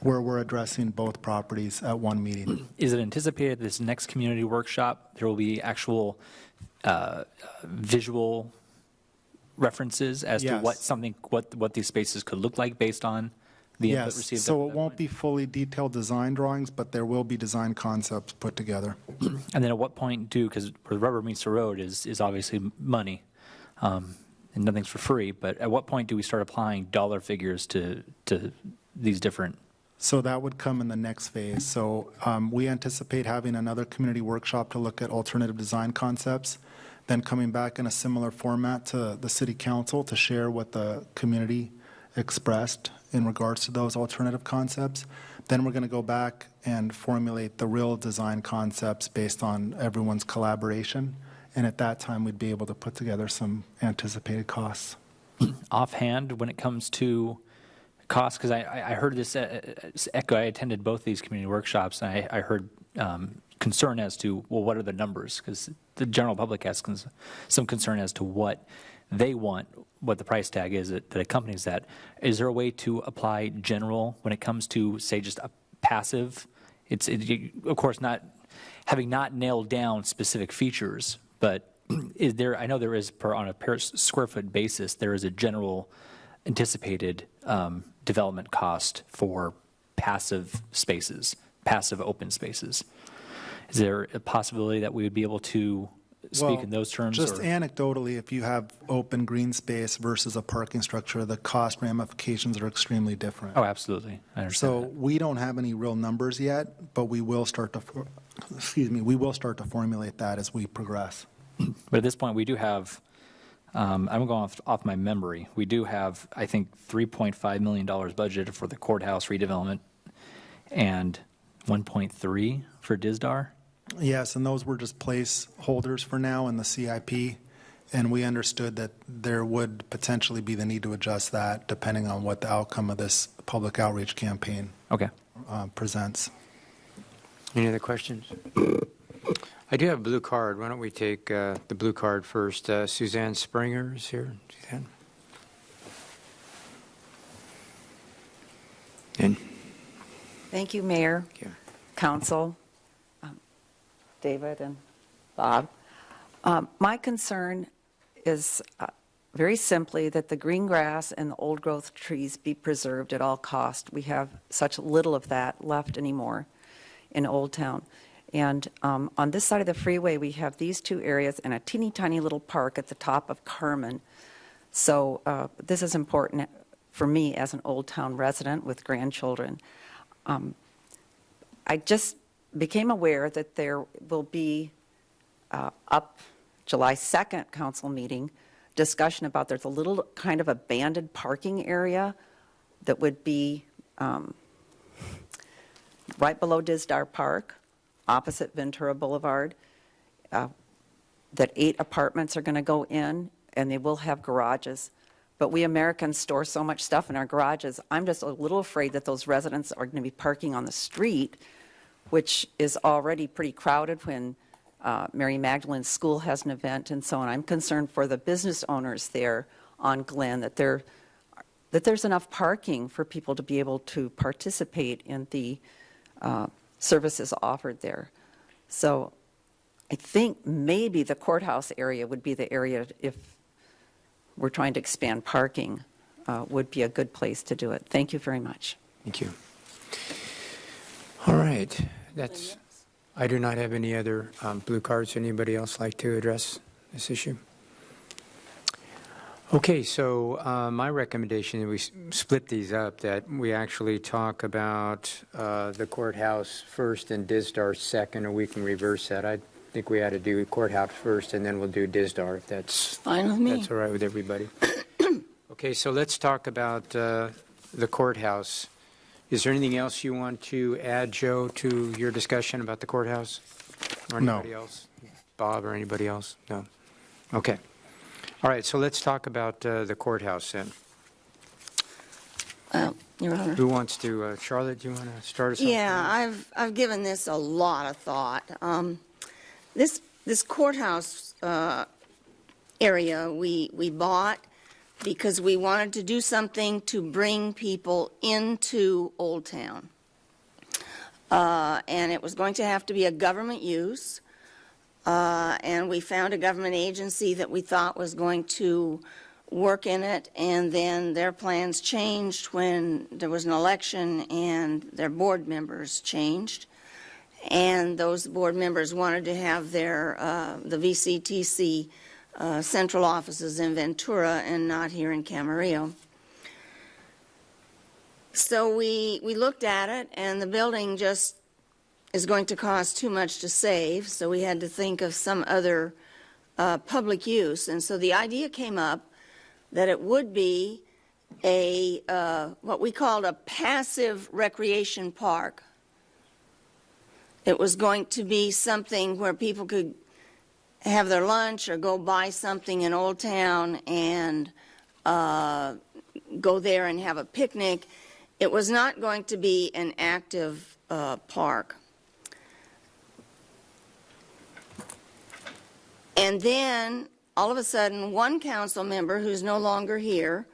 where we're addressing both properties at one meeting. Is it anticipated this next community workshop there will be actual visual references as to what these spaces could look like based on the input received? Yes, so it won't be fully detailed design drawings, but there will be design concepts put together. And then at what point because where the rubber meets the road is obviously money, and nothing's for free, but at what point do we start applying dollar figures to these different? So that would come in the next phase. So we anticipate having another community workshop to look at alternative design concepts, then coming back in a similar format to the City Council to share what the community expressed in regards to those alternative concepts. Then we're going to go back and formulate the real design concepts based on everyone's collaboration. And at that time, we'd be able to put together some anticipated costs. Offhand, when it comes to costs, because I heard this echo, I attended both these community workshops, and I heard concern as to, well, what are the numbers? Because the general public has some concern as to what they want, what the price tag is that accompanies that. Is there a way to apply general when it comes to, say, just a passive? Of course, not nailed down specific features, but is there? I know there is on a per square foot basis, there is a general anticipated development cost for passive spaces, passive open spaces. Is there a possibility that we would be able to speak in those terms? Just anecdotally, if you have open green space versus a parking structure, the cost ramifications are extremely different. Oh, absolutely. I understand. So we don't have any real numbers yet, but we will start to, formulate that as we progress. But at this point, we do have, I'm going off my memory, we do have, I think, $3.5 million budgeted for the courthouse redevelopment and 1.3 for DISDAR. Yes, and those were just placeholders for now in the CIP, and we understood that there would potentially be the need to adjust that depending on what the outcome of this public outreach campaign presents. Any other questions? I do have a blue card. Why don't we take the blue card first? Suzanne Springer is here. Suzanne. And thank you, Mayor, Council, David and Bob. My concern is very simply that the green grass and the old growth trees be preserved at all cost. We have such little of that left anymore in Old Town. And on this side of the freeway, we have these two areas and a teeny tiny little park at the top of Carmen. So this is important for me as an Old Town resident with grandchildren. I just became aware that there will be up July 2nd council meeting discussion about there's a little kind of abandoned parking area that would be right below Disdar Park, opposite Ventura Boulevard, that 8 apartments are going to go in, and they will have garages. But we Americans store so much stuff in our garages, I'm just a little afraid that those residents are going to be parking on the street, which is already pretty crowded when Mary Magdalene's school has an event and so on. I'm concerned for the business owners there on Glen that there's enough parking for people to be able to participate in the services offered there. So I think maybe the courthouse area would be the area, if we're trying to expand parking, would be a good place to do it. Thank you very much. thank you. All right. I do not have any other blue cards. Anybody else like to address this issue? Okay, so my recommendation is we split these up, that we actually talk about the courthouse first and DISDAR second, or we can reverse that. I think we ought to do courthouse first, and then we'll do DISDAR, if that's fine with me. That's all right with everybody. Okay, so let's talk about the courthouse. Is there anything else you want to add, Joe, to your discussion about the courthouse? Or anybody else? Bob or anybody else? No. Okay. All right, so let's talk about the courthouse then. Your Honor. Who wants to, Charlotte, do you want to start us off? Yeah, I've given this a lot of thought. This courthouse area we bought because we wanted to do something to bring people into Old Town. And it was going to have to be a government use. And we found a government agency that we thought was going to work in it, and then their plans changed when there was an election and their board members changed. And those board members wanted to have their the VCTC central offices in Ventura and not here in Camarillo. So we looked at it, and the building just is going to cost too much to save, so we had to think of some other public use. And so the idea came up that it would be what we called a passive recreation park. It was going to be something where people could have their lunch or go buy something in Old Town and go there and have a picnic. It was not going to be an active park. And then, all of a sudden, one council member who's no longer here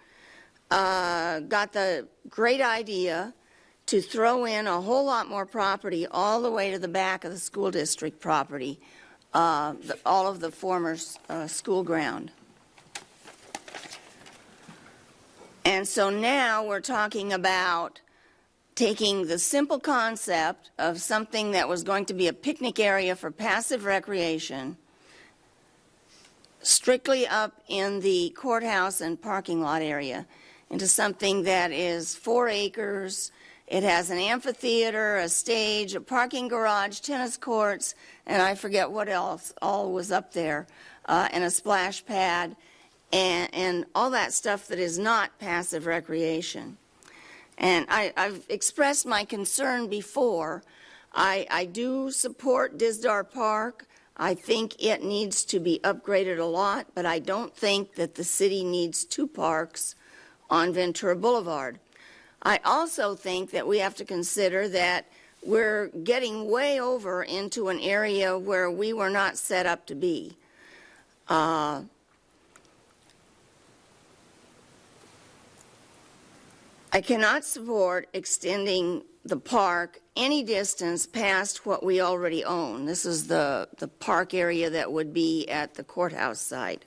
got the great idea to throw in a whole lot more property all the way to the back of the school district property, all of the former school ground. And so now we're talking about taking the simple concept of something that was going to be a picnic area for passive recreation, strictly up in the courthouse and parking lot area, into something that is 4 acres. It has an amphitheater, a stage, a parking garage, tennis courts, and I forget what else all was up there, and a splash pad, and all that stuff that is not passive recreation. And I've expressed my concern before. I do support Dizdar Park. I think it needs to be upgraded a lot, but I don't think that the city needs 2 parks on Ventura Boulevard. I also think that we have to consider that we're getting way over into an area where we were not set up to be. I cannot support extending the park any distance past what we already own. This is the park area that would be at the courthouse site.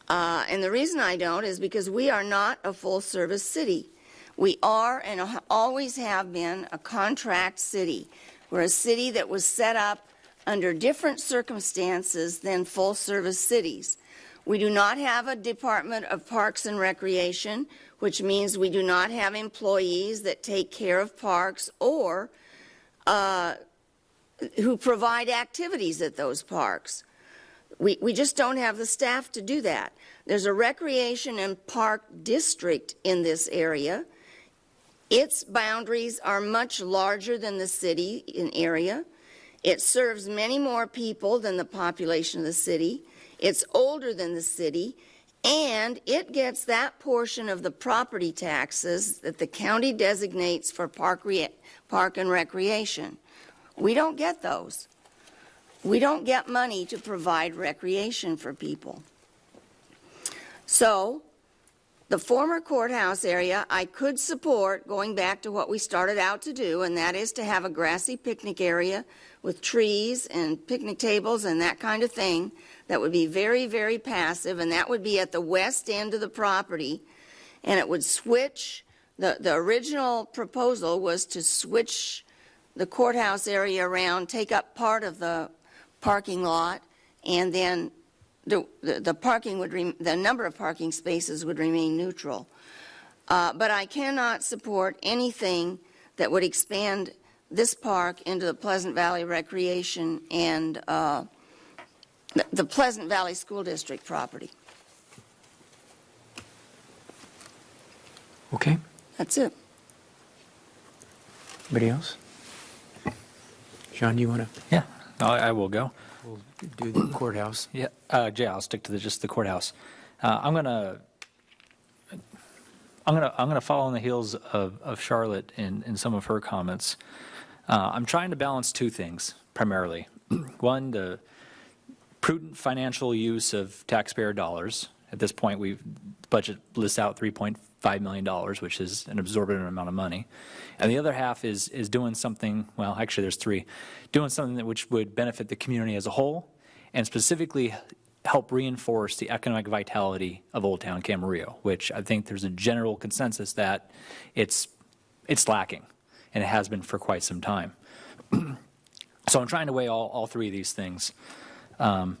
And the reason I don't is because we are not a full-service city. We are and always have been a contract city. We're a city that was set up under different circumstances than full-service cities. We do not have a Department of Parks and Recreation, which means we do not have employees that take care of parks or who provide activities at those parks. We just don't have the staff to do that. There's a recreation and park district in this area. Its boundaries are much larger than the city in area. It serves many more people than the population of the city. It's older than the city, and it gets that portion of the property taxes that the county designates for park and recreation. We don't get those. We don't get money to provide recreation for people. So, the former courthouse area, I could support going back to what we started out to do, and that is to have a grassy picnic area with trees and picnic tables and that kind of thing. That would be very, very passive, and that would be at the west end of the property, and it would switch. The original proposal was to switch the courthouse area around, take up part of the parking lot, and then the parking would the number of parking spaces would remain neutral. But I cannot support anything that would expand this park into the Pleasant Valley Recreation and the Pleasant Valley School District property. Okay. That's it. Anybody else? John, do you want to? Yeah, I will go. We'll do the courthouse. Yeah, Jay, I'll stick to just the courthouse. I'm gonna follow on the heels of Charlotte in some of her comments. I'm trying to balance 2 things primarily. One, the prudent financial use of taxpayer dollars. At this point, budget lists out $3.5 million, which is an absorbent amount of money. And the other half is doing something, well, actually there's 3, doing something which would benefit the community as a whole and specifically help reinforce the economic vitality of Old Town Camarillo, which I think there's a general consensus that it's lacking, and it has been for quite some time. So I'm trying to weigh all 3 of these things. I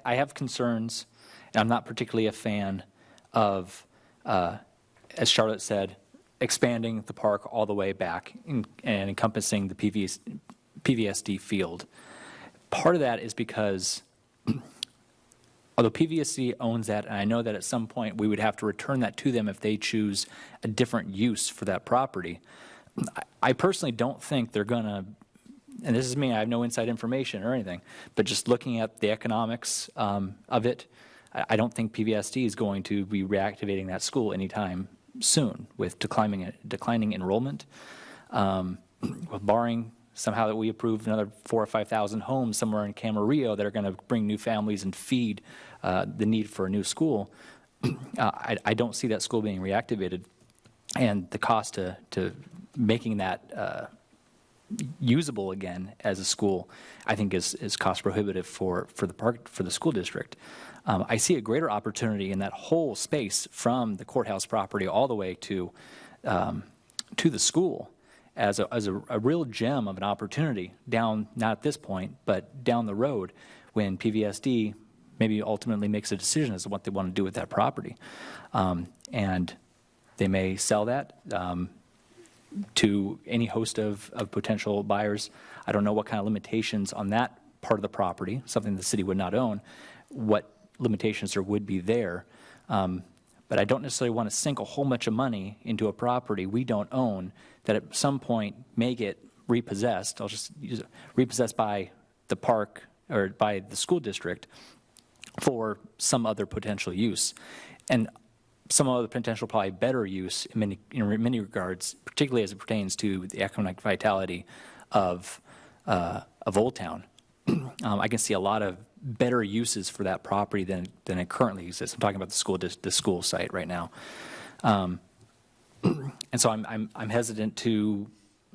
have concerns, and I'm not particularly a fan of, as Charlotte said, expanding the park all the way back and encompassing the PVSD field. Part of that is because although PVSC owns that, and I know that at some point we would have to return that to them if they choose a different use for that property. I personally don't think they're going to, and this is me, I have no inside information or anything, but just looking at the economics of it, I don't think PVSD is going to be reactivating that school anytime soon with declining enrollment. With barring somehow that we approve another 4,000 or 5,000 homes somewhere in Camarillo that are going to bring new families and feed the need for a new school, I don't see that school being reactivated. And the cost to making that usable again as a school, I think is cost prohibitive for the school district. I see a greater opportunity in that whole space from the courthouse property all the way to the school as a real gem of an opportunity down, not at this point, but down the road when PVSD maybe ultimately makes a decision as to what they want to do with that property. And they may sell that to any host of potential buyers. I don't know what kind of limitations on that part of the property, something the city would not own, what limitations there would be there. But I don't necessarily want to sink a whole bunch of money into a property we don't own that at some point may get repossessed. I'll just use it, repossessed by the park or by the school district for some other potential use. And some other potential probably better use in many regards, particularly as it pertains to the economic vitality of Old Town. I can see a lot of better uses for that property than it currently exists. I'm talking about the school site right now. And so I'm hesitant to,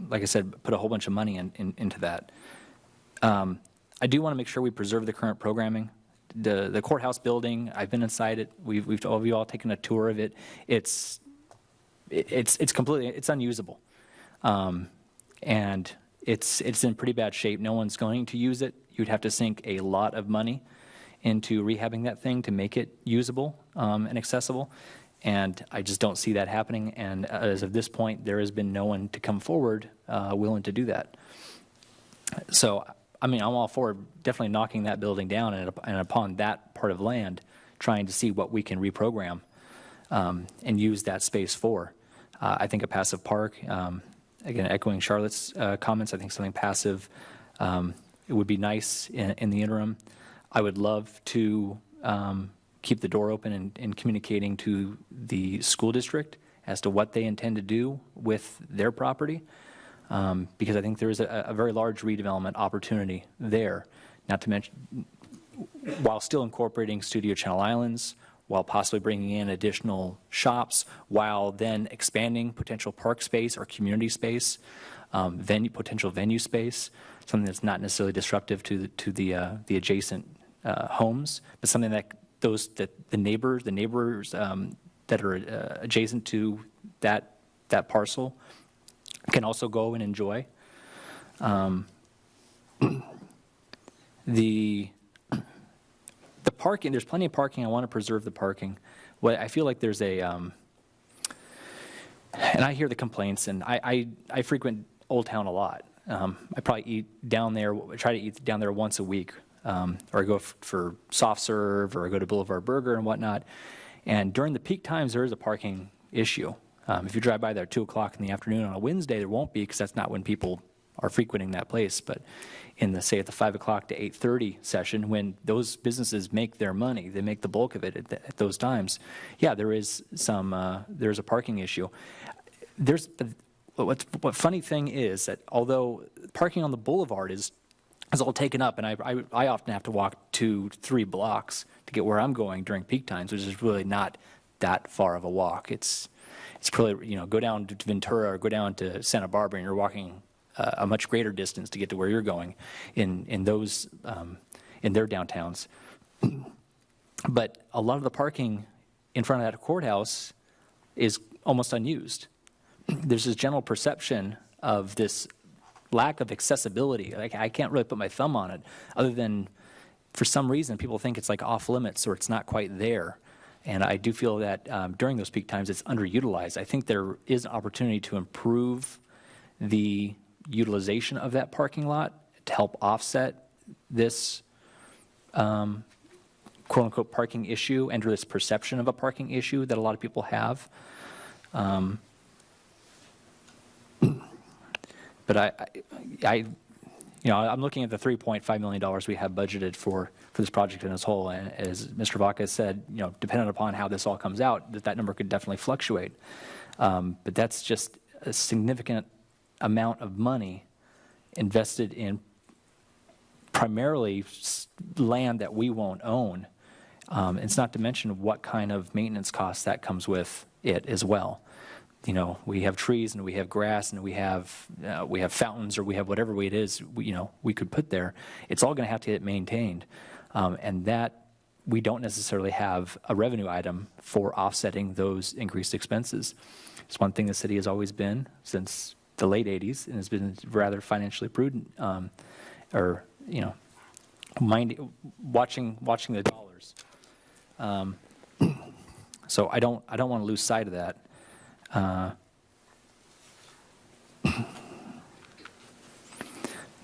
like I said, put a whole bunch of money into that. I do want to make sure we preserve the current programming. The courthouse building, I've been inside it. We've all taken a tour of it. It's completely, it's unusable. And it's in pretty bad shape. No one's going to use it. You'd have to sink a lot of money into rehabbing that thing to make it usable and accessible. And I just don't see that happening. And as of this point, there has been no one to come forward willing to do that. So, I mean, I'm all for definitely knocking that building down and upon that part of land, trying to see what we can reprogram and use that space for. I think a passive park, again, echoing Charlotte's comments, I think something passive, it would be nice in the interim. I would love to keep the door open and communicating to the school district as to what they intend to do with their property. Because I think there is a very large redevelopment opportunity there, not to mention, while still incorporating Studio Channel Islands, while possibly bringing in additional shops, while then expanding potential park space or community space, potential venue space, something that's not necessarily disruptive to the adjacent homes, but something that the neighbors that are adjacent to that parcel can also go and enjoy. The parking, there's plenty of parking. I want to preserve the parking. Well, I feel like there's and I hear the complaints, and I frequent Old Town a lot. I probably eat down there, try to eat down there once a week, or I go for soft serve, or I go to Boulevard Burger and whatnot. And during the peak times, there is a parking issue. If you drive by there at 2 o'clock in the afternoon on a Wednesday, there won't be, because that's not when people are frequenting that place. But in the, say, at the 5 o'clock to 8:30 session, when those businesses make their money, they make the bulk of it at those times. Yeah, there is there's a parking issue. What funny thing is that although parking on the boulevard is all taken up, and I often have to walk 2-3 blocks to get where I'm going during peak times, which is really not that far of a walk. It's probably, go down to Ventura or go down to Santa Barbara, and you're walking a much greater distance to get to where you're going in those in their downtowns. But a lot of the parking in front of that courthouse is almost unused. There's this general perception of this lack of accessibility. Like, I can't really put my thumb on it, other than for some reason people think it's like off limits or it's not quite there. And I do feel that during those peak times it's underutilized. I think there is an opportunity to improve the utilization of that parking lot to help offset this quote-unquote parking issue and or this perception of a parking issue that a lot of people have. But I'm looking at the $3.5 million we have budgeted for this project in its whole, and as Mr. Vaca said, depending upon how this all comes out, that number could definitely fluctuate. But that's just a significant amount of money invested in primarily land that we won't own. It's not to mention what kind of maintenance costs that comes with it as well. We have trees and we have grass and we have fountains or we have whatever it is we could put there. It's all going to have to get maintained, and that we don't necessarily have a revenue item for offsetting those increased expenses. It's one thing the city has always been since the late 80s and has been rather financially prudent, watching the dollars. So I don't want to lose sight of that.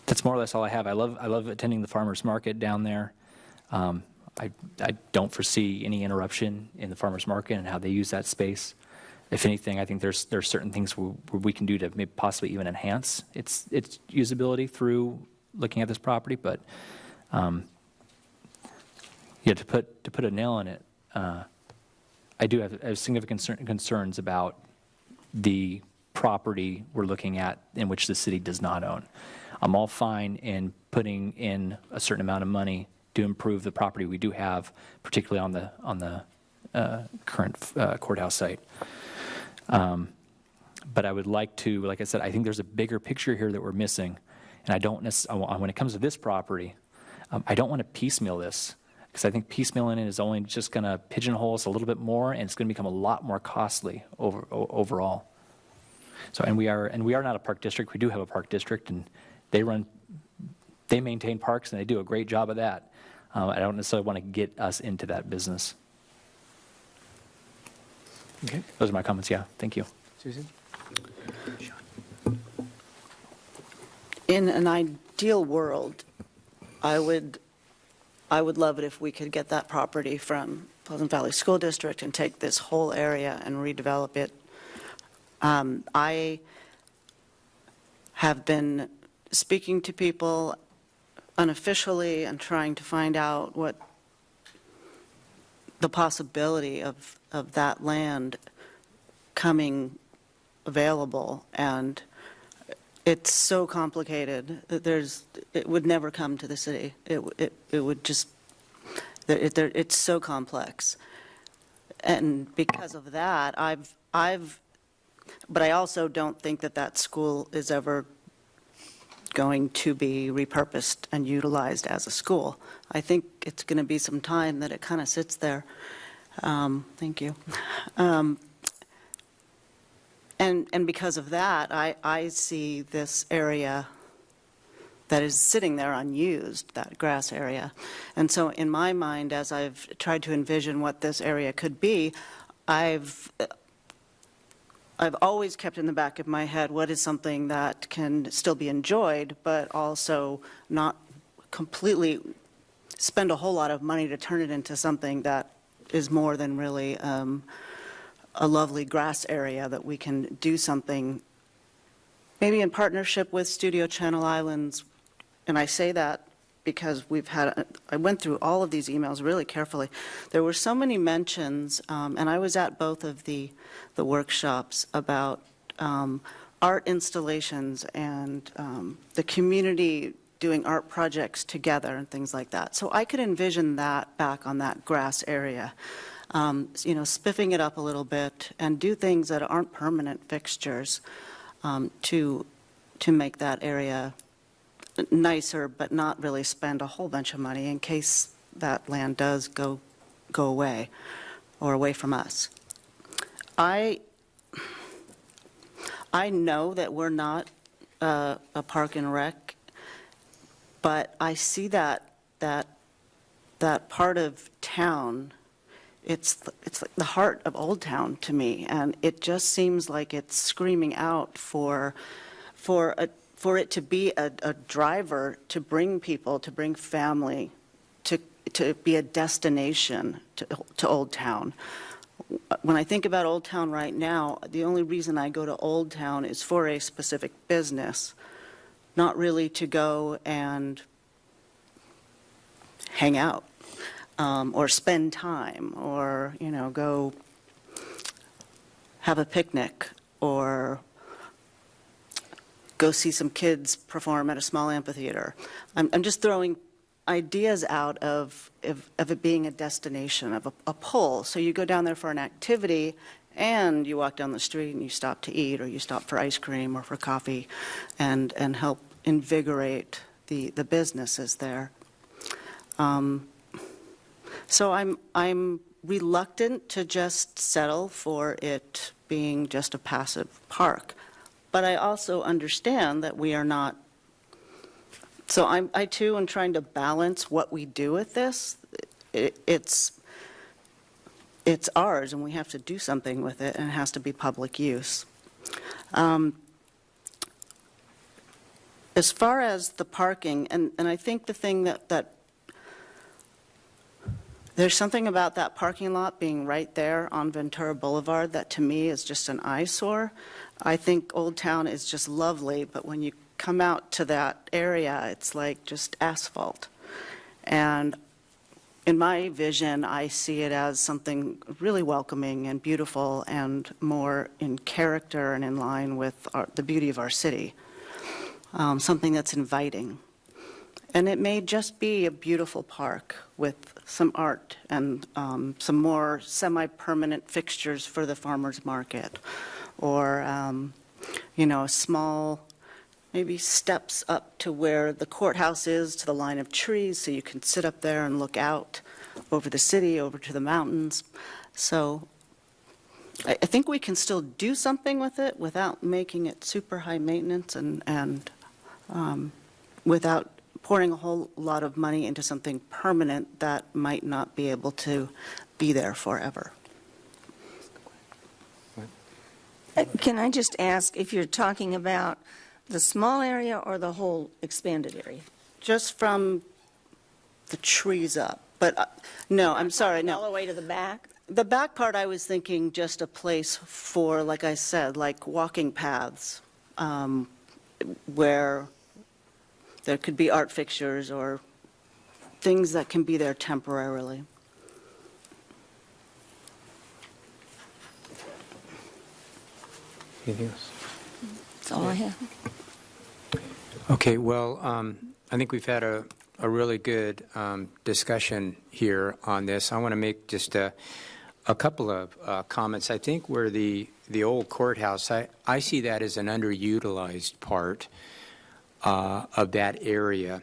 That's more or less all I have. I love attending the farmers market down there. I don't foresee any interruption in the farmers market and how they use that space. If anything, I think there's certain things where we can do to maybe possibly even enhance its usability through looking at this property. But to put a nail in it, I do have significant concerns about the property we're looking at in which the city does not own. I'm all fine in putting in a certain amount of money to improve the property we do have, particularly on the current courthouse site. But I would like to, like I said, I think there's a bigger picture here that we're missing, and I don't necessarily, when it comes to this property, I don't want to piecemeal this, because I think piecemealing it is only just going to pigeonhole us a little bit more, and it's going to become a lot more costly overall. So, and we are not a park district. We do have a park district, and they maintain parks, and they do a great job of that. I don't necessarily want to get us into that business. Okay. Those are my comments. Yeah. Thank you. Susan? In an ideal world, I would love it if we could get that property from Pleasant Valley School District and take this whole area and redevelop it. I have been speaking to people unofficially and trying to find out what the possibility of that land coming available, and it's so complicated that it would never come to the city. It would just, it's so complex. And because of that, but I also don't think that school is ever going to be repurposed and utilized as a school. I think it's going to be some time that it kind of sits there. Thank you. And because of that, I see this area that is sitting there unused, that grass area. And so in my mind, as I've tried to envision what this area could be, I've always kept in the back of my head what is something that can still be enjoyed, but also not completely spend a whole lot of money to turn it into something that is more than really a lovely grass area that we can do something, maybe in partnership with Studio Channel Islands. And I say that because I went through all of these emails really carefully. There were so many mentions, and I was at both of the workshops about art installations and the community doing art projects together and things like that. So I could envision that back on that grass area, spiffing it up a little bit and do things that aren't permanent fixtures to make that area nicer, but not really spend a whole bunch of money in case that land does go away or away from us. I know that we're not a park and rec, but I see that part of town. It's like the heart of Old Town to me, and it just seems like it's screaming out for it to be a driver to bring people, to bring family, to be a destination to Old Town. When I think about Old Town right now, the only reason I go to Old Town is for a specific business, not really to go and hang out or spend time or, go have a picnic or go see some kids perform at a small amphitheater. I'm just throwing ideas out of it being a destination, of a pull. So you go down there for an activity and you walk down the street and you stop to eat or you stop for ice cream or for coffee and help invigorate the businesses there. So I'm reluctant to just settle for it being just a passive park. But I also understand that we are not. So I too am trying to balance what we do with this. It's ours, and we have to do something with it, and it has to be public use. As far as the parking, and I think the thing that there's something about that parking lot being right there on Ventura Boulevard that to me is just an eyesore. I think Old Town is just lovely, but when you come out to that area, it's like just asphalt. And in my vision, I see it as something really welcoming and beautiful and more in character and in line with the beauty of our city, something that's inviting. And it may just be a beautiful park with some art and some more semi-permanent fixtures for the farmer's market, or, small, maybe steps up to where the courthouse is, to the line of trees, so you can sit up there and look out over the city, over to the mountains. So I think we can still do something with it without making it super high maintenance and without pouring a whole lot of money into something permanent that might not be able to be there forever. Can I just ask if you're talking about the small area or the whole expanded area? Just from the trees up. But no, I'm sorry, no. All the way to the back? The back part, I was thinking just a place for, like I said, like walking paths, where there could be art fixtures or things that can be there temporarily. Anything else? That's all I have. Okay, well, I think we've had a really good discussion here on this. I want to make just a couple of comments. I think where the old courthouse, I see that as an underutilized part of that area.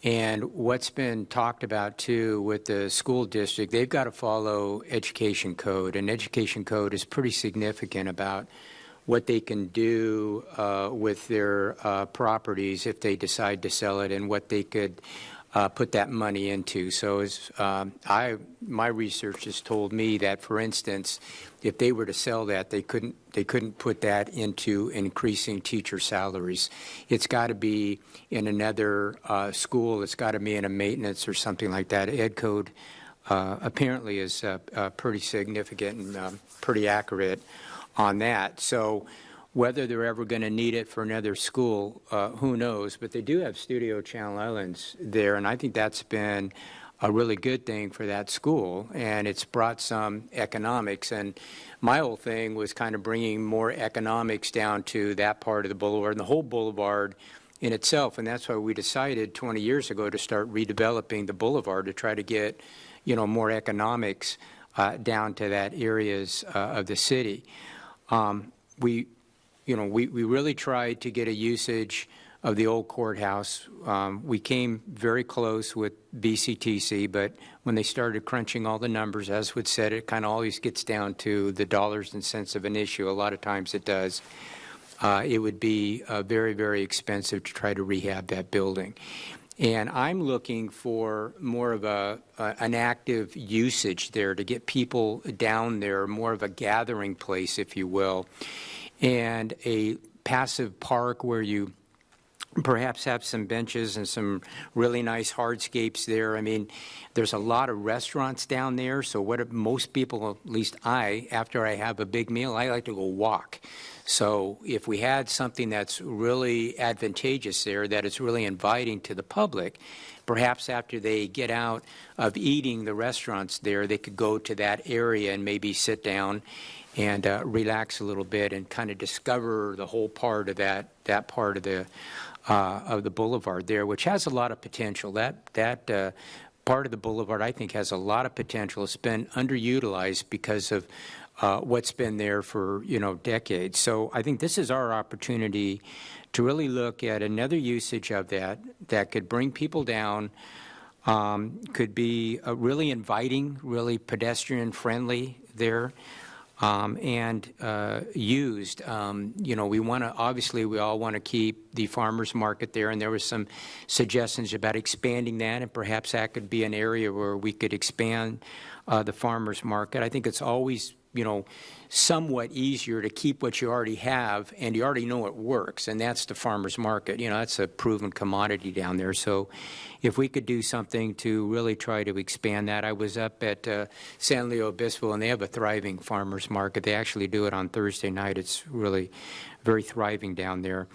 And what's been talked about, too, with the school district, they've got to follow education code. And education code is pretty significant about what they can do with their properties if they decide to sell it and what they could put that money into. So my research has told me that, for instance, if they were to sell that, they couldn't put that into increasing teacher salaries. It's got to be in another school. It's got to be in a maintenance or something like that. Ed code apparently is pretty significant and pretty accurate on that. So whether they're ever going to need it for another school, who knows? But they do have Studio Channel Islands there, and I think that's been a really good thing for that school, and it's brought some economics. And my whole thing was kind of bringing more economics down to that part of the boulevard and the whole boulevard in itself. And that's why we decided 20 years ago to start redeveloping the boulevard to try to get, more economics down to that areas of the city. We really tried to get a usage of the old courthouse. We came very close with BCTC, but when they started crunching all the numbers, as was said, it kind of always gets down to the dollars and cents of an issue. A lot of times it does. It would be very, very expensive to try to rehab that building. And I'm looking for more of an active usage there to get people down there, more of a gathering place, if you will, and a passive park where you perhaps have some benches and some really nice hardscapes there. I mean, there's a lot of restaurants down there, so what most people, at least I, after I have a big meal, I like to go walk. So if we had something that's really advantageous there, that it's really inviting to the public, perhaps after they get out of eating the restaurants there, they could go to that area and maybe sit down and relax a little bit and kind of discover the whole part of that part of the boulevard there, which has a lot of potential. That part of the boulevard, I think, has a lot of potential. It's been underutilized because of what's been there for, decades. So I think this is our opportunity to really look at another usage of that could bring people down, could be really inviting, really pedestrian-friendly there. And used. We want to, obviously, we all want to keep the farmers market there, and there was some suggestions about expanding that, and perhaps that could be an area where we could expand the farmers market. I think it's always, somewhat easier to keep what you already have, and you already know it works, and that's the farmers market. That's a proven commodity down there. So if we could do something to really try to expand that. I was up at San Luis Obispo, and they have a thriving farmers market. They actually do it on Thursday night. It's really very thriving down there.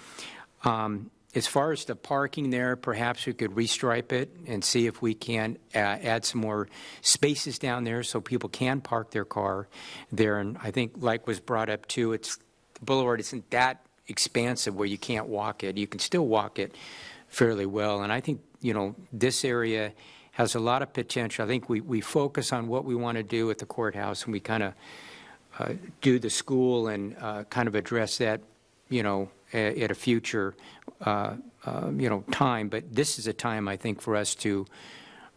As far as the parking there, perhaps we could restripe it and see if we can add some more spaces down there so people can park their car there. And I think, like was brought up too, the boulevard isn't that expansive where you can't walk it. You can still walk it fairly well. And I think, this area has a lot of potential. I think we focus on what we want to do at the courthouse, and we kind of do the school and kind of address that, at a future, time. But this is a time, I think, for us to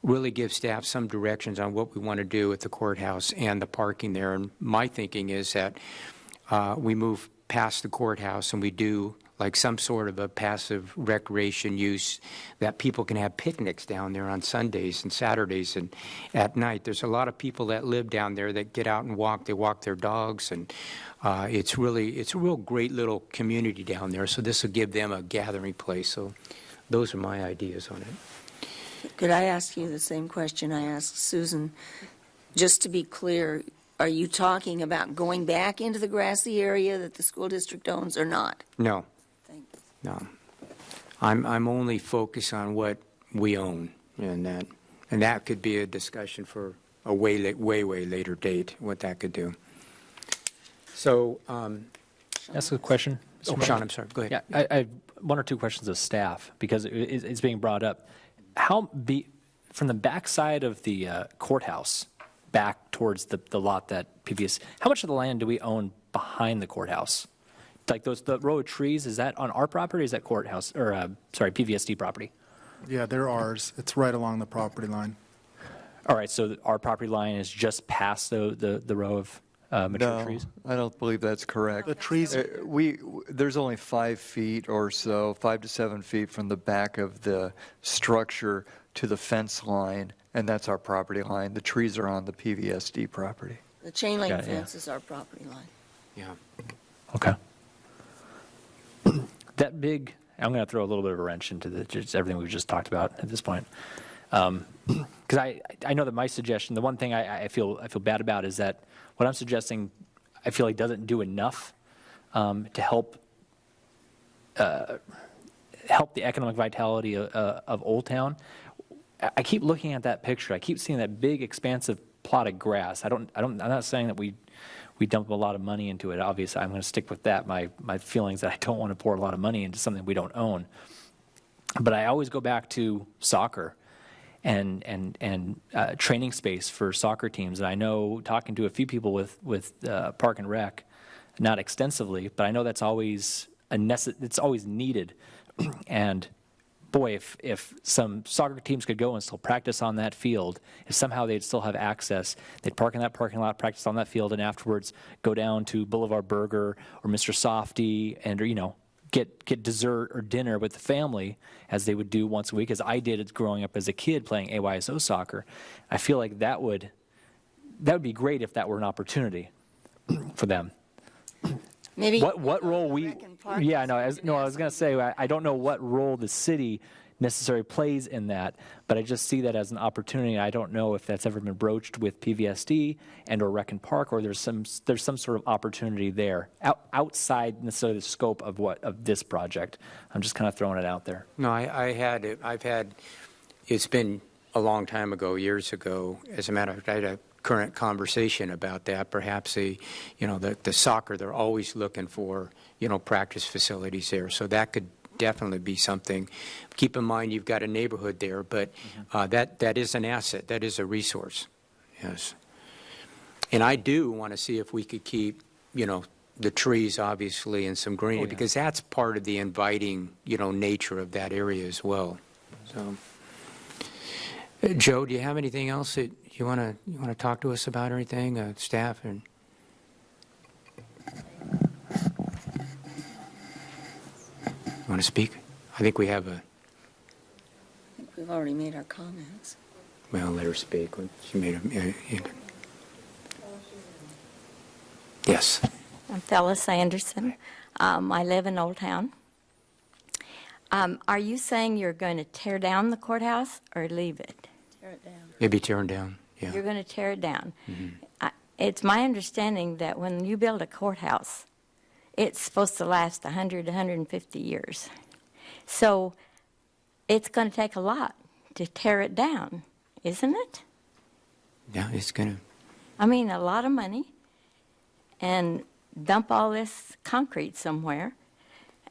really give staff some directions on what we want to do at the courthouse and the parking there. And my thinking is that we move past the courthouse and we do like some sort of a passive recreation use, that people can have picnics down there on Sundays and Saturdays and at night. There's a lot of people that live down there that get out and walk. They walk their dogs, and it's a real great little community down there. So this will give them a gathering place. So those are my ideas on it. Could I ask you the same question I asked Susan? Just to be clear, are you talking about going back into the grassy area that the school district owns or not? No. Thank you. No. I'm only focused on what we own, and that could be a discussion for a way later date, what that could do. So, Ask a question. Sean, I'm sorry. Go ahead. Yeah, I have one or two questions of staff because it's being brought up. From the backside of the courthouse back towards the lot that PBS, how much of the land do we own behind the courthouse? Like the row of trees, is that on our property or is that courthouse, or PVSD property? Yeah, they're ours. It's right along the property line. All right, so our property line is just past the row of mature trees? I don't believe that's correct. The trees, There's only 5 feet or so, 5 to 7 feet from the back of the structure to the fence line, and that's our property line. The trees are on the PVSD property. The chain link Got it, yeah. fence is our property line. Yeah. Okay. That big, I'm going to throw a little bit of a wrench into just everything we've just talked about at this point. Because I know that my suggestion, the one thing I feel bad about is that what I'm suggesting, I feel like doesn't do enough to help the economic vitality of Old Town. I keep looking at that picture. I keep seeing that big, expansive plot of grass. I'm not saying that we dump a lot of money into it. Obviously, I'm going to stick with that. My feelings that I don't want to pour a lot of money into something we don't own. But I always go back to soccer and training space for soccer teams. And I know, talking to a few people with Park and Rec, not extensively, but I know that's always it's always needed. And boy, if some soccer teams could go and still practice on that field, if somehow they'd still have access, they'd park in that parking lot, practice on that field, and afterwards go down to Boulevard Burger or Mr. Softy and, get dessert or dinner with the family, as they would do once a week, as I did growing up as a kid playing AYSO soccer. I feel like that would be great if that were an opportunity for them. Maybe what role we Rec and park. Yeah, no, I was going to say, I don't know what role the city necessarily plays in that, but I just see that as an opportunity. I don't know if that's ever been broached with PVSD and or Rec and Park, or there's some sort of opportunity there outside necessarily the scope of this project. I'm just kind of throwing it out there. No, it's been a long time ago, years ago. As a matter of fact, I had a current conversation about that. Perhaps the soccer, they're always looking for, practice facilities there. So that could definitely be something. Keep in mind you've got a neighborhood there, but that is an asset. That is a resource. Yes. And I do want to see if we could keep, the trees obviously and some greenery, because that's part of the inviting, nature of that area as well. So, Joe, do you have anything else that you want to talk to us about or anything, staff? And want to speak? I think we have a... I think we've already made our comments. Well, let her speak. She made a... Yes. I'm Phyllis Anderson. I live in Old Town. Are you saying you're going to tear down the courthouse or leave it? Tear it down. Maybe tearing down, yeah. You're going to tear it down. Mm-hmm. It's my understanding that when you build a courthouse, it's supposed to last 100, 150 years. So it's going to take a lot to tear it down, isn't it? Yeah, it's going to... I mean, a lot of money, and dump all this concrete somewhere.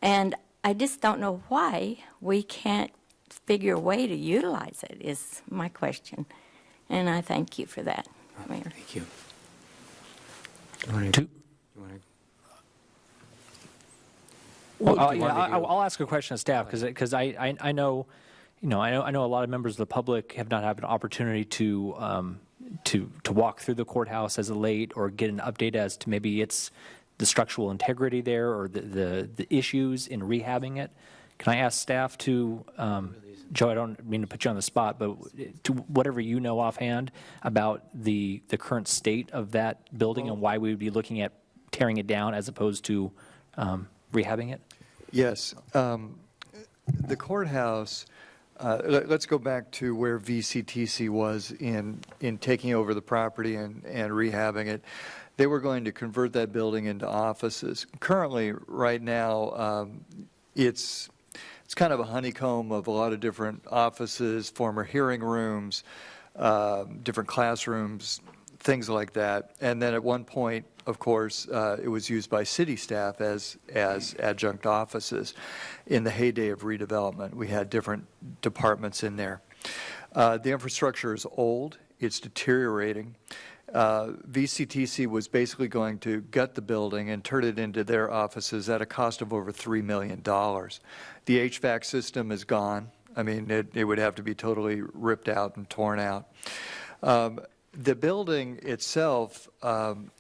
And I just don't know why we can't figure a way to utilize it, is my question. And I thank you for that, Mayor. Thank you. I'll ask a question of staff because I know, I know a lot of members of the public have not had an opportunity to walk through the courthouse as of late or get an update as to maybe the structural integrity there or the issues in rehabbing it. Can I ask staff to, Joe, I don't mean to put you on the spot, but to whatever you know offhand about the current state of that building and why we would be looking at tearing it down as opposed to rehabbing it? Yes. The courthouse, let's go back to where VCTC was in taking over the property and rehabbing it. They were going to convert that building into offices. Currently, right now, it's kind of a honeycomb of a lot of different offices, former hearing rooms, different classrooms, things like that. And then at one point, of course, it was used by city staff as adjunct offices in the heyday of redevelopment. We had different departments in there. The infrastructure is old. It's deteriorating. VCTC was basically going to gut the building and turn it into their offices at a cost of over $3 million. The HVAC system is gone. I mean, it would have to be totally ripped out and torn out. The building itself,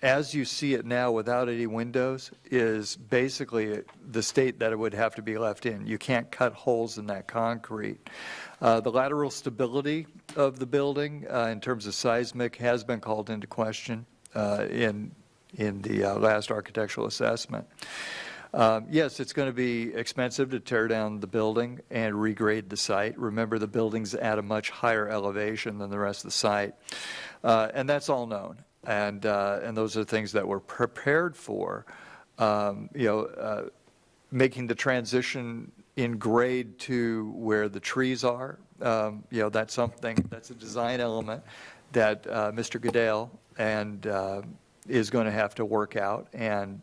as you see it now without any windows, is basically the state that it would have to be left in. You can't cut holes in that concrete. The lateral stability of the building in terms of seismic has been called into question in the last architectural assessment. Yes, it's going to be expensive to tear down the building and regrade the site. Remember, the building's at a much higher elevation than the rest of the site. And that's all known. And those are things that we're prepared for. Making the transition in grade to where the trees are, that's something, that's a design element that Mr. Goodale is going to have to work out and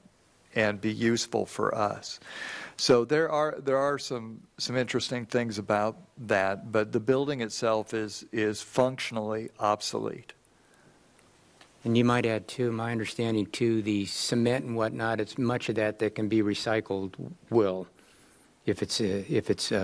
be useful for us. So there are some interesting things about that, but the building itself is functionally obsolete. And you might add, too, my understanding, too, the cement and whatnot, it's much of that can be recycled if it's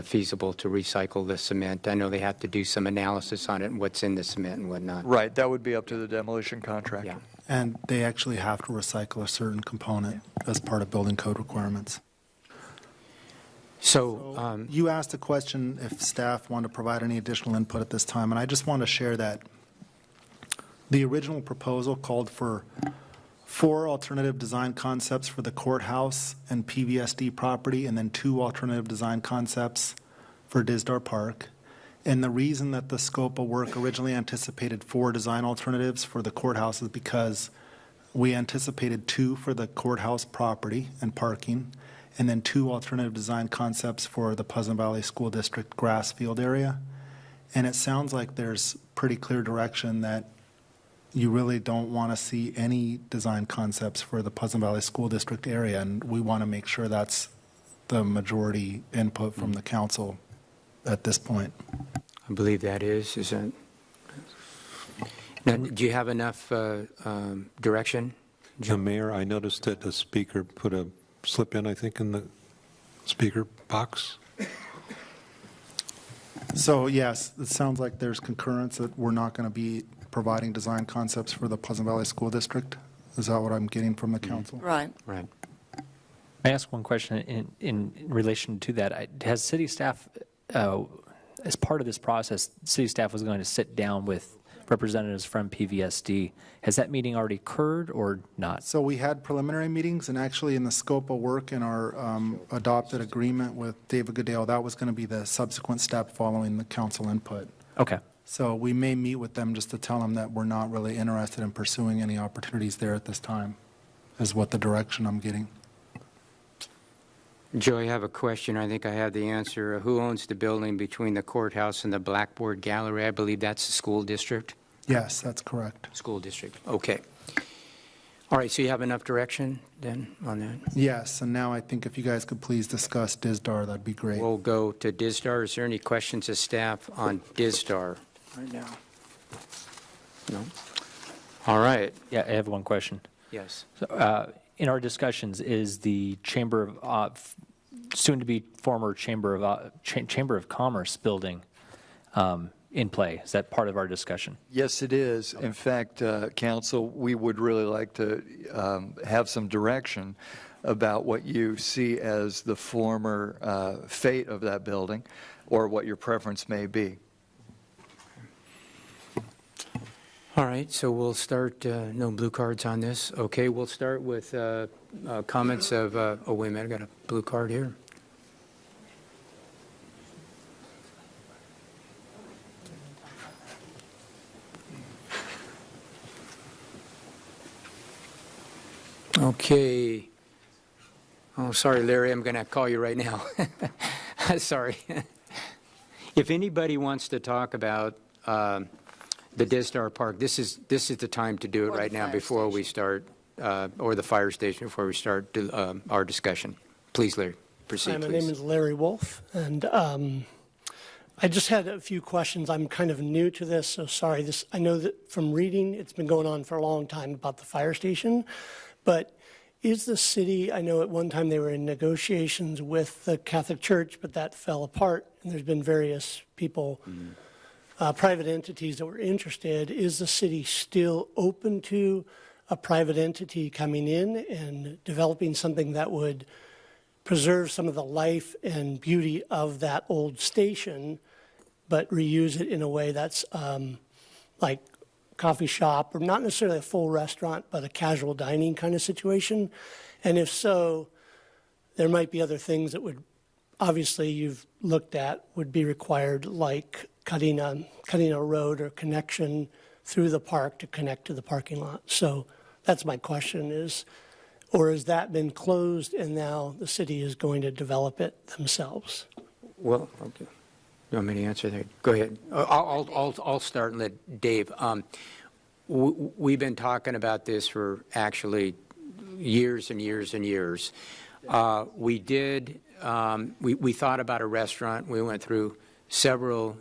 feasible to recycle the cement. I know they have to do some analysis on it and what's in the cement and whatnot. Right, that would be up to the demolition contractor. Yeah. And they actually have to recycle a certain component as part of building code requirements. So you asked a question if staff want to provide any additional input at this time, and I just want to share that the original proposal called for 4 alternative design concepts for the courthouse and PVSD property, and then 2 alternative design concepts for Disdar Park. And the reason that the scope of work originally anticipated 4 design alternatives for the courthouse is because we anticipated 2 for the courthouse property and parking, and then 2 alternative design concepts for the Pleasant Valley School District grass field area. And it sounds like there's pretty clear direction that you really don't want to see any design concepts for the Pleasant Valley School District area, and we want to make sure that's the majority input from the council at this point. I believe that is that? Now, do you have enough direction? The Mayor, I noticed that the speaker put a slip in, I think, in the speaker box. So yes, it sounds like there's concurrence that we're not going to be providing design concepts for the Pleasant Valley School District. Is that what I'm getting from the council? Right. Right. May I ask one question in relation to that? Has city staff, as part of this process, city staff was going to sit down with representatives from PVSD. Has that meeting already occurred or not? So we had preliminary meetings, and actually in the scope of work in our adopted agreement with David Goodale, that was going to be the subsequent step following the council input. Okay. So we may meet with them just to tell them that we're not really interested in pursuing any opportunities there at this time, is what the direction I'm getting. Joe, I have a question. I think I have the answer. Who owns the building between the courthouse and the Blackboard Gallery? I believe that's the school district. Yes, that's correct. School district. Okay. All right, so you have enough direction then on that? Yes, and now I think if you guys could please discuss Disdar, that'd be great. We'll go to Disdar. Is there any questions of staff on Disdar right now? No? All right. Yeah, I have one question. Yes. So, in our discussions, is the Chamber of, soon-to-be former Chamber of Commerce building in play? Is that part of our discussion? Yes, it is. In fact, Council, we would really like to have some direction about what you see as the former fate of that building, or what your preference may be. All right, so we'll start, no blue cards on this. Okay, we'll start with comments of, oh, wait a minute, I got a blue card here. Okay. Oh, sorry, Larry, I'm going to call you right now. Sorry. If anybody wants to talk about the Disdar Park, this is the time to do it right now before we start, or the fire station before we start our discussion. Please, Larry, proceed, Hi, my please. name is Larry Wolf, and I just had a few questions. I'm kind of new to this, so sorry. I know that from reading, it's been going on for a long time about the fire station, but is the city, I know at one time they were in negotiations with the Catholic Church, but that fell apart, and there's been various people, private entities that were interested. Is the city still open to a private entity coming in and developing something that would preserve some of the life and beauty of that old station, but reuse it in a way that's like coffee shop, or not necessarily a full restaurant, but a casual dining kind of situation? And if so, there might be other things that would, obviously you've looked at, would be required, like cutting a road or connection through the park to connect to the parking lot. So that's my question is, or has that been closed and now the city is going to develop it themselves? Well, okay. You want me to answer that? Go ahead. I'll start and let Dave. We've been talking about this for actually years and years and years. We thought about a restaurant. We went through several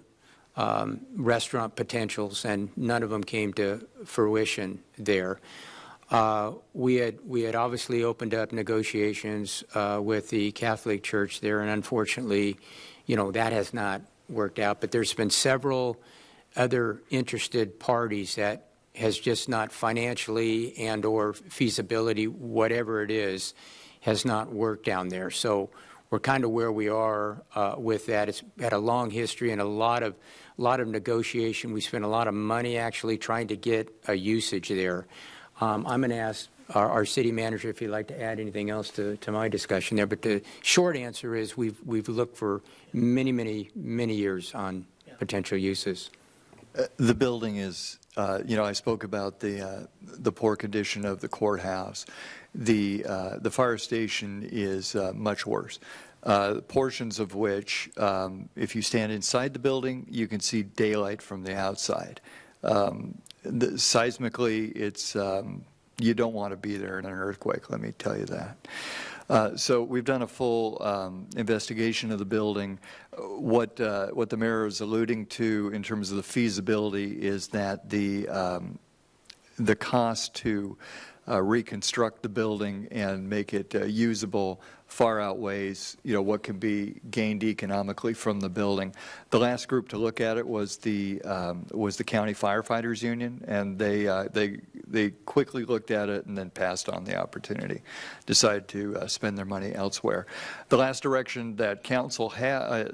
restaurant potentials, and none of them came to fruition there. We had obviously opened up negotiations with the Catholic Church there, and unfortunately, that has not worked out. But there's been several other interested parties that has just not financially and or feasibility, whatever it is, has not worked down there. So we're kind of where we are with that. It's had a long history and a lot of negotiation. We spent a lot of money actually trying to get a usage there. I'm going to ask our city manager, if you'd like to add anything else to my discussion there. But the short answer is we've looked for many years on potential uses. The building is, I spoke about the poor condition of the courthouse. The fire station is much worse. Portions of which, if you stand inside the building, you can see daylight from the outside. Seismically, it's you don't want to be there in an earthquake, let me tell you that. So we've done a full investigation of the building. What the mayor is alluding to in terms of the feasibility is that the cost to reconstruct the building and make it usable far outweighs, what can be gained economically from the building. The last group to look at it was the County Firefighters Union, and they quickly looked at it and then passed on the opportunity, decided to spend their money elsewhere. The last direction that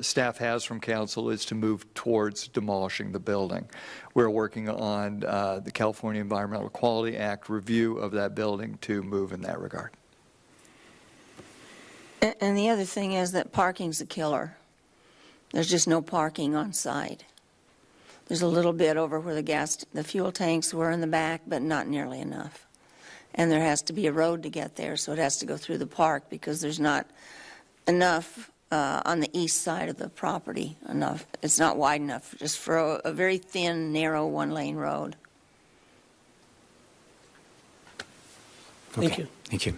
staff has from council is to move towards demolishing the building. We're working on the California Environmental Quality Act review of that building to move in that regard. And the other thing is that parking's a killer. There's just no parking on site. There's a little bit over where the fuel tanks were in the back, but not nearly enough. And there has to be a road to get there, so it has to go through the park because there's not enough on the east side of the property. It's not wide enough just for a very thin, narrow one-lane road. Thank you. Thank you.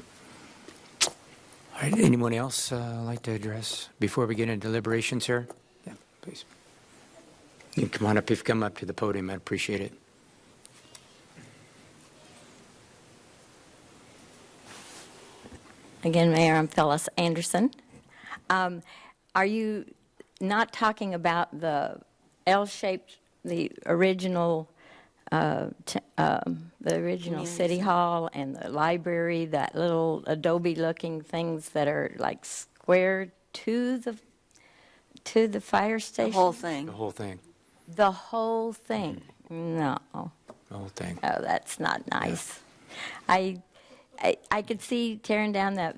All right, anyone else like to address before we get into deliberations here? Yeah, please. You can come on up. If you come up to the podium, I'd appreciate it. Again, Mayor, I'm Phyllis Anderson. Are you not talking about the L-shaped, the original City Hall and the library, that little Adobe-looking things that are like square to the fire station? The whole thing. The whole thing. The whole thing? No. The whole thing. Oh, that's not nice. Yeah. I could see tearing down that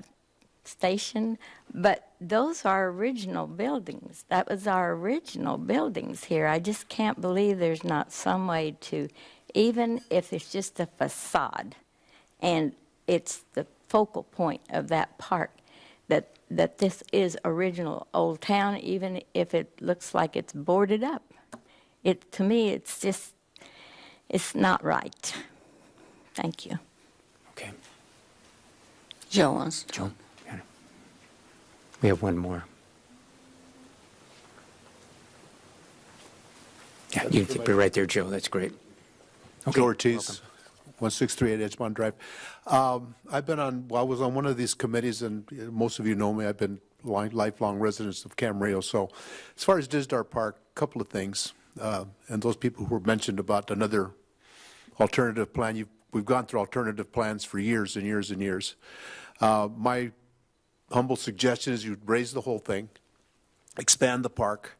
station, but those are original buildings. That was our original buildings here. I just can't believe there's not some way to, even if it's just a facade, and it's the focal point of that park, that this is original Old Town, even if it looks like it's boarded up. To me, it's not right. Thank you. Okay. Joe wants to. Joe, we have one more. Yeah, you can be right there, Joe. That's great. Okay. Joe Ortiz, Welcome. 1638 Edgemont Drive. I was on one of these committees, and most of you know me. I've been lifelong residents of Camarillo. So as far as Dizdar Park, a couple of things. And those people who were mentioned about another alternative plan, we've gone through alternative plans for years and years and years. My humble suggestion is you raise the whole thing, expand the park.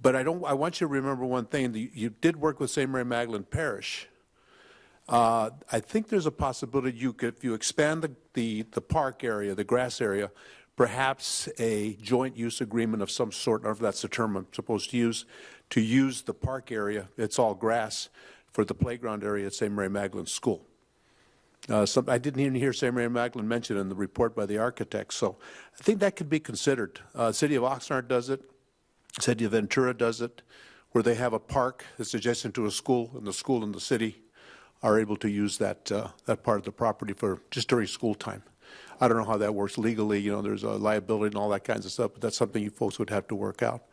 But I want you to remember one thing. You did work with St. Mary Magdalene Parish. I think there's a possibility if you expand the park area, the grass area, perhaps a joint use agreement of some sort, I don't know if that's the term I'm supposed to use the park area, it's all grass, for the playground area at St. Mary Magdalene School. I didn't even hear St. Mary Magdalene mentioned in the report by the architect, so I think that could be considered. City of Oxnard does it. City of Ventura does it, where they have a park that's adjacent to a school, and the school and the city are able to use that part of the property for just during school time. I don't know how that works legally. There's a liability and all that kinds of stuff, but that's something you folks would have to work out.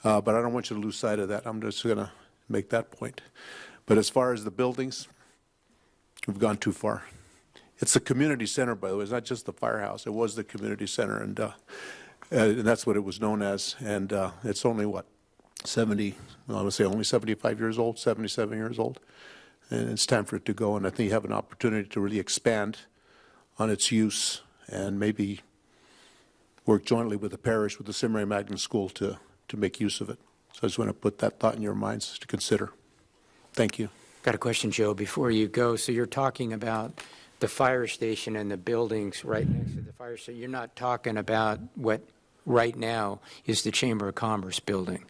But I don't want you to lose sight of that. I'm just going to make that point. But as far as the buildings, we've gone too far. It's the community center, by the way. It's not just the firehouse. It was the community center, and that's what it was known as. And it's only, I would say only 75 years old, 77 years old. And it's time for it to go. And I think you have an opportunity to really expand on its use and maybe work jointly with the parish, with the St. Mary Magdalene School to make use of it. So I just want to put that thought in your minds to consider. Thank you. Got a question, Joe, before you go. So you're talking about the fire station and the buildings right next to the fire station. You're not talking about what right now is the Chamber of Commerce building.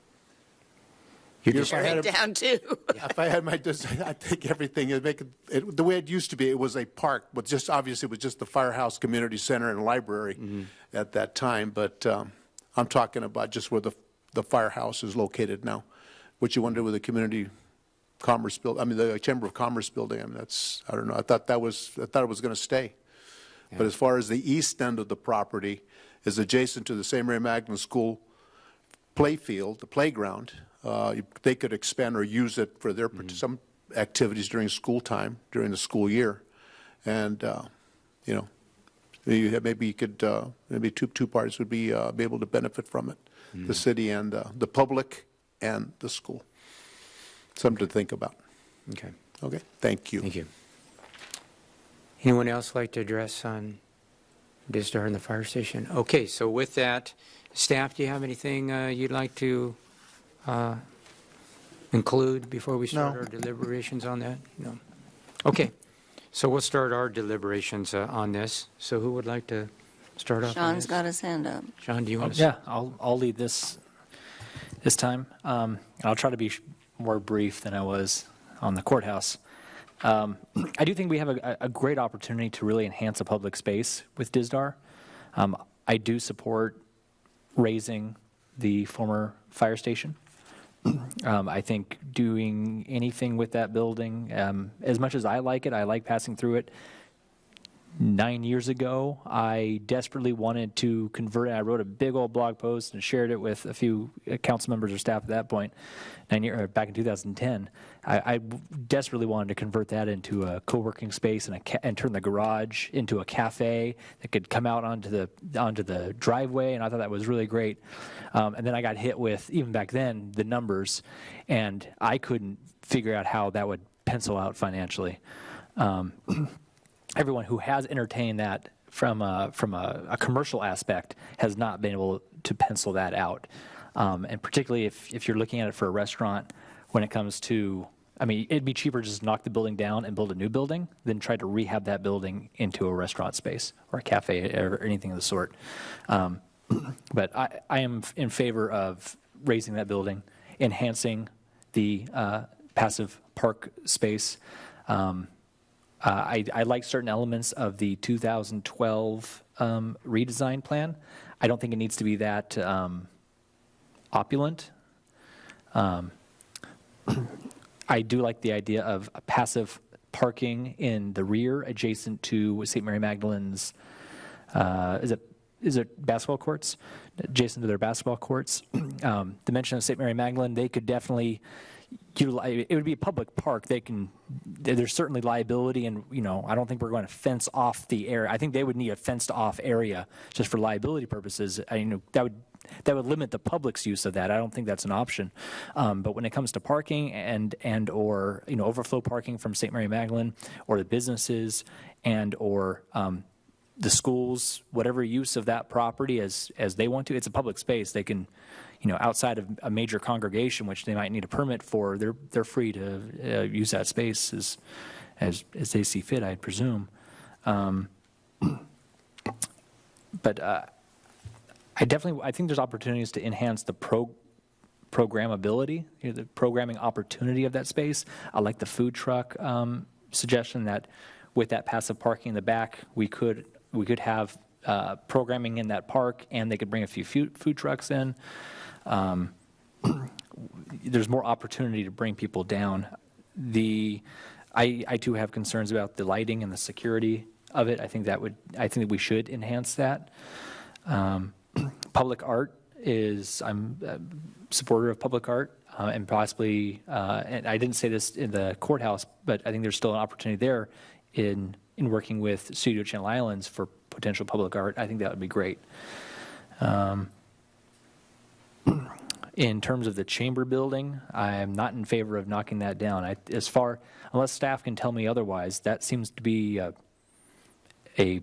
You're just If I had Tear it down, too. If I had my design, I think everything, the way it used to be, it was a park, but just, obviously, it was just the firehouse, community center, and library at that time. But I'm talking about just where the firehouse is located now. What you want to do with the community commerce building, I mean, the Chamber of Commerce building, I mean, that's, I don't know. I thought it was going to stay. Yeah. But as far as the east end of the property is adjacent to the St. Mary Magdalene School playfield, the playground. They could expand or use it for their some activities during school time, during the school year. And, you know, maybe you could, maybe two parties would be able to benefit from it, the city and the public and the school. Something to think about. Okay. Okay, thank you. Thank you. Anyone else like to address on DISDAR and the fire station? Okay, so with that, staff, do you have anything you'd like to include before we start our deliberations on that? No. Okay, so we'll start our deliberations on this. So who would like to start off? Sean's got his hand up. Sean, do you want to? Yeah, I'll lead this time. I'll try to be more brief than I was on the courthouse. I do think we have a great opportunity to really enhance a public space with DISDAR. I do support raising the former fire station. I think doing anything with that building, as much as I like it, I like passing through it. 9 years ago, I desperately wanted to convert it. I wrote a big old blog post and shared it with a few council members or staff at that point, back in 2010. I desperately wanted to convert that into a co-working space and turn the garage into a cafe that could come out onto the driveway, and I thought that was really great. And then I got hit with, even back then, the numbers, and I couldn't figure out how that would pencil out financially. Everyone who has entertained that from a commercial aspect has not been able to pencil that out. And particularly if you're looking at it for a restaurant, when it comes to, I mean, it'd be cheaper just to knock the building down and build a new building than try to rehab that building into a restaurant space or a cafe or anything of the sort. But I am in favor of raising that building, enhancing the passive park space. I like certain elements of the 2012 redesign plan. I don't think it needs to be that opulent. I do like the idea of passive parking in the rear adjacent to St. Mary Magdalene's, is it basketball courts? Adjacent to their basketball courts. The mention of St. Mary Magdalene, they could definitely utilize, it would be a public park. There's certainly liability, and I don't think we're going to fence off the area. I think they would need a fenced off area just for liability purposes. That would limit the public's use of that. I don't think that's an option. But when it comes to parking and or overflow parking from St. Mary Magdalene, or the businesses or the schools, whatever use of that property as they want to, it's a public space. They can, outside of a major congregation, which they might need a permit for, they're free to use that space as they see fit, I presume. But I think there's opportunities to enhance the programmability, the programming opportunity of that space. I like the food truck suggestion that with that passive parking in the back, we could have programming in that park, and they could bring a few food trucks in. There's more opportunity to bring people down. I too have concerns about the lighting and the security of it. I think that we should enhance that. Public art I'm a supporter of public art, and possibly, and I didn't say this in the courthouse, but I think there's still an opportunity there in working with Studio Channel Islands for potential public art. I think that would be great. In terms of the chamber building, I am not in favor of knocking that down. Unless staff can tell me otherwise, that seems to be a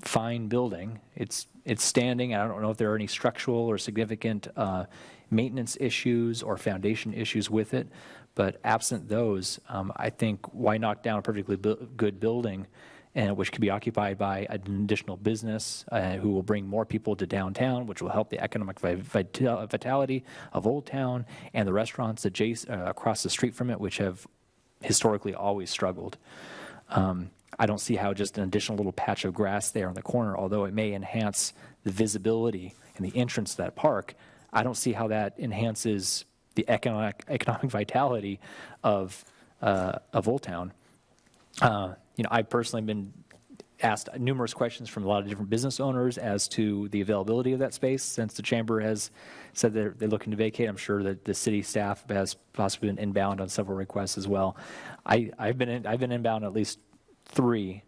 fine building. It's standing. I don't know if there are any structural or significant maintenance issues or foundation issues with it. But absent those, I think why knock down a perfectly good building and which could be occupied by an additional business who will bring more people to downtown, which will help the economic vitality of Old Town and the restaurants across the street from it, which have historically always struggled. I don't see how just an additional little patch of grass there in the corner, although it may enhance the visibility and the entrance to that park, I don't see how that enhances the economic vitality of Old Town. I've personally been asked numerous questions from a lot of different business owners as to the availability of that space since the chamber has said they're looking to vacate. I'm sure that the city staff has possibly been inbound on several requests as well. I've been inbound at least two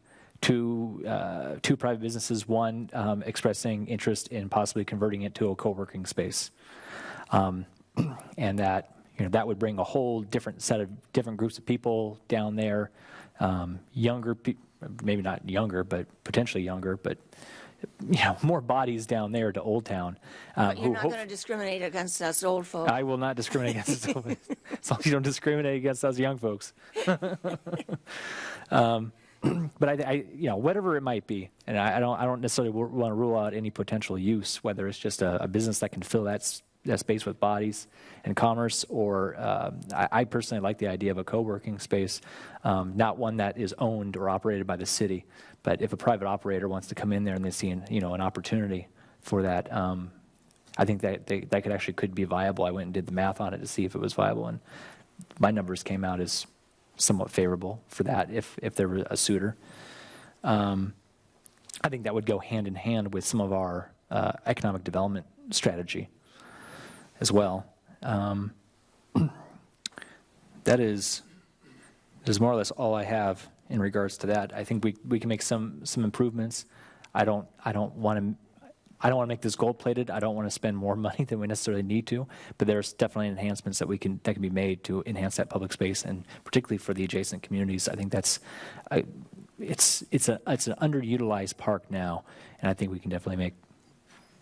private businesses, one expressing interest in possibly converting it to a co-working space. And that that would bring a whole different set of different groups of people down there, younger, maybe not younger, but potentially younger, but more bodies down there to Old Town. But you're not going to discriminate against us old folks. I will not discriminate against us, as long as you don't discriminate against us young folks. But whatever it might be, and I don't necessarily want to rule out any potential use, whether it's just a business that can fill that space with bodies and commerce, or I personally like the idea of a co-working space, not one that is owned or operated by the city, but if a private operator wants to come in there and they see an opportunity for that, I think that could be viable. I went and did the math on it to see if it was viable, and my numbers came out as somewhat favorable for that if there were a suitor. I think that would go hand in hand with some of our economic development strategy as well. That is more or less all I have in regards to that. I think we can make some improvements. I don't want to make this gold plated. I don't want to spend more money than we necessarily need to, but there's definitely enhancements that can be made to enhance that public space, and particularly for the adjacent communities. I think it's an underutilized park now, and I think we can definitely make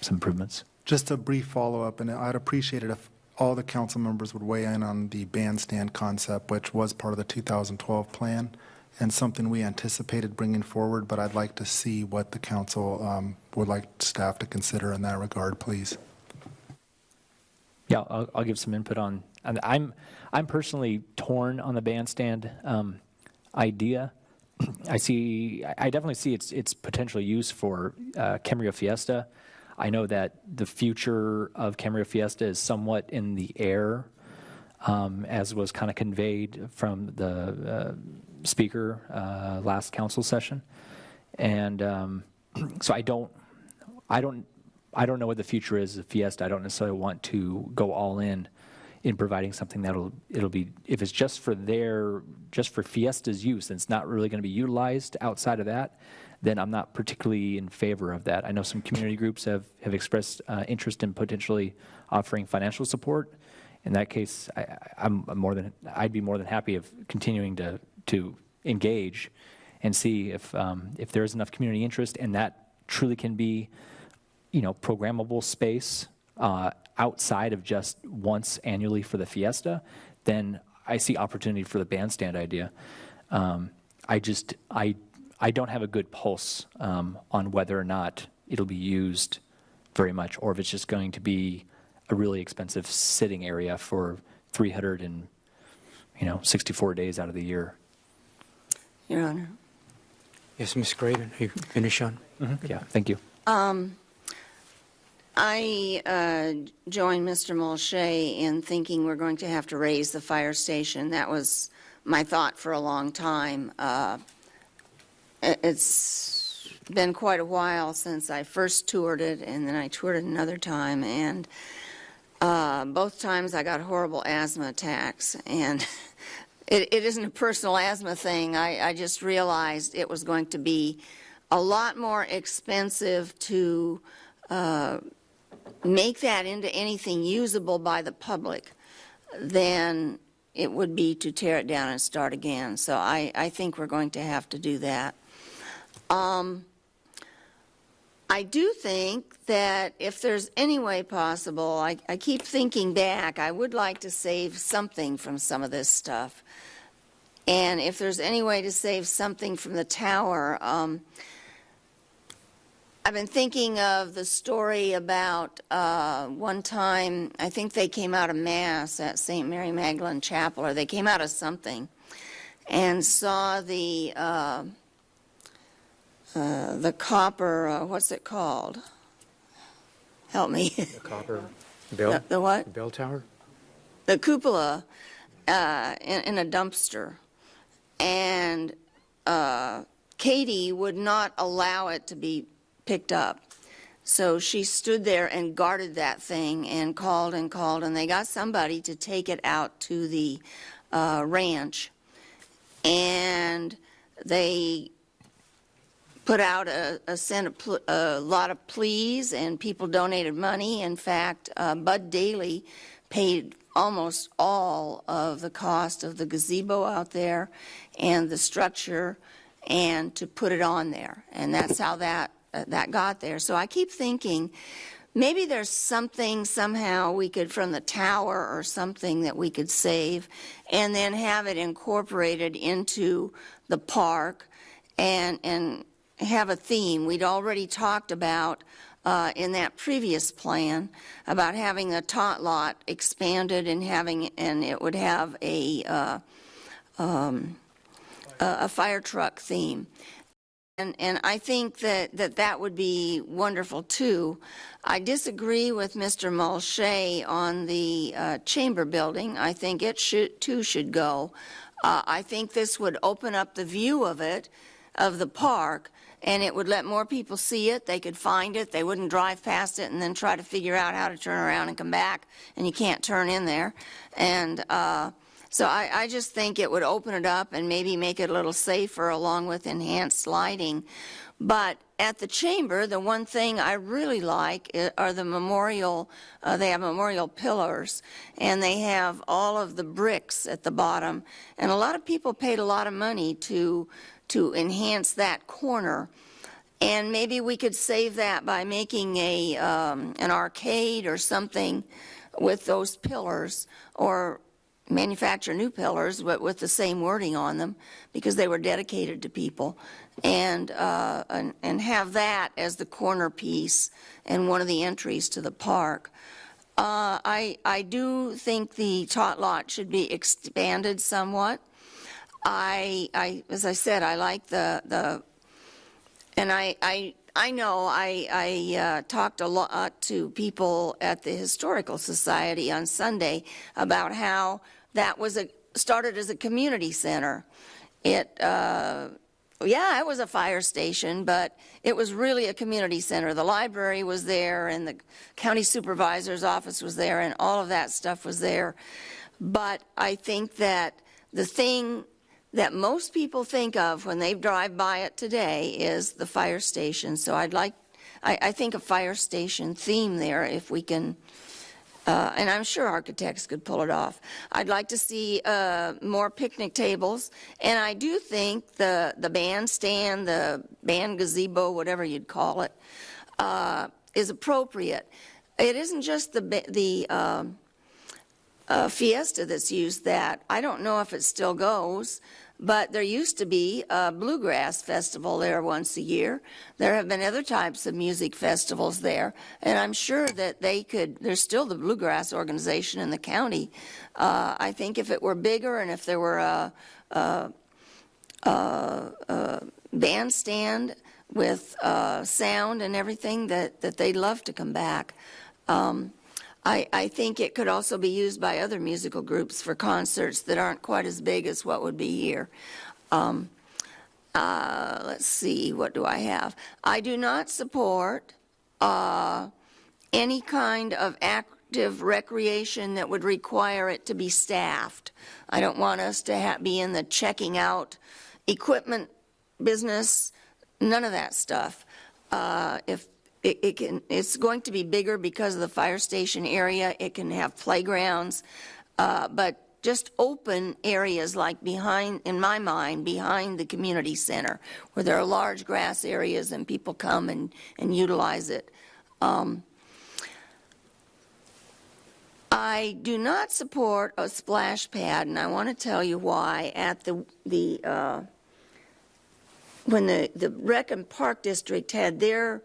some improvements. Just a brief follow-up, and I'd appreciate it if all the council members would weigh in on the bandstand concept, which was part of the 2012 plan and something we anticipated bringing forward, but I'd like to see what the council would like staff to consider in that regard, please. Yeah, I'll give some input on. I'm personally torn on the bandstand idea. I definitely see its potential use for Camarillo Fiesta. I know that the future of Camarillo Fiesta is somewhat in the air, as was kind of conveyed from the speaker last council session, and so I don't know what the future is of Fiesta. I don't necessarily want to go all in providing something it'll be, if it's just for Fiesta's use and it's not really going to be utilized outside of that, then I'm not particularly in favor of that. I know some community groups have expressed interest in potentially offering financial support. In that case, I'd be more than happy of continuing to engage and see if there is enough community interest, and that truly can be, programmable space outside of just once annually for the Fiesta, then I see opportunity for the bandstand idea. I don't have a good pulse on whether or not it'll be used very much, or if it's just going to be a really expensive sitting area for 364 days out of the year. Your Honor. Yes, Ms. Craven, are you finished on? Mm-hmm. Yeah, thank you. I joined Mr. Mulchay in thinking we're going to have to raise the fire station. That was my thought for a long time. It's been quite a while since I first toured it, and then I toured it another time, and both times I got horrible asthma attacks, and it isn't a personal asthma thing. I just realized it was going to be a lot more expensive to make that into anything usable by the public than it would be to tear it down and start again. So I think we're going to have to do that. I do think that if there's any way possible, I keep thinking back, I would like to save something from some of this stuff. And if there's any way to save something from the tower, I've been thinking of the story about one time, I think they came out of Mass at St. Mary Magdalene Chapel, or they came out of something, and saw the copper, what's it called? Help me. The copper bell? The what? Bell tower? The cupola in a dumpster. And Katie would not allow it to be picked up. So she stood there and guarded that thing and called, and they got somebody to take it out to the ranch. And they put out a lot of pleas, and people donated money. In fact, Bud Daly paid almost all of the cost of the gazebo out there and the structure, and to put it on there. And that's how that got there. So I keep thinking, maybe there's something somehow we could, from the tower or something, that we could save and then have it incorporated into the park and have a theme. We'd already talked about in that previous plan about having the tot lot expanded and it would have a fire truck theme. And I think that would be wonderful, too. I disagree with Mr. Mulchay on the chamber building. I think it should go. I think this would open up the view of the park, and it would let more people see it. They could find it. They wouldn't drive past it and then try to figure out how to turn around and come back, and you can't turn in there. And so I just think it would open it up and maybe make it a little safer along with enhanced lighting. But at the chamber, the one thing I really like are the memorial, they have memorial pillars, and they have all of the bricks at the bottom. And a lot of people paid a lot of money to enhance that corner. And maybe we could save that by making an arcade or something with those pillars, or manufacture new pillars but with the same wording on them, because they were dedicated to people, and have that as the corner piece and one of the entries to the park. I do think the tot lot should be expanded somewhat. As I said, I like and I know I talked a lot to people at the Historical Society on Sunday about how that started as a community center. It was a fire station, but it was really a community center. The library was there, and the county supervisor's office was there, and all of that stuff was there. But I think that the thing that most people think of when they drive by it today is the fire station. So I think a fire station theme there, if we can, and I'm sure architects could pull it off. I'd like to see more picnic tables, and I do think the bandstand, the band gazebo, whatever you'd call it, is appropriate. It isn't just the Fiesta that's used that. I don't know if it still goes, but there used to be a bluegrass festival there once a year. There have been other types of music festivals there, and I'm sure that there's still the bluegrass organization in the county. I think if it were bigger and if there were a bandstand with sound and everything, that they'd love to come back. I think it could also be used by other musical groups for concerts that aren't quite as big as what would be here. Let's see, what do I have? I do not support any kind of active recreation that would require it to be staffed. I don't want us to be in the checking out equipment business, none of that stuff. If it's going to be bigger because of the fire station area. It can have playgrounds, but just open areas like in my mind, behind the community center, where there are large grass areas and people come and utilize it. I do not support a splash pad, and I want to tell you why. At when the Rec and Park District had their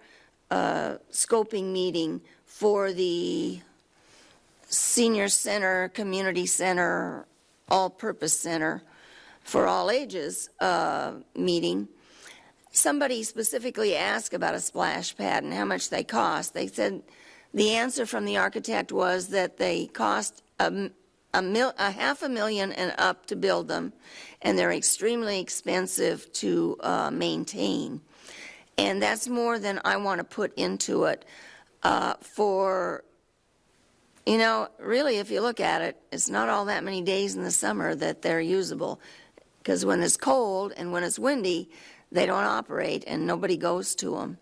scoping meeting for the senior center, community center, all-purpose center for all ages meeting, somebody specifically asked about a splash pad and how much they cost. They said the answer from the architect was that they cost $500,000 and up to build them, and they're extremely expensive to maintain. And that's more than I want to put into it really, if you look at it, it's not all that many days in the summer that they're usable, because when it's cold and when it's windy, they don't operate and nobody goes to them.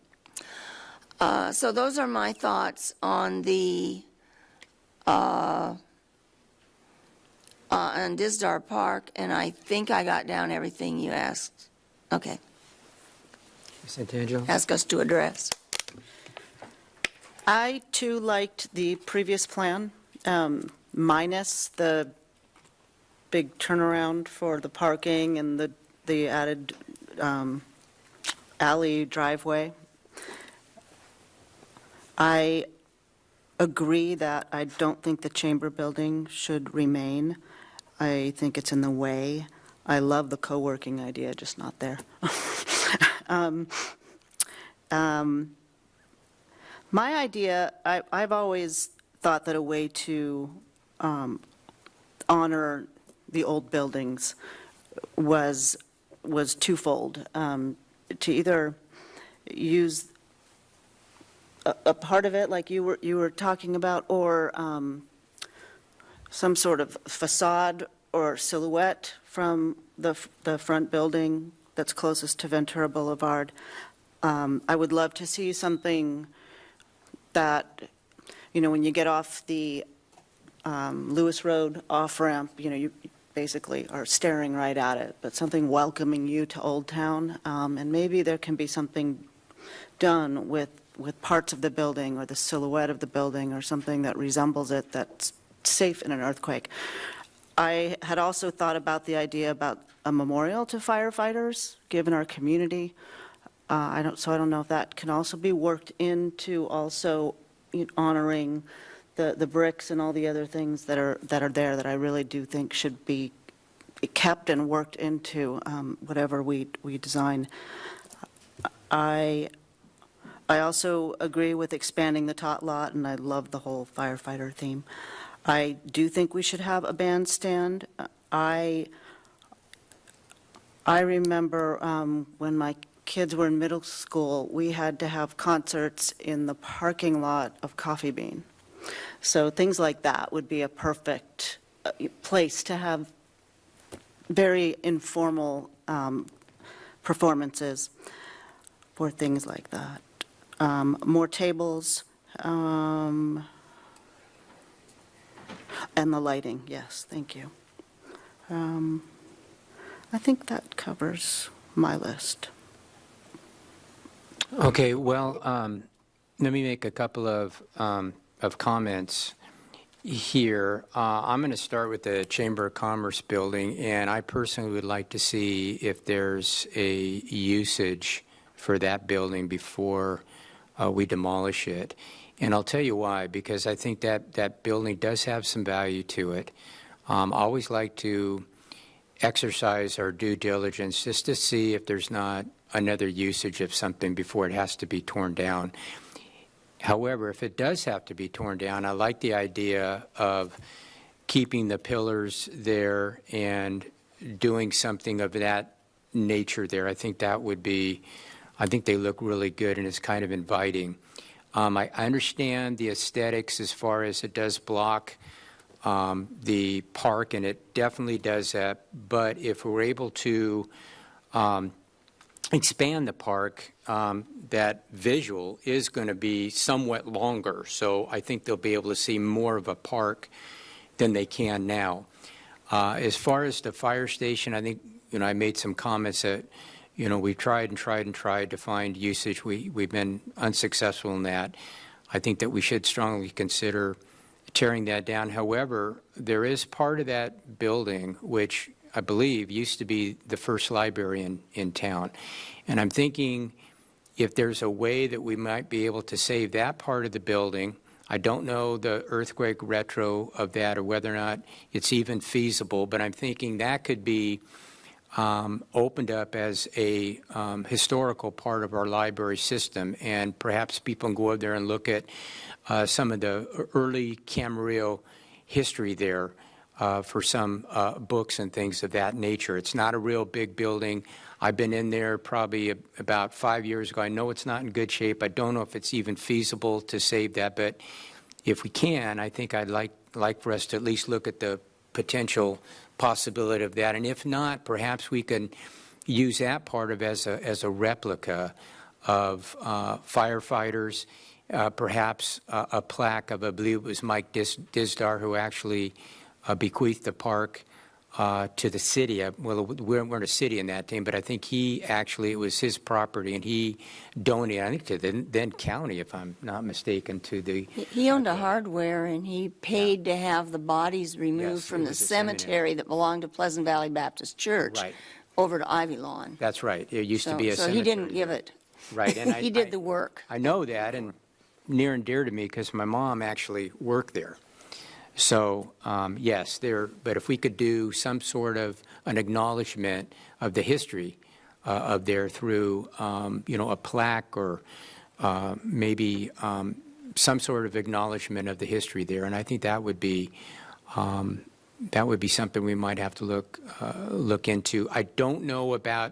So those are my thoughts on the on Disdar Park, and I think I got down everything you asked. Okay. Santangelo? Ask us to address. I, too, liked the previous plan, minus the big turnaround for the parking and the added alley driveway. I agree that I don't think the chamber building should remain. I think it's in the way. I love the co-working idea, just not there. My idea, I've always thought that a way to honor the old buildings was twofold. To either use a part of it, like you were talking about, or some sort of facade or silhouette from the front building that's closest to Ventura Boulevard. I would love to see something that, when you get off the Lewis Road off-ramp, you basically are staring right at it, but something welcoming you to Old Town. And maybe there can be something done with parts of the building or the silhouette of the building or something that resembles it that's safe in an earthquake. I had also thought about the idea about a memorial to firefighters, given our community. I don't know if that can also be worked into also honoring the bricks and all the other things that are there that I really do think should be kept and worked into whatever we design. I also agree with expanding the tot lot, and I love the whole firefighter theme. I do think we should have a bandstand. I remember when my kids were in middle school, we had to have concerts in the parking lot of Coffee Bean. So things like that would be a perfect place to have very informal performances for things like that. More tables, and the lighting, yes, thank you. I think that covers my list. Okay, well, let me make a couple of comments here. I'm going to start with the Chamber of Commerce building, and I personally would like to see if there's a usage for that building before we demolish it. And I'll tell you why, because I think that building does have some value to it. I always like to exercise our due diligence just to see if there's not another usage of something before it has to be torn down. However, if it does have to be torn down, I like the idea of keeping the pillars there and doing something of that nature there. I think that would be, I think they look really good and it's kind of inviting. I understand the aesthetics as far as it does block the park, and it definitely does that. But if we're able to expand the park, that visual is going to be somewhat longer. So I think they'll be able to see more of a park than they can now. As far as the fire station, I think, I made some comments that, we've tried to find usage. We've been unsuccessful in that. I think that we should strongly consider tearing that down. However, there is part of that building which I believe used to be the first library in town. And I'm thinking if there's a way that we might be able to save that part of the building. I don't know the earthquake retro of that or whether or not it's even feasible, but I'm thinking that could be opened up as a historical part of our library system, and perhaps people can go over there and look at some of the early Camarillo history there for some books and things of that nature. It's not a real big building. I've been in there probably about 5 years ago. I know it's not in good shape. I don't know if it's even feasible to save that, but if we can, I think I'd like for us to at least look at the potential possibility of that. And if not, perhaps we can use that part of as a replica of firefighters, perhaps a plaque of, I believe it was Mike Dizdar, who actually bequeathed the park to the city. Well, we weren't a city in that team, but I think it was his property, and he donated, I think, to the then county, if I'm not mistaken, to the... He owned a hardware, and he paid to have the bodies removed from the cemetery that belonged to Pleasant Valley Baptist Church over to Ivy Lawn. That's right. It used to be a So cemetery. he didn't give it. Right. And He did the work. I know that, and near and dear to me because my mom actually worked there. So, yes, but if we could do some sort of an acknowledgement of the history of there through, a plaque or maybe some sort of acknowledgement of the history there, and I think that would be something we might have to look into. I don't know about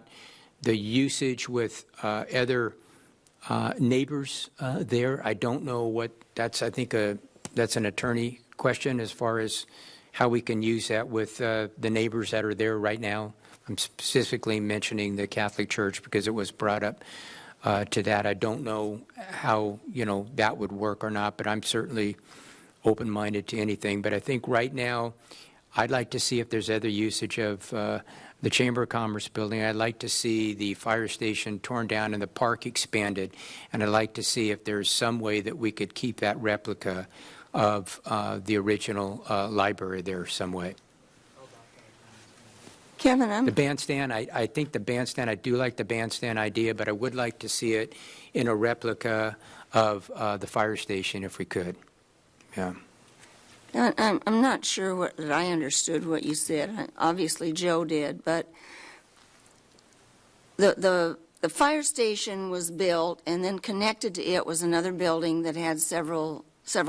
the usage with other neighbors there. I don't know what that's. I think that's an attorney question as far as how we can use that with the neighbors that are there right now. I'm specifically mentioning the Catholic Church because it was brought up to that. I don't know how, that would work or not, but I'm certainly open-minded to anything. But I think right now I'd like to see if there's other usage of the Chamber of Commerce building. I'd like to see the fire station torn down and the park expanded. And I'd like to see if there's some way that we could keep that replica of the original library there some way. Kevin, the bandstand, I think the bandstand, I do like the bandstand idea, but I would like to see it in a replica of the fire station if we could. Yeah. I'm not sure that I understood what you said. Obviously, Joe did, but the fire station was built, and then connected to it was another building that had several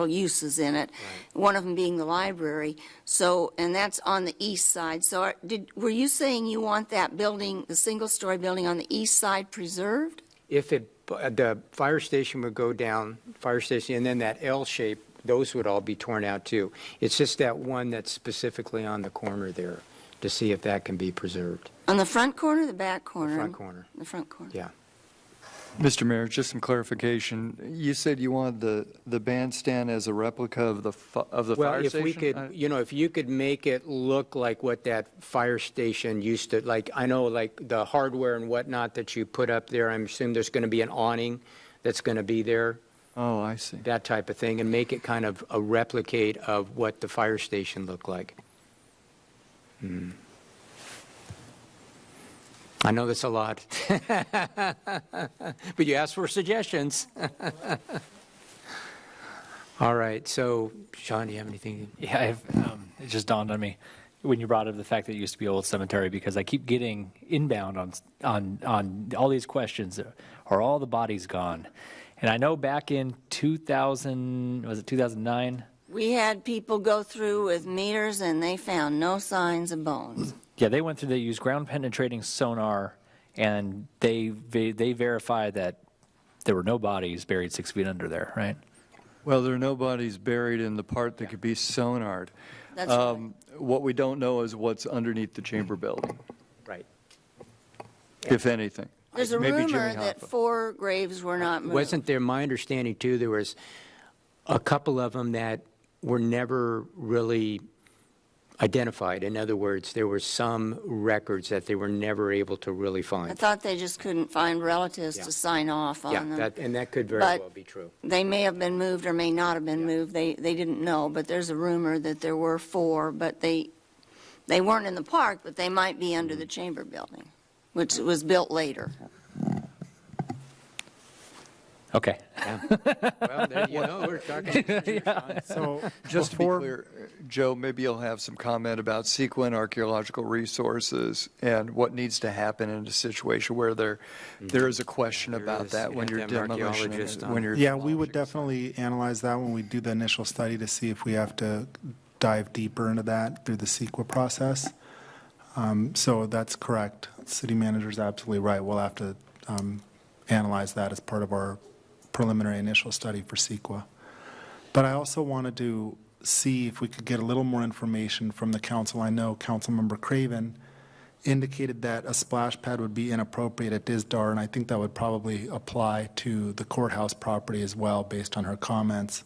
uses in it, one of them being the library. So, and that's on the east side. So were you saying you want that building, the single-story building on the east side preserved? If the fire station would go down, and then that L shape, those would all be torn out too. It's just that one that's specifically on the corner there to see if that can be preserved. On the front corner or the back corner? The front corner. The front corner. Yeah. Mr. Mayor, just some clarification. You said you wanted the bandstand as a replica of the fire station? Well, if we could, if you could make it look like what that fire station used to, like, I know, like the hardware and whatnot that you put up there, I'm assuming there's going to be an awning that's going to be there. Oh, I see. That type of thing, and make it kind of a replicate of what the fire station looked like. I know that's a lot, but you asked for suggestions. All right, so Sean, do you have anything? Yeah, it just dawned on me when you brought up the fact that it used to be Old Cemetery, because I keep getting inbound on all these questions. Are all the bodies gone? And I know back in 2009? We had people go through with meters, and they found no signs of bones. Yeah, they used ground penetrating sonar, and they verified that there were no bodies buried 6 feet under there, right? Well, there are no bodies buried in the part that could be sonar'd. That's right. What we don't know is what's underneath the chamber building. Right. If anything. There's a Maybe rumor Jimmy that Hoffa. 4 graves were not moved. Wasn't there, my understanding too, there was a couple of them that were never really identified. In other words, there were some records that they were never able to really I find. thought they just couldn't find relatives Yeah. to sign off on Yeah, them. and that could very But well be true. They may have been moved or may not have been moved. They didn't know, but there's a rumor that there were 4, but they weren't in the park, but they might be under the Chamber building, which was built later. Okay. Well, there you know, we're talking. So Just to be clear, Joe, maybe you'll have some comment about Sequin Archaeological Resources and what needs to happen in a situation where there is a question about is. that You'd when have you're to have an demolition, archaeologist on. when you're. yeah, we would definitely analyze that when we do the initial study to see if we have to dive deeper into that through the CEQA process. So that's correct. City manager's absolutely right. We'll have to analyze that as part of our preliminary initial study for CEQA. But I also wanted to see if we could get a little more information from the council. I know Councilmember Craven indicated that a splash pad would be inappropriate at Dizdar, and I think that would probably apply to the courthouse property as well, based on her comments.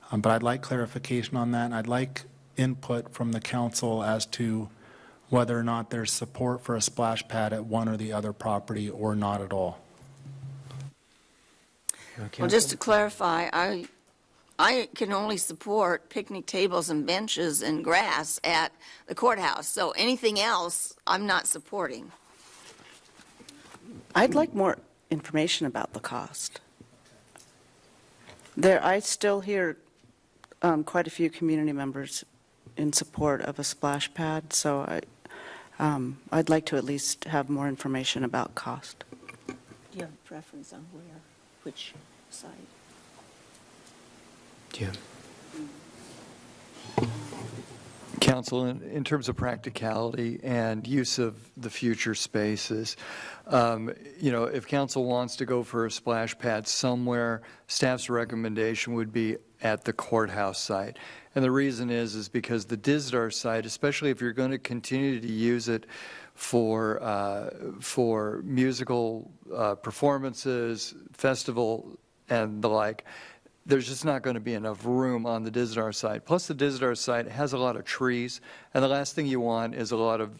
But I'd like clarification on that, and I'd like input from the council as to whether or not there's support for a splash pad at one or the other property or not at all. Well, just to clarify, I can only support picnic tables and benches and grass at the courthouse. So anything else, I'm not supporting. I'd like more information about the cost. I still hear quite a few community members in support of a splash pad, so I'd like to at least have more information about cost. Do you have a preference on which side? Jim. Council, in terms of practicality and use of the future spaces, if council wants to go for a splash pad somewhere, staff's recommendation would be at the courthouse site. And the reason is because the Dizdar site, especially if you're going to continue to use it for musical performances, festival, and the like, there's just not going to be enough room on the Dizdar site. Plus, the Dizdar site has a lot of trees, and the last thing you want is a lot of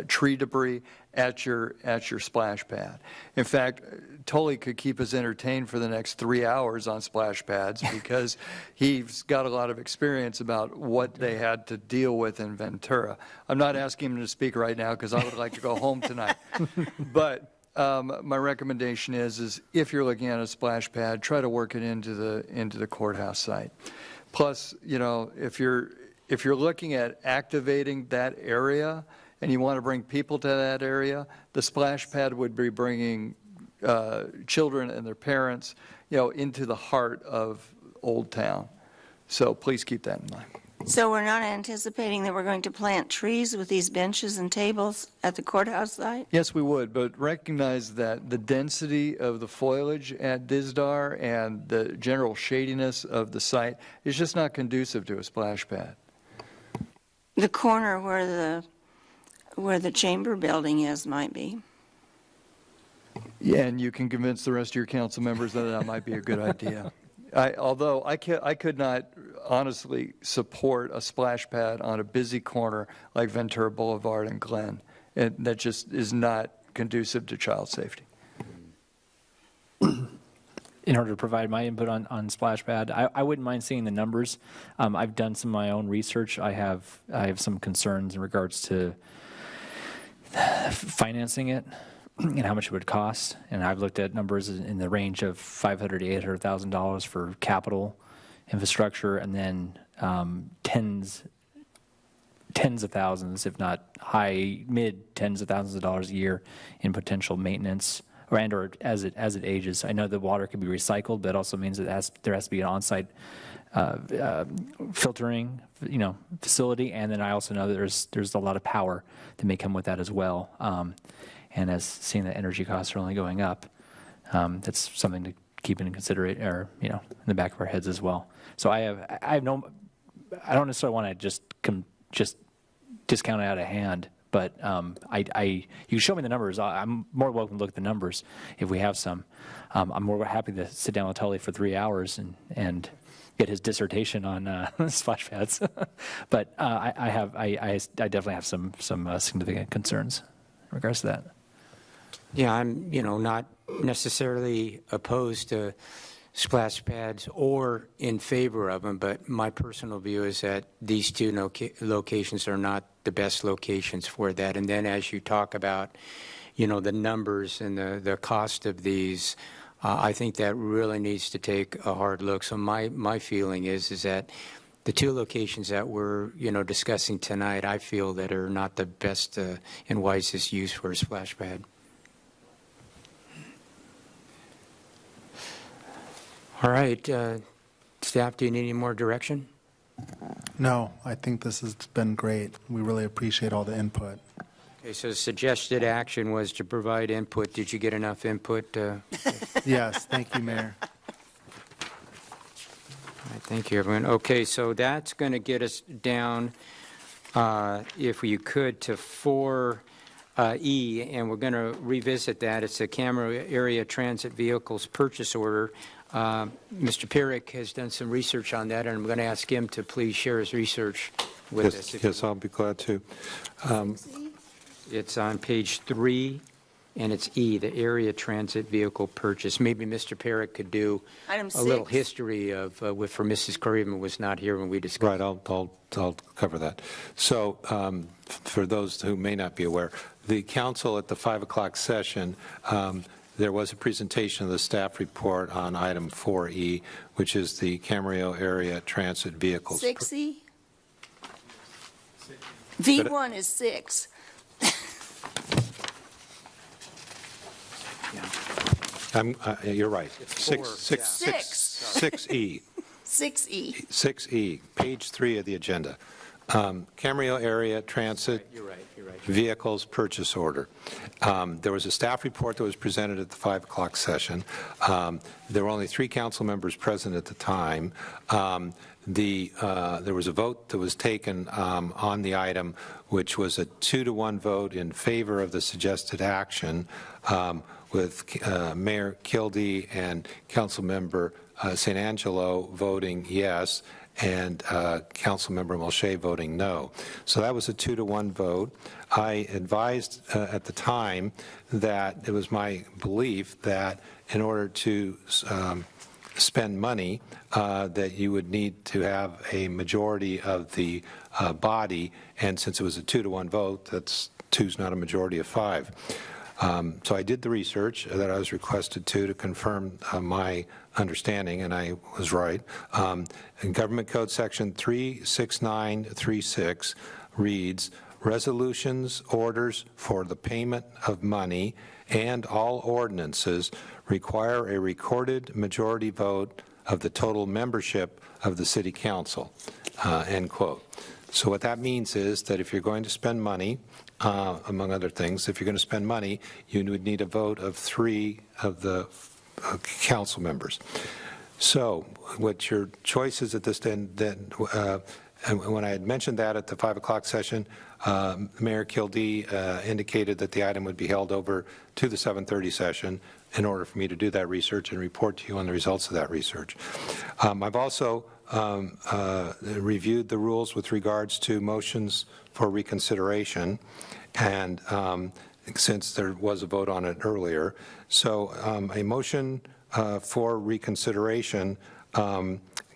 tree debris at your splash pad. In fact, Tully could keep us entertained for the next 3 hours on splash pads because he's got a lot of experience about what they had to deal with in Ventura. I'm not asking him to speak right now because I would like to go home tonight. But my recommendation is if you're looking at a splash pad, try to work it into the courthouse site. Plus, if you're looking at activating that area and you want to bring people to that area, the splash pad would be bringing children and their parents, into the heart of Old Town. So please keep that in mind. So we're not anticipating that we're going to plant trees with these benches and tables at the courthouse site? Yes, we would, but recognize that the density of the foliage at Dizdar and the general shadiness of the site is just not conducive to a splash pad. The corner where the chamber building is might be. Yeah, and you can convince the rest of your council members that might be a good idea. Although I could not honestly support a splash pad on a busy corner like Ventura Boulevard and Glen. That just is not conducive to child safety. In order to provide my input on splash pad, I wouldn't mind seeing the numbers. I've done some of my own research. I have some concerns in regards to financing it and how much it would cost. And I've looked at numbers in the range of $500,000 to $800,000 for capital infrastructure, and then tens of thousands, if not mid tens of thousands of dollars a year in potential maintenance or as it ages. I know the water can be recycled, but it also means that there has to be an on-site filtering, facility. And then I also know that there's a lot of power that may come with that as well. And as seeing that energy costs are only going up, that's something to keep in consideration, or in the back of our heads as well. So I don't necessarily want to just discount it out of hand, But you can show me the numbers. I'm more welcome to look at the numbers if we have some. I'm more happy to sit down with Tully for 3 hours and get his dissertation on splash pads. But I definitely have some significant concerns in regards to that. Yeah, I'm, not necessarily opposed to splash pads or in favor of them, but my personal view is that these two locations are not the best locations for that. And then as you talk about, the numbers and the cost of these, I think that really needs to take a hard look. So my feeling is that the two locations that we're, discussing tonight, I feel that are not the best and wisest use for a splash pad. All right, staff, do you need any more direction? No, I think this has been great. We really appreciate all the input. Okay, so suggested action was to provide input. Did you get enough input? Yes, thank you, Mayor. All right, thank you, everyone. Okay, so that's going to get us down, if you could, to 4E, and we're going to revisit that. It's a camera area transit vehicles purchase order. Mr. Pierik has done some research on that, and I'm going to ask him to please share his research with us. Yes, I'll be glad to. It's on page 3, and it's E, the area transit vehicle purchase. Maybe Mr. Pierik could do Item a little 6. history of, for Mrs. Craven was not here when we discussed. Right, I'll cover that. So for those who may not be aware, the council at the 5 o'clock session, there was a presentation of the staff report on item 4E, which is the Camarillo area transit vehicles. 6E? V1 is 6. You're right. 6E. 6E. 6E, page 3 of the agenda. Camarillo area transit You're right. vehicles purchase order. There was a staff report that was presented at the 5 o'clock session. There were only 3 council members present at the time. There was a vote that was taken on the item, which was a 2-to-1 vote in favor of the suggested action, with Mayor Kildee and Councilmember St. Angelo voting yes, and Councilmember Mulchay voting no. So that was a 2-to-1 vote. I advised at the time that it was my belief that in order to spend money, that you would need to have a majority of the body, and since it was a 2-to-1 vote, that's 2's not a majority of 5. So I did the research that I was requested to confirm my understanding, and I was right. In Government Code Section 36936 reads, resolutions, orders for the payment of money, and all ordinances require a recorded majority vote of the total membership of the City Council, end quote. So what that means is that if you're going to spend money, among other things, if you're going to spend money, you would need a vote of 3 of the council members. So what your choice is at this end, and when I had mentioned that at the 5 o'clock session, Mayor Kildee indicated that the item would be held over to the 7:30 session in order for me to do that research and report to you on the results of that research. I've also reviewed the rules with regards to motions for reconsideration, and since there was a vote on it earlier. So a motion for reconsideration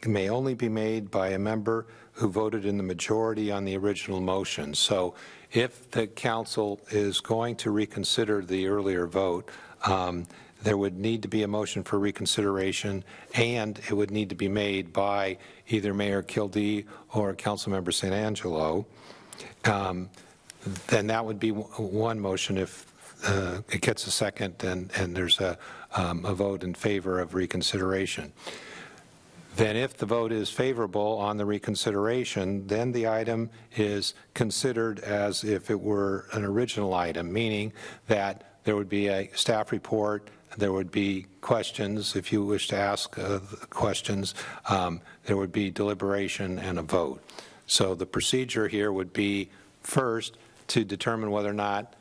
may only be made by a member who voted in the majority on the original motion. So if the council is going to reconsider the earlier vote, there would need to be a motion for reconsideration, and it would need to be made by either Mayor Kildee or Councilmember St. Angelo. Then that would be one motion. If it gets a second and there's a vote in favor of reconsideration. Then if the vote is favorable on the reconsideration, then the item is considered as if it were an original item, meaning that there would be a staff report, there would be questions, if you wish to ask questions, there would be deliberation and a vote. So the procedure here would be first to determine whether or not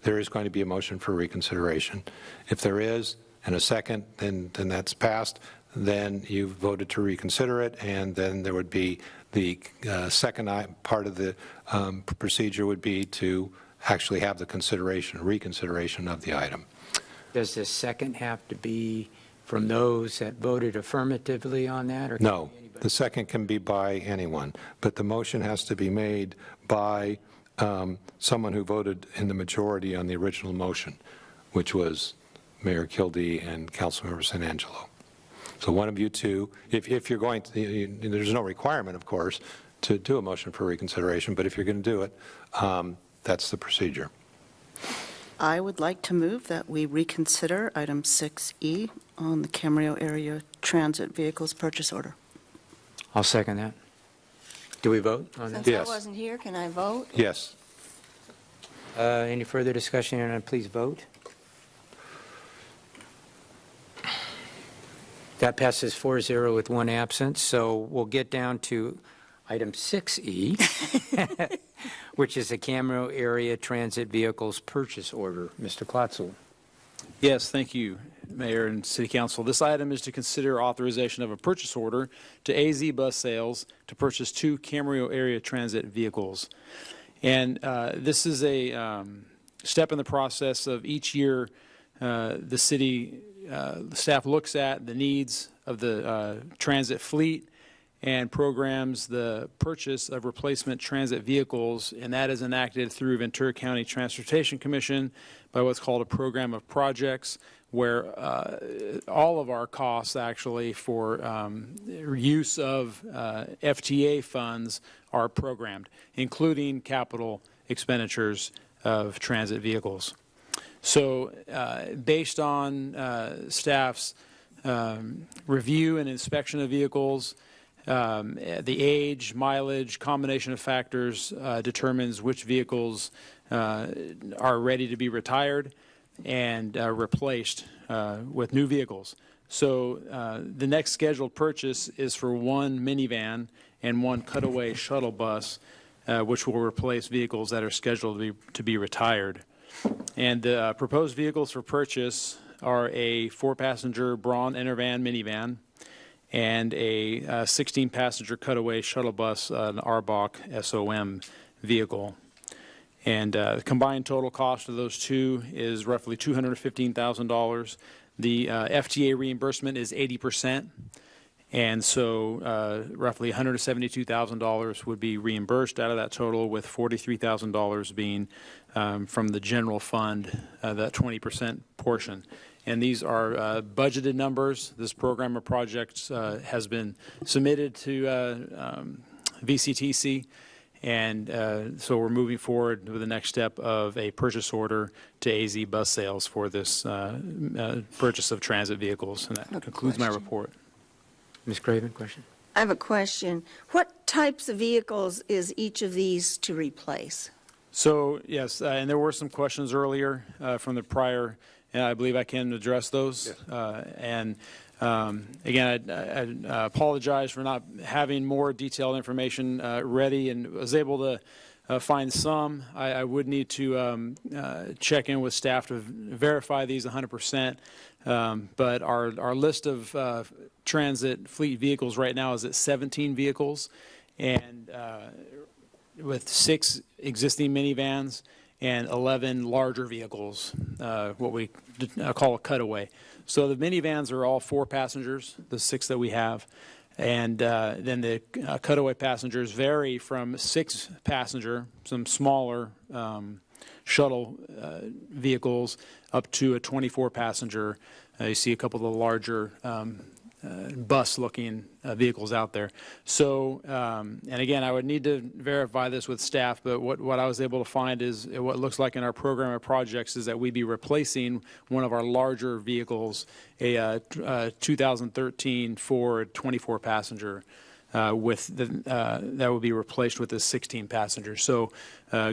there is going to be a motion for reconsideration. If there is, and a second, then that's passed. Then you voted to reconsider it, and then there would be the second part of the procedure would be to actually have the reconsideration of the item. Does the second have to be from those that voted affirmatively on that? Or No, the second can be by anyone, but the motion has to be made by someone who voted in the majority on the original motion, which was Mayor Kildee and Councilmember San Angelo. So one of you two, if you're going to, there's no requirement, of course, to do a motion for reconsideration, but if you're going to do it, that's the procedure. I would like to move that we reconsider item 6E on the Camarillo Area Transit Vehicles Purchase Order. I'll second that. Do we vote on that? Since I wasn't here, can I vote? Yes. Any further discussion on it? Please vote. That passes 4-0 with one absence. So we'll get down to item 6E, which is the Camarillo Area Transit Vehicles Purchase Order. Mr. Klotzel. Yes, thank you, Mayor and City Council. This item is to consider authorization of a purchase order to AZ Bus Sales to purchase 2 Camarillo Area Transit vehicles. And this is a step in the process of each year the city the staff looks at the needs of the transit fleet and programs the purchase of replacement transit vehicles, and that is enacted through Ventura County Transportation Commission by what's called a program of projects, where all of our costs actually for use of FTA funds are programmed, including capital expenditures of transit vehicles. So based on staff's review and inspection of vehicles, the age, mileage, combination of factors determines which vehicles are ready to be retired and replaced with new vehicles. So the next scheduled purchase is for 1 minivan and 1 cutaway shuttle bus, which will replace vehicles that are scheduled to be retired. And the proposed vehicles for purchase are a 4-passenger Braun Intervan minivan and a 16-passenger cutaway shuttle bus, an Arbach SOM vehicle. And the combined total cost of those two is roughly $215,000. The FTA reimbursement is 80%. And so roughly $172,000 would be reimbursed out of that total, with $43,000 being from the general fund, that 20% portion. And these are budgeted numbers. This program of projects has been submitted to VCTC, and so we're moving forward with the next step of a purchase order to AZ Bus Sales for this purchase of transit vehicles. And that concludes my report. Ms. Craven, question? I have a question. What types of vehicles is each of these to replace? So, yes, and there were some questions earlier from the prior, and I believe I can address those. Yes. Again, I apologize for not having more detailed information ready, and was able to find some. I would need to check in with staff to verify these 100%. But our list of transit fleet vehicles right now is at 17 vehicles, and with 6 existing minivans and 11 larger vehicles, what we call a cutaway. So the minivans are all 4 passengers, the 6 that we have. And then the cutaway passengers vary from 6 passenger, some smaller shuttle vehicles, up to a 24 passenger. You see a couple of the larger bus-looking vehicles out there. So, and again, I would need to verify this with staff, but what I was able to find is what looks like in our program of projects is that we'd be replacing one of our larger vehicles, a 2013 Ford 24-passenger, with that would be replaced with a 16-passenger. So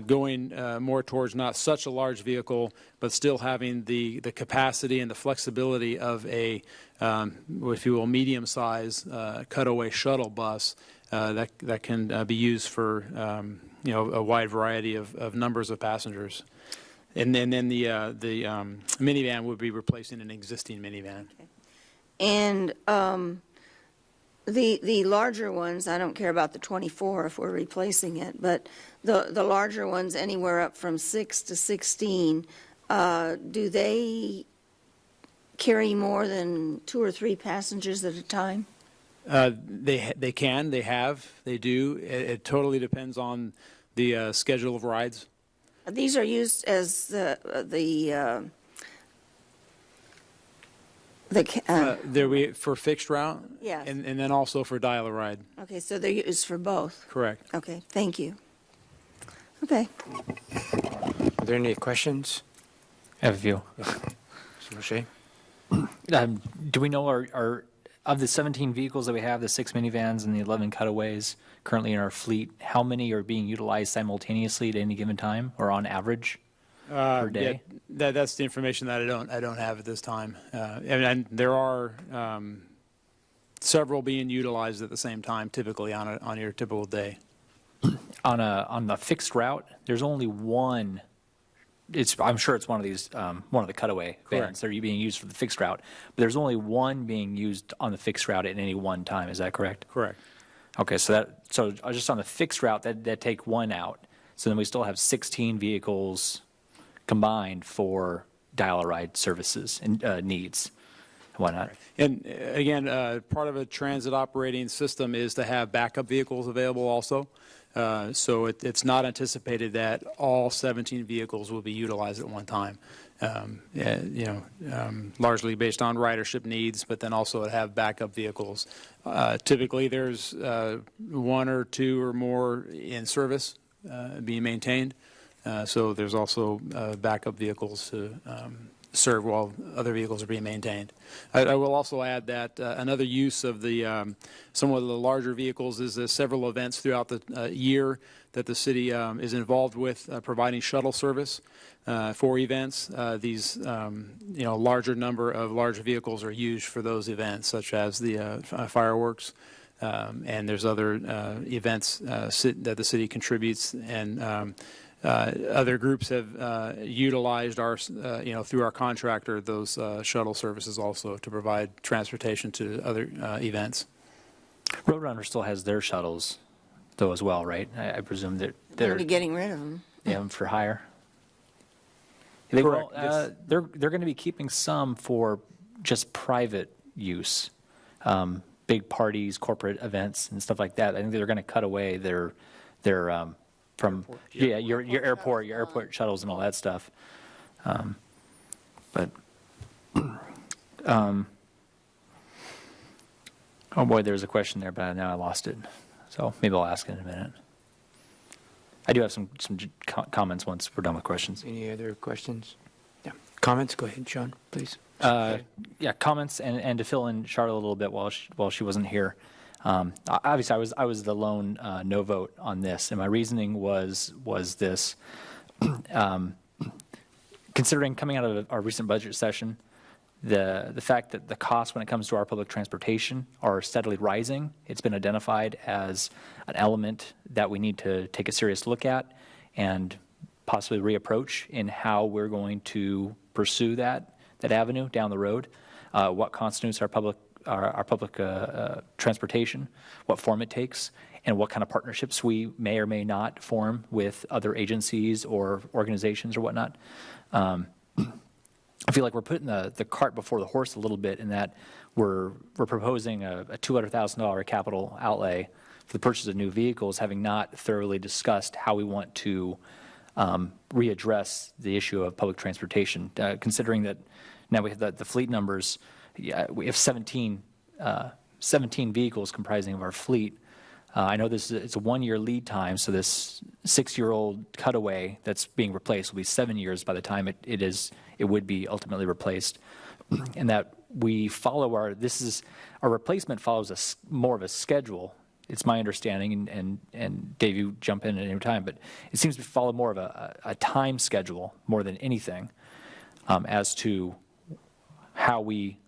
going more towards not such a large vehicle, but still having the capacity and the flexibility of a, if you will, medium-size cutaway shuttle bus that can be used for a wide variety of numbers of passengers. And then the minivan would be replacing an existing minivan. And the larger ones, I don't care about the 24 if we're replacing it, but the larger ones, anywhere up from 6 to 16, do they carry more than 2 or 3 passengers at a time? They can, they have, they do. It totally depends on the schedule of rides. These are used as There for fixed route? Yes. And then also for dial-a-ride. Okay, so they're used for both. Correct. Okay, thank you. Okay. Are there any questions? I have a few. Mr. Moshe? Do we know our of the 17 vehicles that we have, the 6 minivans and the 11 cutaways currently in our fleet, how many are being utilized simultaneously at any given time or on average per day? Yeah, that's the information that I don't have at this time. And there are several being utilized at the same time, typically on your typical day. On the fixed route, there's only one. I'm sure it's one of these, one of the cutaway vans that are being used for the fixed route. But there's only one being used on the fixed route at any one time. Is that correct? Correct. Okay, so just on the fixed route, that take one out. So then we still have 16 vehicles combined for dial-a-ride services and needs and whatnot. And again, part of a transit operating system is to have backup vehicles available also. So it's not anticipated that all 17 vehicles will be utilized at one time. Largely based on ridership needs, but then also to have backup vehicles. Typically, there's 1 or 2 or more in service being maintained. So there's also backup vehicles to serve while other vehicles are being maintained. I will also add that another use of some of the larger vehicles is several events throughout the year that the city is involved with providing shuttle service for events. These larger number of larger vehicles are used for those events, such as the fireworks. And there's other events that the city contributes, and other groups have utilized our, through our contractor, those shuttle services also to provide transportation to other events. Roadrunner still has their shuttles, though, as well, right? I presume that They're they're getting rid of them. Yeah, for hire. They Correct. will, they're going to be keeping some for just private use, big parties, corporate events, and stuff like that. I think they're going to cut away their from your airport shuttles and all that stuff. Oh boy, there's a question there, but now I lost it. So maybe I'll ask it in a minute. I do have some comments once we're done with questions. Any other questions? Yeah. Comments? Go ahead, Sean, please. Yeah, comments and to fill in Charlotte a little bit while she wasn't here. Obviously, I was the lone no vote on this, and my reasoning was this: considering coming out of our recent budget session, the fact that the costs when it comes to our public transportation are steadily rising. It's been identified as an element that we need to take a serious look at and possibly reapproach in how we're going to pursue that avenue down the road. What constitutes our public transportation, what form it takes, and what kind of partnerships we may or may not form with other agencies or organizations or whatnot. I feel like we're putting the cart before the horse a little bit in that we're proposing a $200,000 capital outlay for the purchase of new vehicles, having not thoroughly discussed how we want to readdress the issue of public transportation, considering that now we have the fleet numbers. Yeah, we have 17 vehicles comprising of our fleet. I know it's a 1-year lead time, so this 6-year-old cutaway that's being replaced will be 7 years by the time it would be ultimately replaced. And that we follow our replacement follows more of a schedule. It's my understanding, and Dave, you jump in at any time, but it seems to follow more of a time schedule more than anything as to how we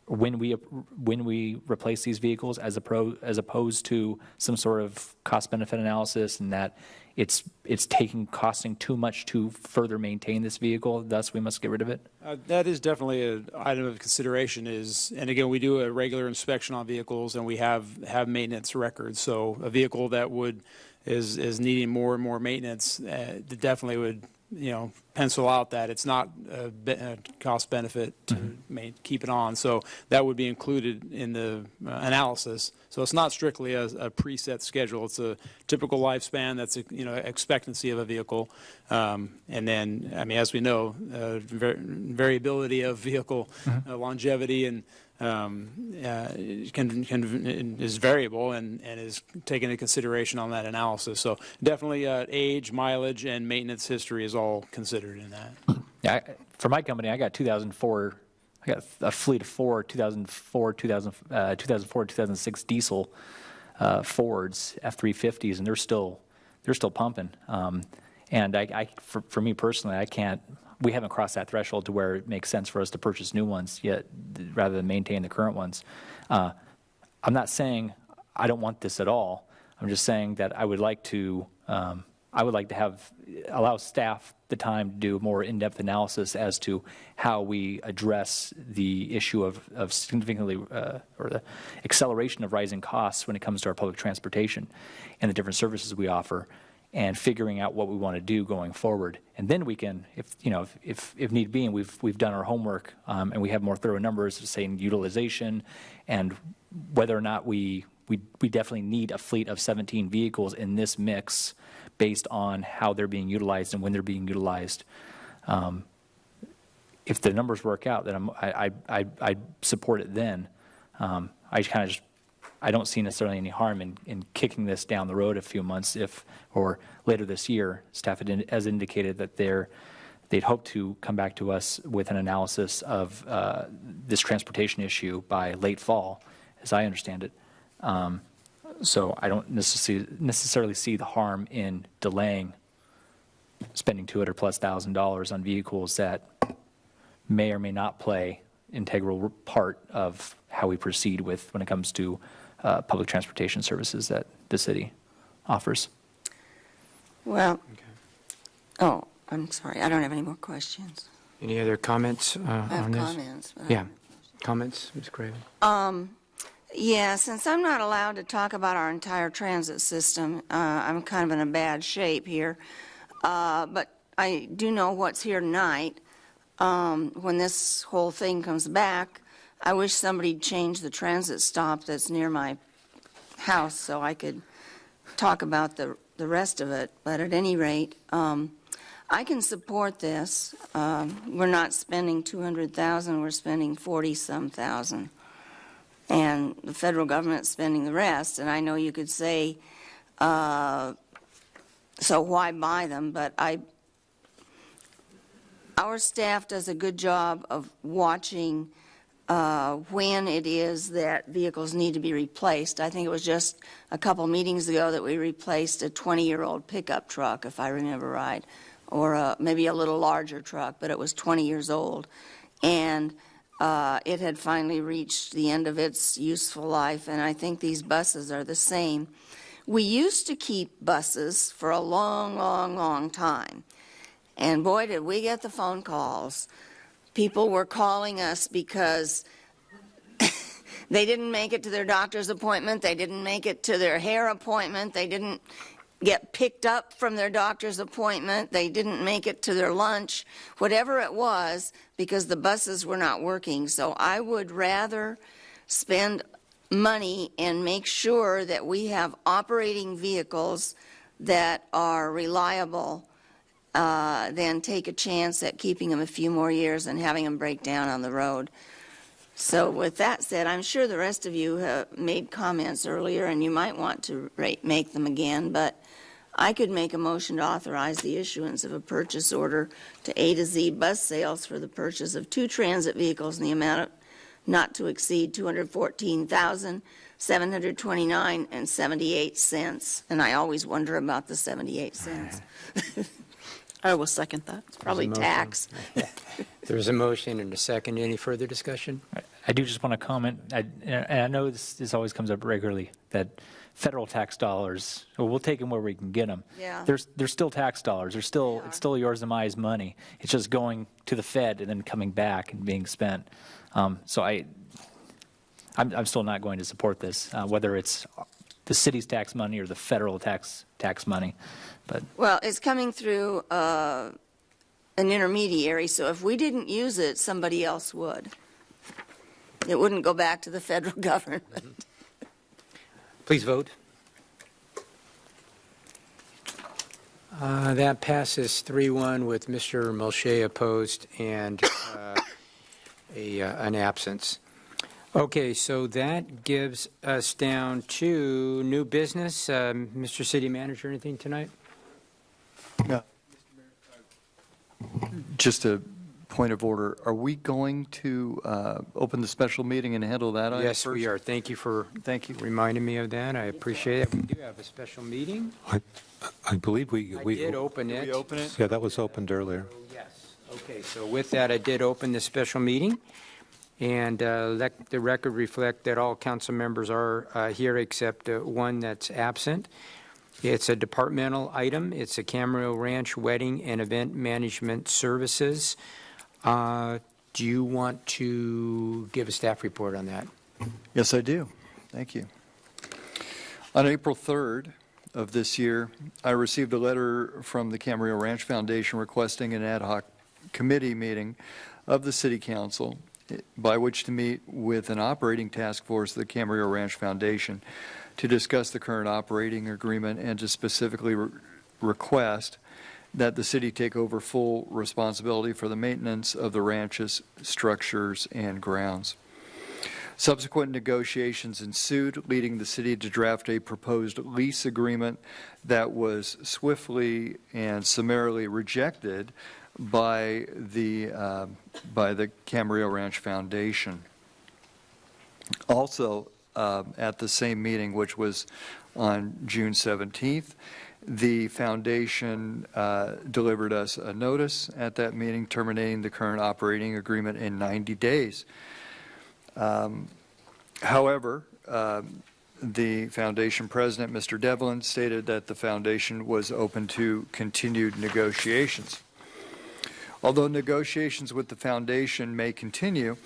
when we replace these vehicles as opposed to some sort of cost-benefit analysis, and that it's costing too much to further maintain this vehicle, thus we must get rid of it? That is definitely an item of consideration. And again, we do a regular inspection on vehicles, and we have maintenance records. So a vehicle that is needing more and more maintenance, definitely would pencil out that it's not a cost benefit to keep it on. So that would be included in the analysis. So it's not strictly a preset schedule. It's a typical lifespan. That's expectancy of a vehicle. And then, I mean, as we know, variability of vehicle longevity and is variable and is taken into consideration on that analysis. So definitely age, mileage, and maintenance history is all considered in that. Yeah, for my company, I got 2004. I got a fleet of 2006 diesel Fords F-350s, and they're still pumping. And for me personally, we haven't crossed that threshold to where it makes sense for us to purchase new ones yet, rather than maintain the current ones. I'm not saying I don't want this at all. I'm just saying that I would like to allow staff the time to do more in-depth analysis as to how we address the issue of significantly or the acceleration of rising costs when it comes to our public transportation and the different services we offer, and figuring out what we want to do going forward. And then we can, if need be, and we've done our homework, and we have more thorough numbers, saying utilization and whether or not we definitely need a fleet of 17 vehicles in this mix based on how they're being utilized and when they're being utilized. If the numbers work out, then I support it then. I don't see necessarily any harm in kicking this down the road a few months or later this year. Staff has indicated that they'd hope to come back to us with an analysis of this transportation issue by late fall, as I understand it. So I don't necessarily see the harm in delaying spending $200,000+ on vehicles that may or may not play integral part of how we proceed when it comes to public transportation services that the city offers. Well, oh, I'm sorry. I don't have any more questions. Any other comments I have on this? comments. Yeah, comments, Ms. Craven? Yeah, since I'm not allowed to talk about our entire transit system, I'm kind of in a bad shape here. But I do know what's here tonight. When this whole thing comes back, I wish somebody'd change the transit stop that's near my house so I could talk about the rest of it. But at any rate, I can support this. We're not spending $200,000, we're spending 40-some thousand. And the federal government's spending the rest. And I know you could say, so why buy them? But our staff does a good job of watching when it is that vehicles need to be replaced. I think it was just a couple meetings ago that we replaced a 20-year-old pickup truck, if I remember right, or maybe a little larger truck, but it was 20 years old. And it had finally reached the end of its useful life, and I think these buses are the same. We used to keep buses for a long, long, long time, and boy, did we get the phone calls. People were calling us because they didn't make it to their doctor's appointment, they didn't make it to their hair appointment, they didn't get picked up from their doctor's appointment, they didn't make it to their lunch, whatever it was, because the buses were not working. So I would rather spend money and make sure that we have operating vehicles that are reliable than take a chance at keeping them a few more years and having them break down on the road. So with that said, I'm sure the rest of you have made comments earlier and you might want to make them again, but I could make a motion to authorize the issuance of a purchase order to A to Z Bus Sales for the purchase of 2 transit vehicles in the amount of not to exceed $214,729.78. And I always wonder about the 78 cents. I will second that. It's probably tax. There's a motion and a second. Any further discussion? I do just want to comment, and I know this always comes up regularly, that federal tax dollars, well, we'll take them where we can get them. Yeah. There's still tax dollars. It's still yours and mine's money. It's just going to the Fed and then coming back and being spent. So I'm still not going to support this, whether it's the city's tax money or the federal tax money. But Well, it's coming through an intermediary, so if we didn't use it, somebody else would. It wouldn't go back to the federal government. Please vote. That passes 3-1 with Mr. Mulchay opposed and an absence. Okay, so that gives us down to new business. Mr. City Manager, anything tonight? No. Just a point of order. Are we going to open the special meeting and handle that item Yes, first? we are. Thank you for reminding me of that. I appreciate it. We do have a special meeting. I believe we did open it. Did we open it? Yeah, that was opened earlier. Yes. Okay, so with that, I did open the special meeting, and let the record reflect that all council members are here except one that's absent. It's a departmental item. It's a Camarillo Ranch Wedding and Event Management Services. Do you want to give a staff report on that? Yes, I do. Thank you. On April 3rd of this year, I received a letter from the Camarillo Ranch Foundation requesting an ad hoc committee meeting of the City Council by which to meet with an operating task force of the Camarillo Ranch Foundation to discuss the current operating agreement and to specifically request that the city take over full responsibility for the maintenance of the ranch's structures and grounds. Subsequent negotiations ensued, leading the city to draft a proposed lease agreement that was swiftly and summarily rejected by the Camarillo Ranch Foundation. Also, at the same meeting, which was on June 17th, the foundation delivered us a notice at that meeting terminating the current operating agreement in 90 days. However, the foundation president, Mr. Devlin, stated that the foundation was open to continued negotiations. Although negotiations with the foundation may continue,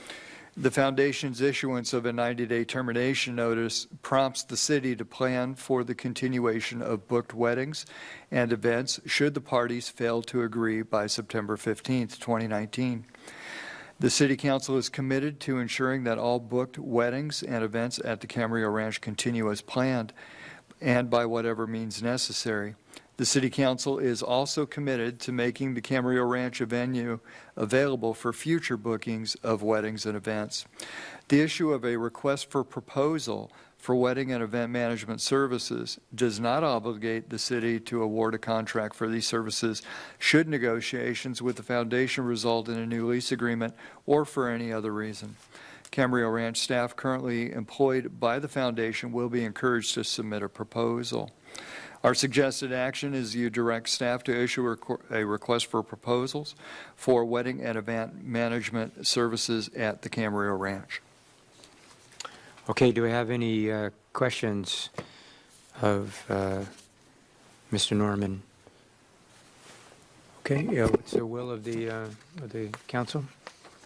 the foundation's issuance of a 90-day termination notice prompts the city to plan for the continuation of booked weddings and events should the parties fail to agree by September 15th, 2019. The City Council is committed to ensuring that all booked weddings and events at the Camarillo Ranch continue as planned and by whatever means necessary. The City Council is also committed to making the Camarillo Ranch a venue available for future bookings of weddings and events. The issue of a request for proposal for wedding and event management services does not obligate the city to award a contract for these services should negotiations with the foundation result in a new lease agreement or for any other reason. Camarillo Ranch staff currently employed by the foundation will be encouraged to submit a proposal. Our suggested action is you direct staff to issue a request for proposals for wedding and event management services at the Camarillo Ranch. Okay, do we have any questions of Mr. Norman? Okay, what's the will of the council?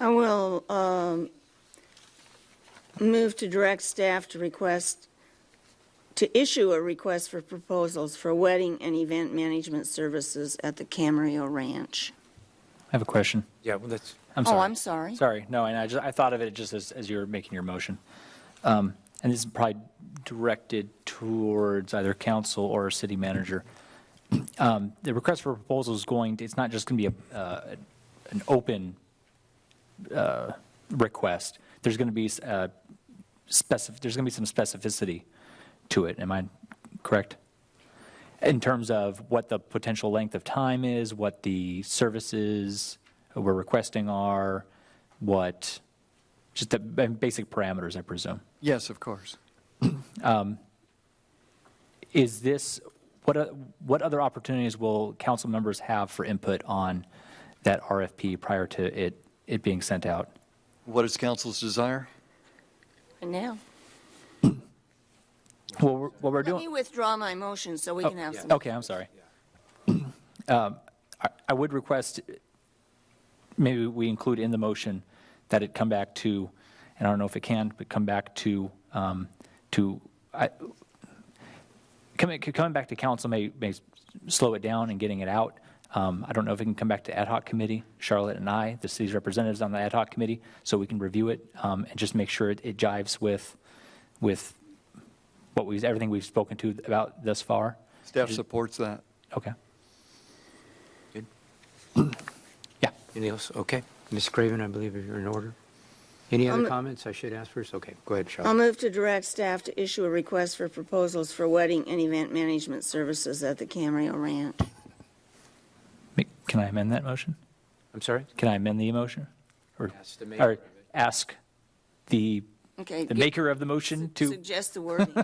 I will move to direct staff to issue a request for proposals for wedding and event management services at the Camarillo Ranch. I have a question. Yeah, well, that's. I'm sorry. Oh, I'm sorry. Sorry, no, and I thought of it just as you were making your motion. And this is probably directed towards either council or city manager. The request for proposal is it's not just going to be an open request. There's going to be some specificity to it. Am I correct? In terms of what the potential length of time is, what the services we're requesting are, just the basic parameters, I presume. Yes, of course. Is this, what other opportunities will council members have for input on that RFP prior to it being sent out? What is council's desire? And now, What we're let doing. me withdraw my motion so we can have some. Okay, I'm sorry. I would request, maybe we include in the motion that it come back to, and I don't know if it can, but come back to, coming back to council may slow it down and getting it out. I don't know if it can come back to ad hoc committee, Charlotte and I, the city's representatives on the ad hoc committee, so we can review it and just make sure it jives with everything we've spoken to about thus far. Staff supports that. Okay. Good. Yeah. Anything else? Okay. Ms. Craven, I believe you're in order. Any other comments I should ask first? Okay, go ahead, Charlotte. I'll move to direct staff to issue a request for proposals for wedding and event management services at the Camarillo Ranch. Can I amend that motion? I'm sorry? Can I amend the motion? Or Ask the maker of it. ask the Okay. maker of the motion to Suggest the wording.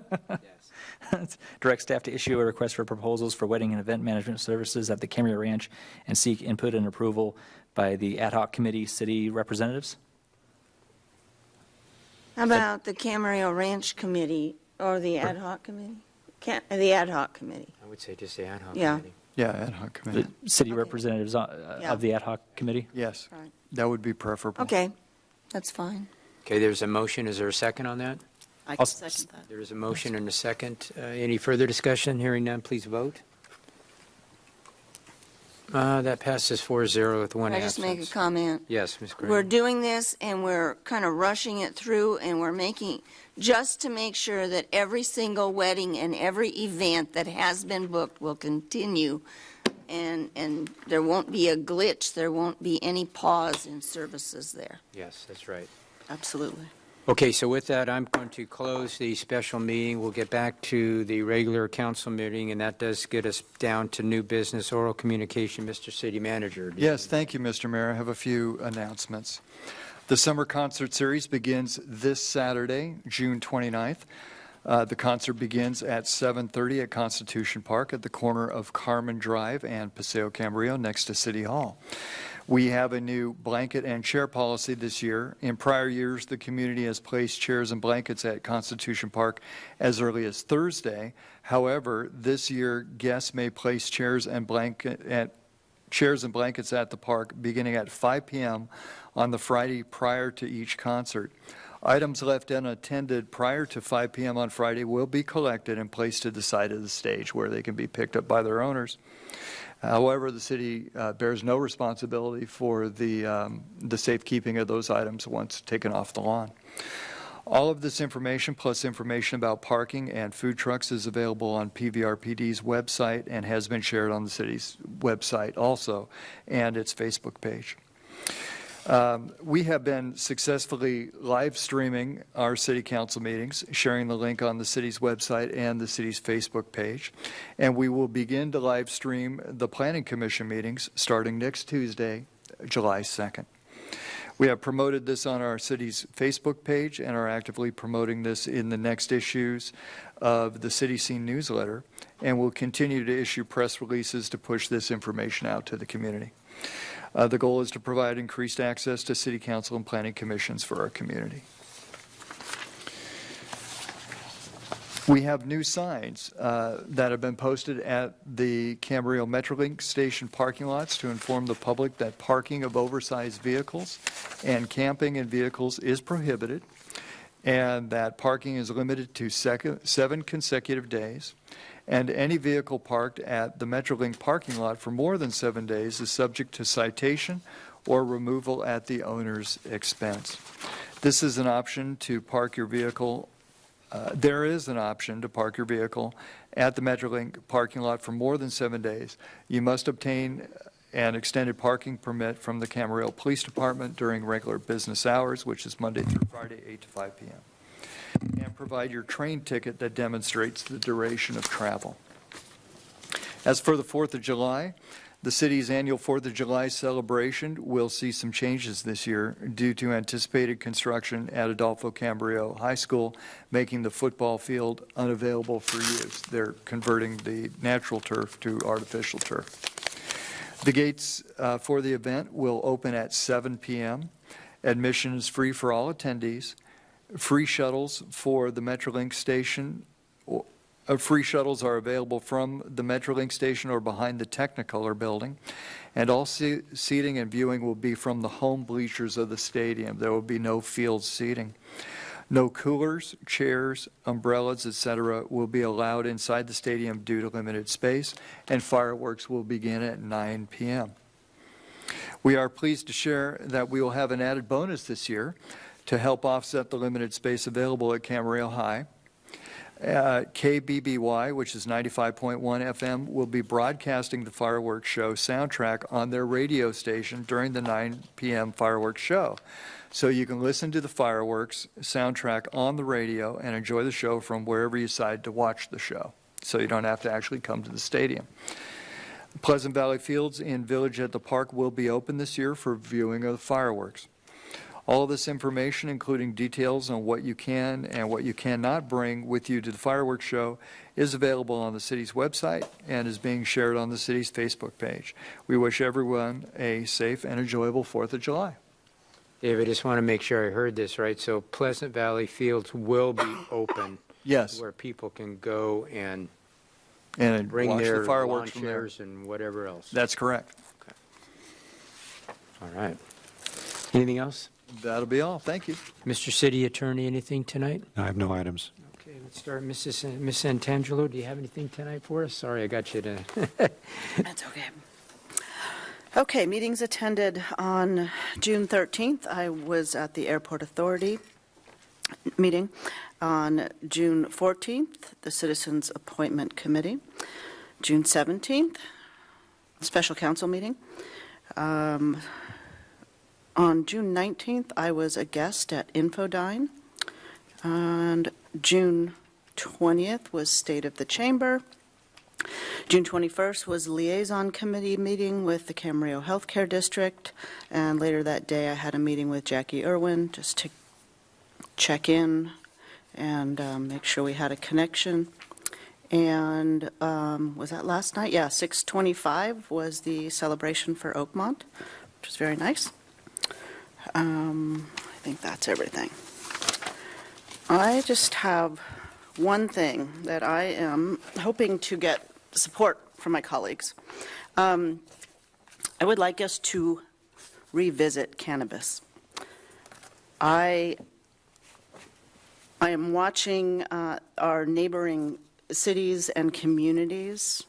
direct staff to issue a request for proposals for wedding and event management services at the Camarillo Ranch and seek input and approval by the ad hoc committee city representatives? How about the Camarillo Ranch Committee or the ad hoc committee? The ad hoc committee. I would say just the ad hoc Yeah. committee. Yeah, ad hoc committee. The city representatives Yeah. of the ad hoc committee? Yes, Right. that would be preferable. Okay, that's fine. Okay, there's a motion. Is there a second on that? I can second that. There is a motion and a second. Any further discussion? Hearing none, please vote. That passes 4-0 with one Can I just absence. make a comment? Yes, Ms. Craven. We're doing this and we're kind of rushing it through and we're making, just to make sure that every single wedding and every event that has been booked will continue. And there won't be a glitch, there won't be any pause in services there. Yes, that's right. Absolutely. Okay, so with that, I'm going to close the special meeting. We'll get back to the regular council meeting, and that does get us down to new business, oral communication. Mr. City Manager. Yes, thank you, Mr. Mayor. I have a few announcements. The summer concert series begins this Saturday, June 29th. The concert begins at 7:30 at Constitution Park at the corner of Carmen Drive and Paseo Camarillo next to City Hall. We have a new blanket and chair policy this year. In prior years, the community has placed chairs and blankets at Constitution Park as early as Thursday. However, this year, guests may place chairs and blankets at the park beginning at 5 p.m. on the Friday prior to each concert. Items left unattended prior to 5 p.m. on Friday will be collected and placed to the side of the stage where they can be picked up by their owners. However, the city bears no responsibility for the safekeeping of those items once taken off the lawn. All of this information, plus information about parking and food trucks, is available on PVRPD's website and has been shared on the city's website also, and its Facebook page. We have been successfully live streaming our city council meetings, sharing the link on the city's website and the city's Facebook page. And we will begin to live stream the Planning Commission meetings starting next Tuesday, July 2nd. We have promoted this on our city's Facebook page and are actively promoting this in the next issues of the City Scene newsletter, and will continue to issue press releases to push this information out to the community. The goal is to provide increased access to city council and planning commissions for our community. We have new signs that have been posted at the Camarillo Metrolink station parking lots to inform the public that parking of oversized vehicles and camping in vehicles is prohibited, and that parking is limited to 7 consecutive days. And any vehicle parked at the Metrolink parking lot for more than 7 days is subject to citation or removal at the owner's expense. This is an option to park your vehicle. There is an option to park your vehicle at the Metrolink parking lot for more than 7 days. You must obtain an extended parking permit from the Camarillo Police Department during regular business hours, which is Monday through Friday, 8 to 5 p.m. And provide your train ticket that demonstrates the duration of travel. As for the 4th of July, the city's annual 4th of July celebration will see some changes this year due to anticipated construction at Adolfo Camarillo High School, making the football field unavailable for use. They're converting the natural turf to artificial turf. The gates for the event will open at 7 p.m. Admission is free for all attendees. free shuttles for the Metrolink station. Free shuttles are available from the Metrolink station or behind the Technicolor building. And all seating and viewing will be from the home bleachers of the stadium. There will be no field seating. No coolers, chairs, umbrellas, etc. will be allowed inside the stadium due to limited space, and fireworks will begin at 9 p.m. We are pleased to share that we will have an added bonus this year to help offset the limited space available at Camarillo High. KBBY, which is 95.1 FM, will be broadcasting the fireworks show soundtrack on their radio station during the 9 p.m. fireworks show. So you can listen to the fireworks soundtrack on the radio and enjoy the show from wherever you decide to watch the show. So you don't have to actually come to the stadium. Pleasant Valley Fields in Village at the Park will be open this year for viewing of the fireworks. All of this information, including details on what you can and what you cannot bring with you to the fireworks show, is available on the city's website and is being shared on the city's Facebook page. We wish everyone a safe and enjoyable 4th of July. Dave, I just want to make sure I heard this right. So Pleasant Valley Fields will be open. Yes. Where people can go and bring watch their the fireworks lawn from there. chairs and whatever else. That's correct. Okay. All right. Anything else? That'll be all. Thank you. Mr. City Attorney, anything tonight? I have no items. Okay, let's start. Miss Santangelo, do you have anything tonight for us? Sorry, I got you to. That's okay. Okay, meetings attended on June 13th. I was at the Airport Authority meeting. On June 14th, the Citizens Appointment Committee. June 17th, Special Council meeting. On June 19th, I was a guest at Infodine. And June 20th was State of the Chamber. June 21st was Liaison Committee meeting with the Camarillo Healthcare District. And later that day, I had a meeting with Jackie Irwin just to check in and make sure we had a connection. And was that last night? Yeah, 6:25 was the celebration for Oakmont, which was very nice. I think that's everything. I just have one thing that I am hoping to get support from my colleagues. I would like us to revisit cannabis. I am watching our neighboring cities and communities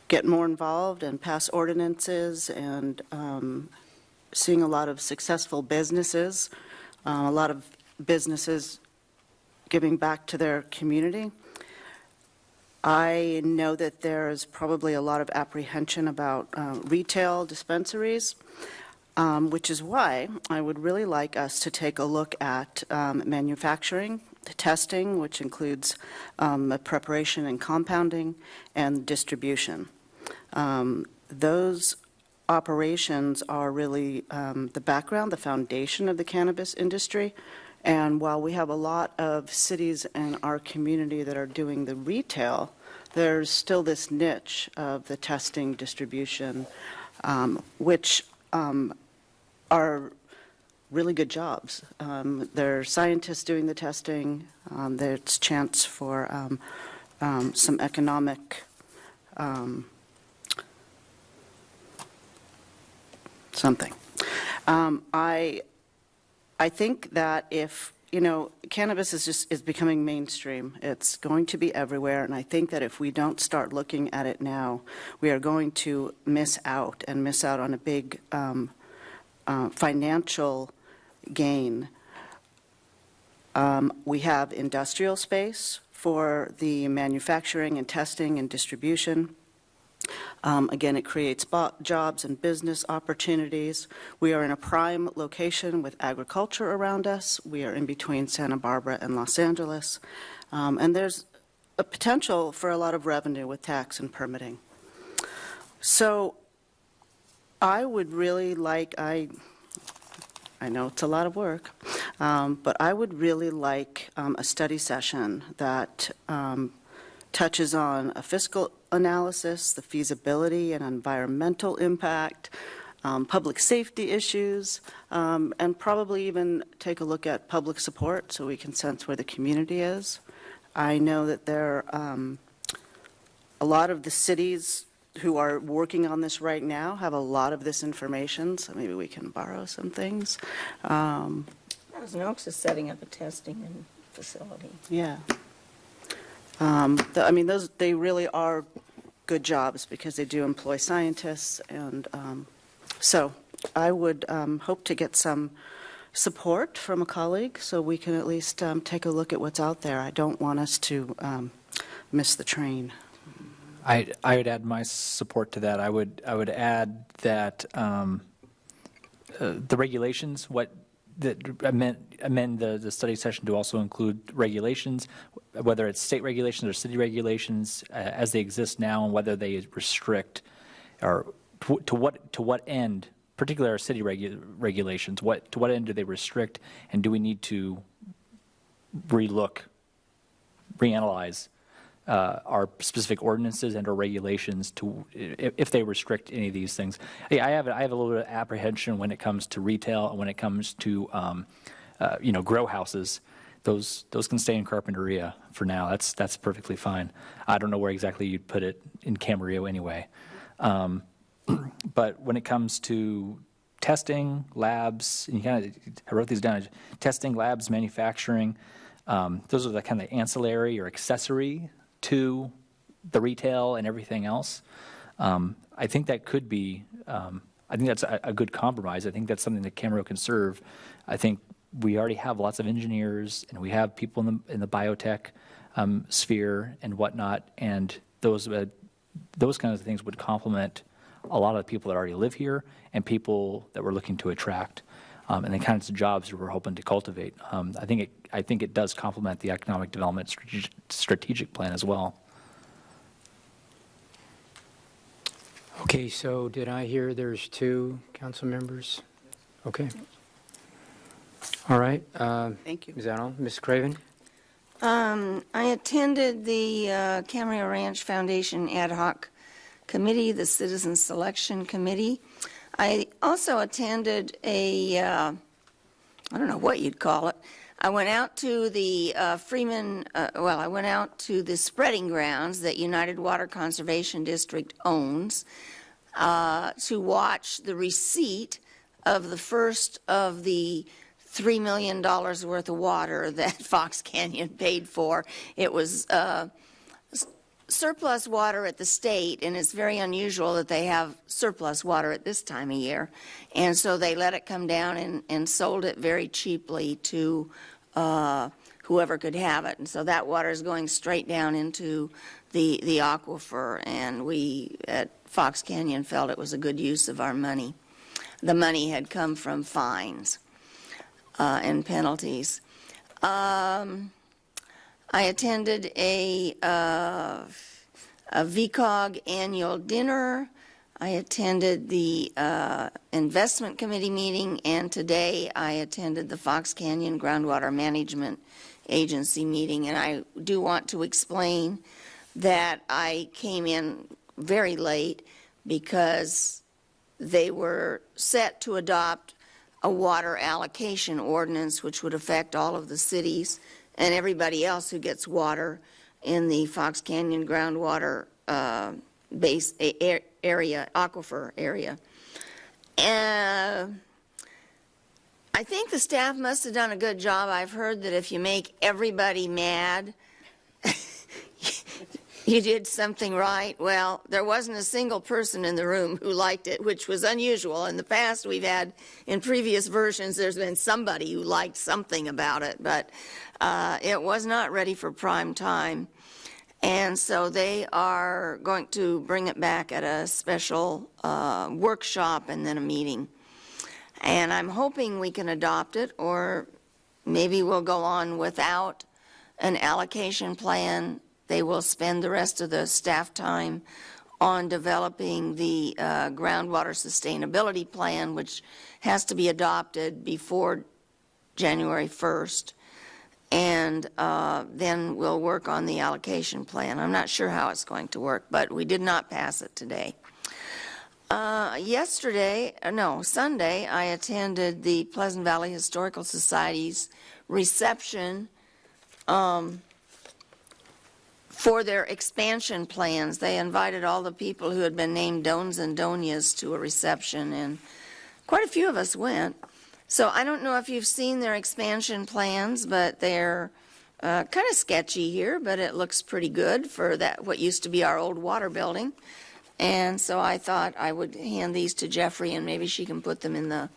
get more involved and pass ordinances, and seeing a lot of successful businesses, a lot of businesses giving back to their community. I know that there is probably a lot of apprehension about retail dispensaries, which is why I would really like us to take a look at manufacturing, testing, which includes preparation and compounding, and distribution. Those operations are really the background, the foundation of the cannabis industry. And while we have a lot of cities in our community that are doing the retail, there's still this niche of the testing, distribution, which are really good jobs. There are scientists doing the testing. There's chance for some economic something. I think that if, cannabis is becoming mainstream. It's going to be everywhere, and I think that if we don't start looking at it now, we are going to miss out on a big financial gain. We have industrial space for the manufacturing and testing and distribution. Again, it creates jobs and business opportunities. We are in a prime location with agriculture around us. We are in between Santa Barbara and Los Angeles. And there's a potential for a lot of revenue with tax and permitting. So I would really like, I know it's a lot of work, but I would really like a study session that touches on a fiscal analysis, the feasibility and environmental impact, public safety issues, and probably even take a look at public support so we can sense where the community is. I know that there a lot of the cities who are working on this right now have a lot of this information, so maybe we can borrow some things. Thousand Oaks is setting up a testing facility. Yeah. They really are good jobs because they do employ scientists, and so I would hope to get some support from a colleague so we can at least take a look at what's out there. I don't want us to miss the train. I would add my support to that. I would add that the regulations, amend the study session to also include regulations, whether it's state regulations or city regulations as they exist now, and whether they restrict or to what end, particularly our city regulations. To what end do they restrict, and do we need to reanalyze our specific ordinances and or regulations if they restrict any of these things? I have a little bit of apprehension when it comes to retail and when it comes to grow houses. Those can stay in Carpinteria for now. That's perfectly fine. I don't know where exactly you'd put it in Camarillo anyway. But when it comes to testing, labs, and I wrote these down: testing, labs, manufacturing. Those are the kind of ancillary or accessory to the retail and everything else. I think that could be, I think that's a good compromise. I think that's something that Camarillo can serve. I think we already have lots of engineers, and we have people in the biotech sphere and whatnot, and those kinds of things would complement a lot of the people that already live here and people that we're looking to attract. And the kinds of jobs we're hoping to cultivate. I think it does complement the economic development strategic plan as well. Okay, so did I hear there's 2 council members? Okay. All right. Thank you. Is that all? Ms. Craven? I attended the Camarillo Ranch Foundation Ad Hoc Committee, the Citizen Selection Committee. I also attended I don't know what you'd call it. I went out to the I went out to the spreading grounds that United Water Conservation District owns to watch the receipt of the first of the $3 million worth of water that Fox Canyon paid for. It was surplus water at the state, and it's very unusual that they have surplus water at this time of year. And so they let it come down and sold it very cheaply to whoever could have it. And so that water is going straight down into the aquifer, and we at Fox Canyon felt it was a good use of our money. The money had come from fines and penalties. I attended a VCOG annual dinner. I attended the investment committee meeting, and today I attended the Fox Canyon Groundwater Management Agency meeting. And I do want to explain that I came in very late because they were set to adopt a water allocation ordinance which would affect all of the cities and everybody else who gets water in the Fox Canyon groundwater base area, aquifer area. I think the staff must have done a good job. I've heard that if you make everybody mad, you did something right. Well, there wasn't a single person in the room who liked it, which was unusual. In the past, we've had, in previous versions, there's been somebody who liked something about it, but it was not ready for prime time. And so they are going to bring it back at a special workshop and then a meeting. And I'm hoping we can adopt it, or maybe we'll go on without an allocation plan. They will spend the rest of the staff time on developing the groundwater sustainability plan, which has to be adopted before January 1st. And then we'll work on the allocation plan. I'm not sure how it's going to work, but we did not pass it today. Sunday, I attended the Pleasant Valley Historical Society's reception for their expansion plans. They invited all the people who had been named Dones and Donias to a reception, and quite a few of us went. So I don't know if you've seen their expansion plans, but they're kind of sketchy here, but it looks pretty good for that what used to be our old water building. And so I thought I would hand these to Jeffrey, and maybe she can put them in the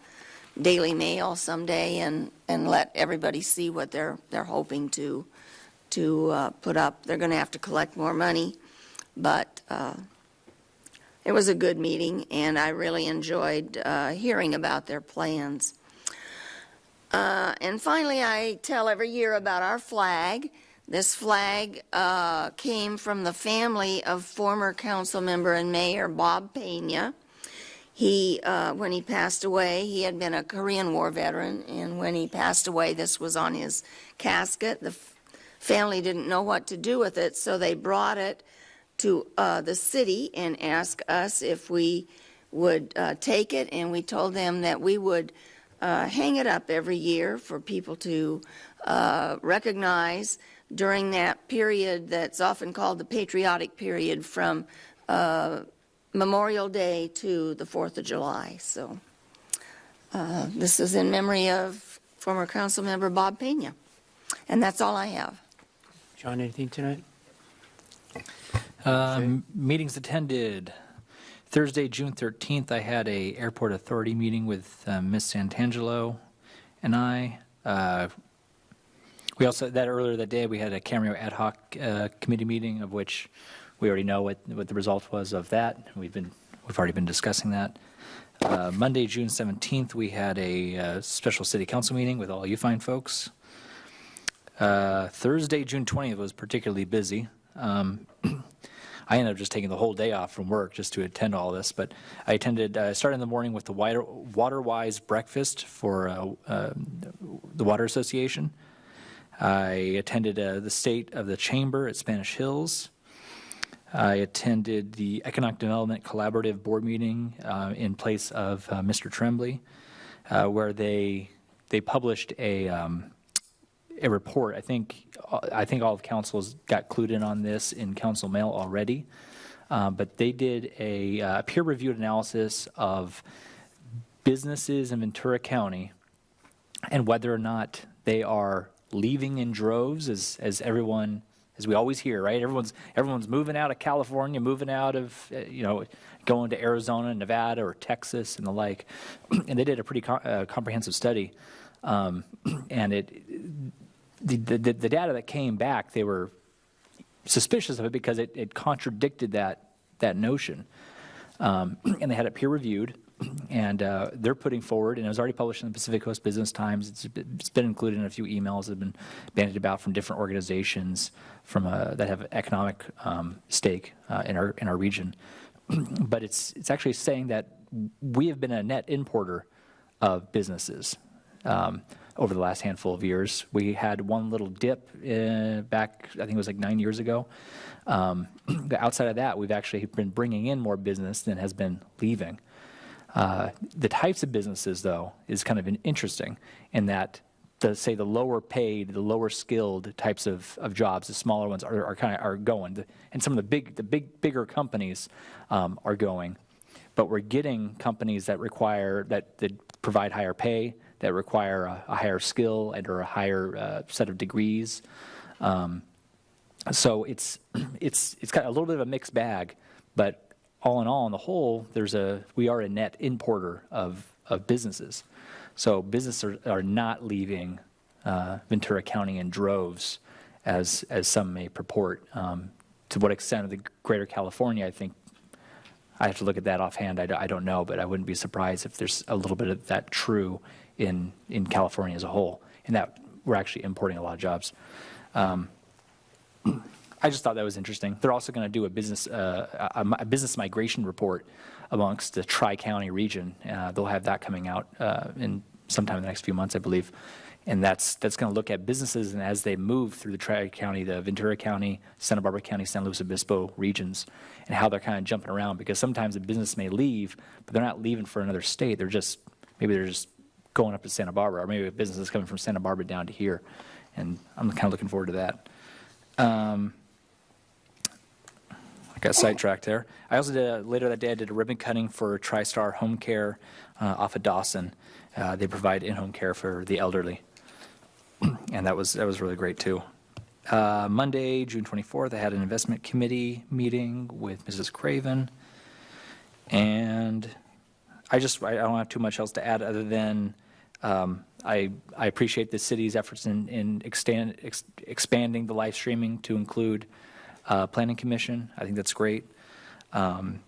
Daily Mail someday and let everybody see what they're hoping to put up. They're going to have to collect more money, but it was a good meeting, and I really enjoyed hearing about their plans. And finally, I tell every year about our flag. This flag came from the family of former council member and mayor Bob Pena. He, when he passed away, he had been a Korean War veteran, and when he passed away, this was on his casket. The family didn't know what to do with it, so they brought it to the city and asked us if we would take it, and we told them that we would hang it up every year for people to recognize during that period that's often called the patriotic period from Memorial Day to the 4th of July. So this is in memory of former council member Bob Pena. And that's all I have. John, anything tonight? Meetings attended. Thursday, June 13th, I had a airport authority meeting with Ms. Santangelo and I. We also, earlier that day, we had a Camarillo ad hoc committee meeting, of which we already know what the result was of that. We've already been discussing that. Monday, June 17th, we had a special city council meeting with all you fine folks. Thursday, June 20th was particularly busy. I ended up just taking the whole day off from work just to attend all this, but I attended, started in the morning with the WaterWise breakfast for the Water Association. I attended the State of the Chamber at Spanish Hills. I attended the Economic Development Collaborative Board meeting in place of Mr. Tremblay, where they published a report. I think all of councils got clued in on this in council mail already, but they did a peer-reviewed analysis of businesses in Ventura County and whether or not they are leaving in droves, as everyone, as we always hear, right? Everyone's moving out of California, moving out of going to Arizona, Nevada, or Texas, and the like. And they did a pretty comprehensive study, and the data that came back, they were suspicious of it because it contradicted that notion. And they had it peer reviewed, and they're putting forward, and it was already published in the Pacific Coast Business Times. It's been included in a few emails that have been bandied about from different organizations that have economic stake in our region. But it's actually saying that we have been a net importer of businesses over the last handful of years. We had one little dip back, I think it was like 9 years ago. Outside of that, we've actually been bringing in more business than has been leaving. The types of businesses, though, is kind of interesting in that, the lower paid, the lower skilled types of jobs, the smaller ones are going, and some of the bigger companies are going. But we're getting companies that provide higher pay, that require a higher skill and or a higher set of degrees. So it's got a little bit of a mixed bag, but all in all, on the whole, we are a net importer of businesses. So businesses are not leaving Ventura County in droves, as some may purport. To what extent of the greater California, I think I have to look at that offhand. I don't know, but I wouldn't be surprised if there's a little bit of that true in California as a whole, and that we're actually importing a lot of jobs. I just thought that was interesting. They're also going to do a business migration report amongst the Tri-County region. They'll have that coming out in sometime in the next few months, I believe. And that's going to look at businesses and as they move through the Tri-County, the Ventura County, Santa Barbara County, San Luis Obispo regions, and how they're kind of jumping around, because sometimes a business may leave, but they're not leaving for another state. Maybe they're just going up to Santa Barbara, or maybe a business is coming from Santa Barbara down to here. And I'm kind of looking forward to that. I got sidetracked there. I also did, later that day, I did a ribbon cutting for TriStar Home Care off of Dawson. They provide in-home care for the elderly. And that was really great too. Monday, June 24th, I had an investment committee meeting with Mrs. Craven. And I don't have too much else to add other than I appreciate the city's efforts in expanding the live streaming to include Planning Commission. I think that's great. Happy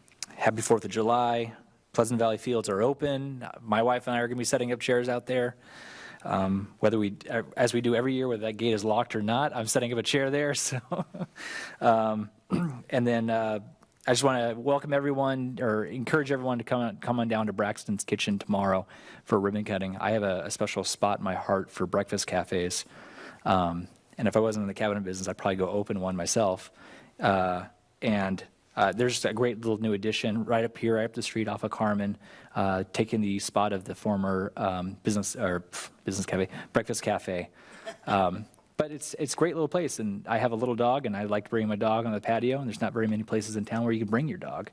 4th of July. Pleasant Valley Fields are open. My wife and I are going to be setting up chairs out there. As we do every year, whether that gate is locked or not, I'm setting up a chair there. So, and then I just want to welcome everyone, or encourage everyone to come on down to Braxton's Kitchen tomorrow for ribbon cutting. I have a special spot in my heart for breakfast cafes, and if I wasn't in the cabinet business, I'd probably go open one myself. There's just a great little new addition right up here, right up the street off of Carmen, taking the spot of the former breakfast cafe. But it's a great little place, and I have a little dog, and I like to bring my dog on the patio, and there's not very many places in town where you can bring your dog.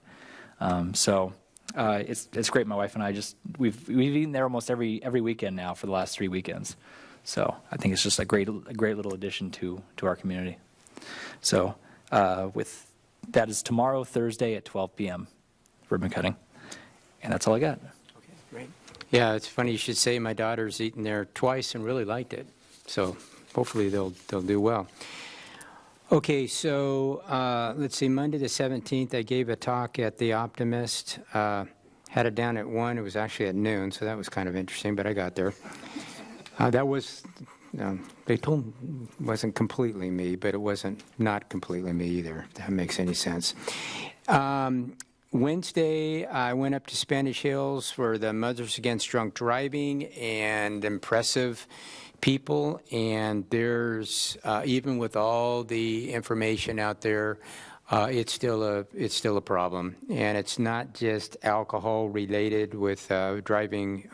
It's great. My wife and I we've eaten there almost every weekend now for the last 3 weekends. So I think it's just a great little addition to our community. So that is tomorrow, Thursday at 12 p.m. ribbon cutting, and that's all I got. Okay, great. Yeah, it's funny you should say my daughter's eaten there twice and really liked it. So hopefully they'll do well. Okay, so let's see. Monday the 17th, I gave a talk at the Optimist. Had it down at 1. It was actually at noon, so that was kind of interesting. But I got there. That was. They told me it wasn't completely me, but it wasn't not completely me either, if that makes any sense. Wednesday, I went up to Spanish Hills for the Mothers Against Drunk Driving, and impressive people. And there's, even with all the information out there, it's still a problem. And it's not just alcohol related with driving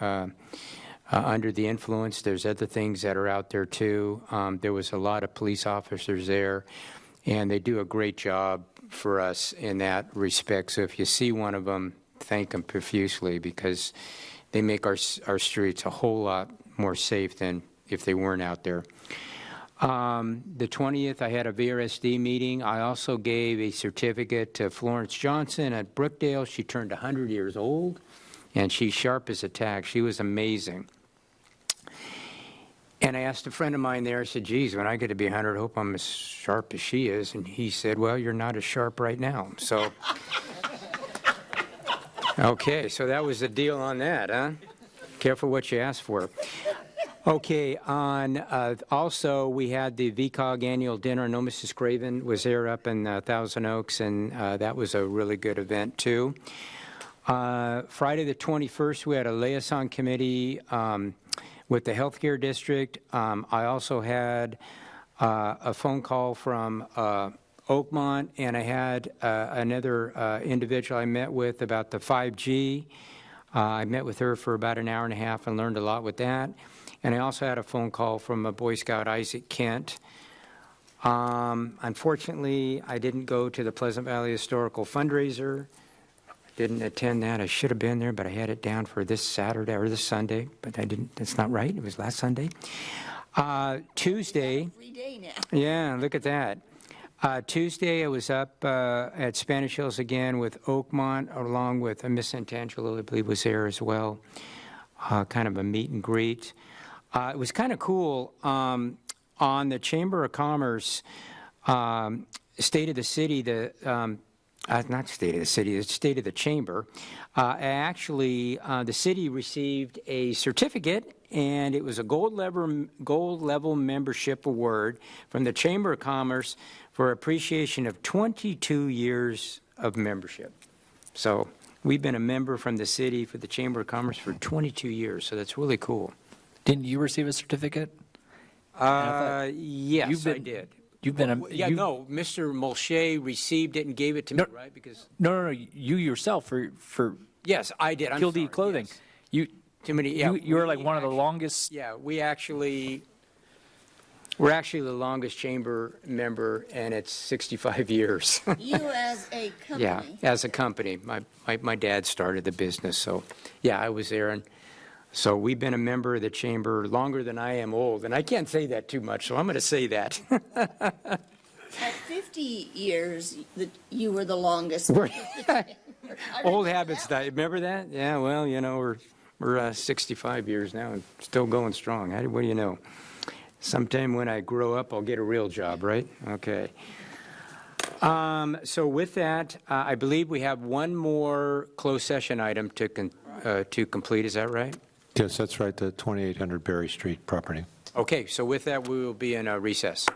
under the influence. There's other things that are out there too. There was a lot of police officers there, and they do a great job for us in that respect. So if you see one of them, thank them profusely, because they make our streets a whole lot more safe than if they weren't out there. The 20th, I had a VRSD meeting. I also gave a certificate to Florence Johnson at Brookdale. She turned 100 years old, and she's sharp as a tack. She was amazing. And I asked a friend of mine there, I said, geez, when I get to be 100, I hope I'm as sharp as she is. And he said, well, you're not as sharp right now. So, okay, so that was the deal on that, huh? Careful what you ask for. Okay, also we had the VCOG annual dinner. I know Mrs. Craven was there up in Thousand Oaks, and that was a really good event too. Friday the 21st, we had a liaison committee with the healthcare district. I also had a phone call from Oakmont, and I had another individual I met with about the 5G. I met with her for about an hour and a half and learned a lot with that. And I also had a phone call from a Boy Scout, Isaac Kent. Unfortunately, I didn't go to the Pleasant Valley Historical fundraiser. Didn't attend that. I should have been there, but I had it down for this Saturday or this Sunday, but I didn't. That's not right. It was last Sunday. Tuesday. Free day now. Yeah, look at that. Tuesday, I was up at Spanish Hills again with Oakmont, along with Miss Santangelo, I believe, was there as well. Kind of a meet and greet. It was kind of cool. On the Chamber of Commerce, State of the City, not State of the City, the State of the Chamber. Actually, the city received a certificate, and it was a gold level membership award from the Chamber of Commerce for appreciation of 22 years of membership. So we've been a member from the city for the Chamber of Commerce for 22 years, so that's really cool. Didn't you receive a certificate? thought Yes, you've I been- did. You've been a... Yeah, you- no, Mr. Molche received it and gave it to me, right? Because, No, you yourself for yes, I did. I'm Kildee sorry, Clothing. yes. You, Too many, yeah. you were like we one of the actually- longest... Yeah, we're actually the longest chamber member, and it's 65 years. You as a company. Yeah, as a company. My dad started the business, so, yeah, I was there. And so we've been a member of the chamber longer than I am old. And I can't say that too much, so I'm going to say that. At 50 years, you were the longest. Old habits die. Remember that? Yeah, well, you know, we're 65 years now and still going strong. What do you know? Sometime when I grow up, I'll get a real job, right? Okay. So with that, I believe we have one more closed session item to complete. Is that right? Yes, that's right, the 2800 Berry Street property. Okay, so with that, we will be in a recess.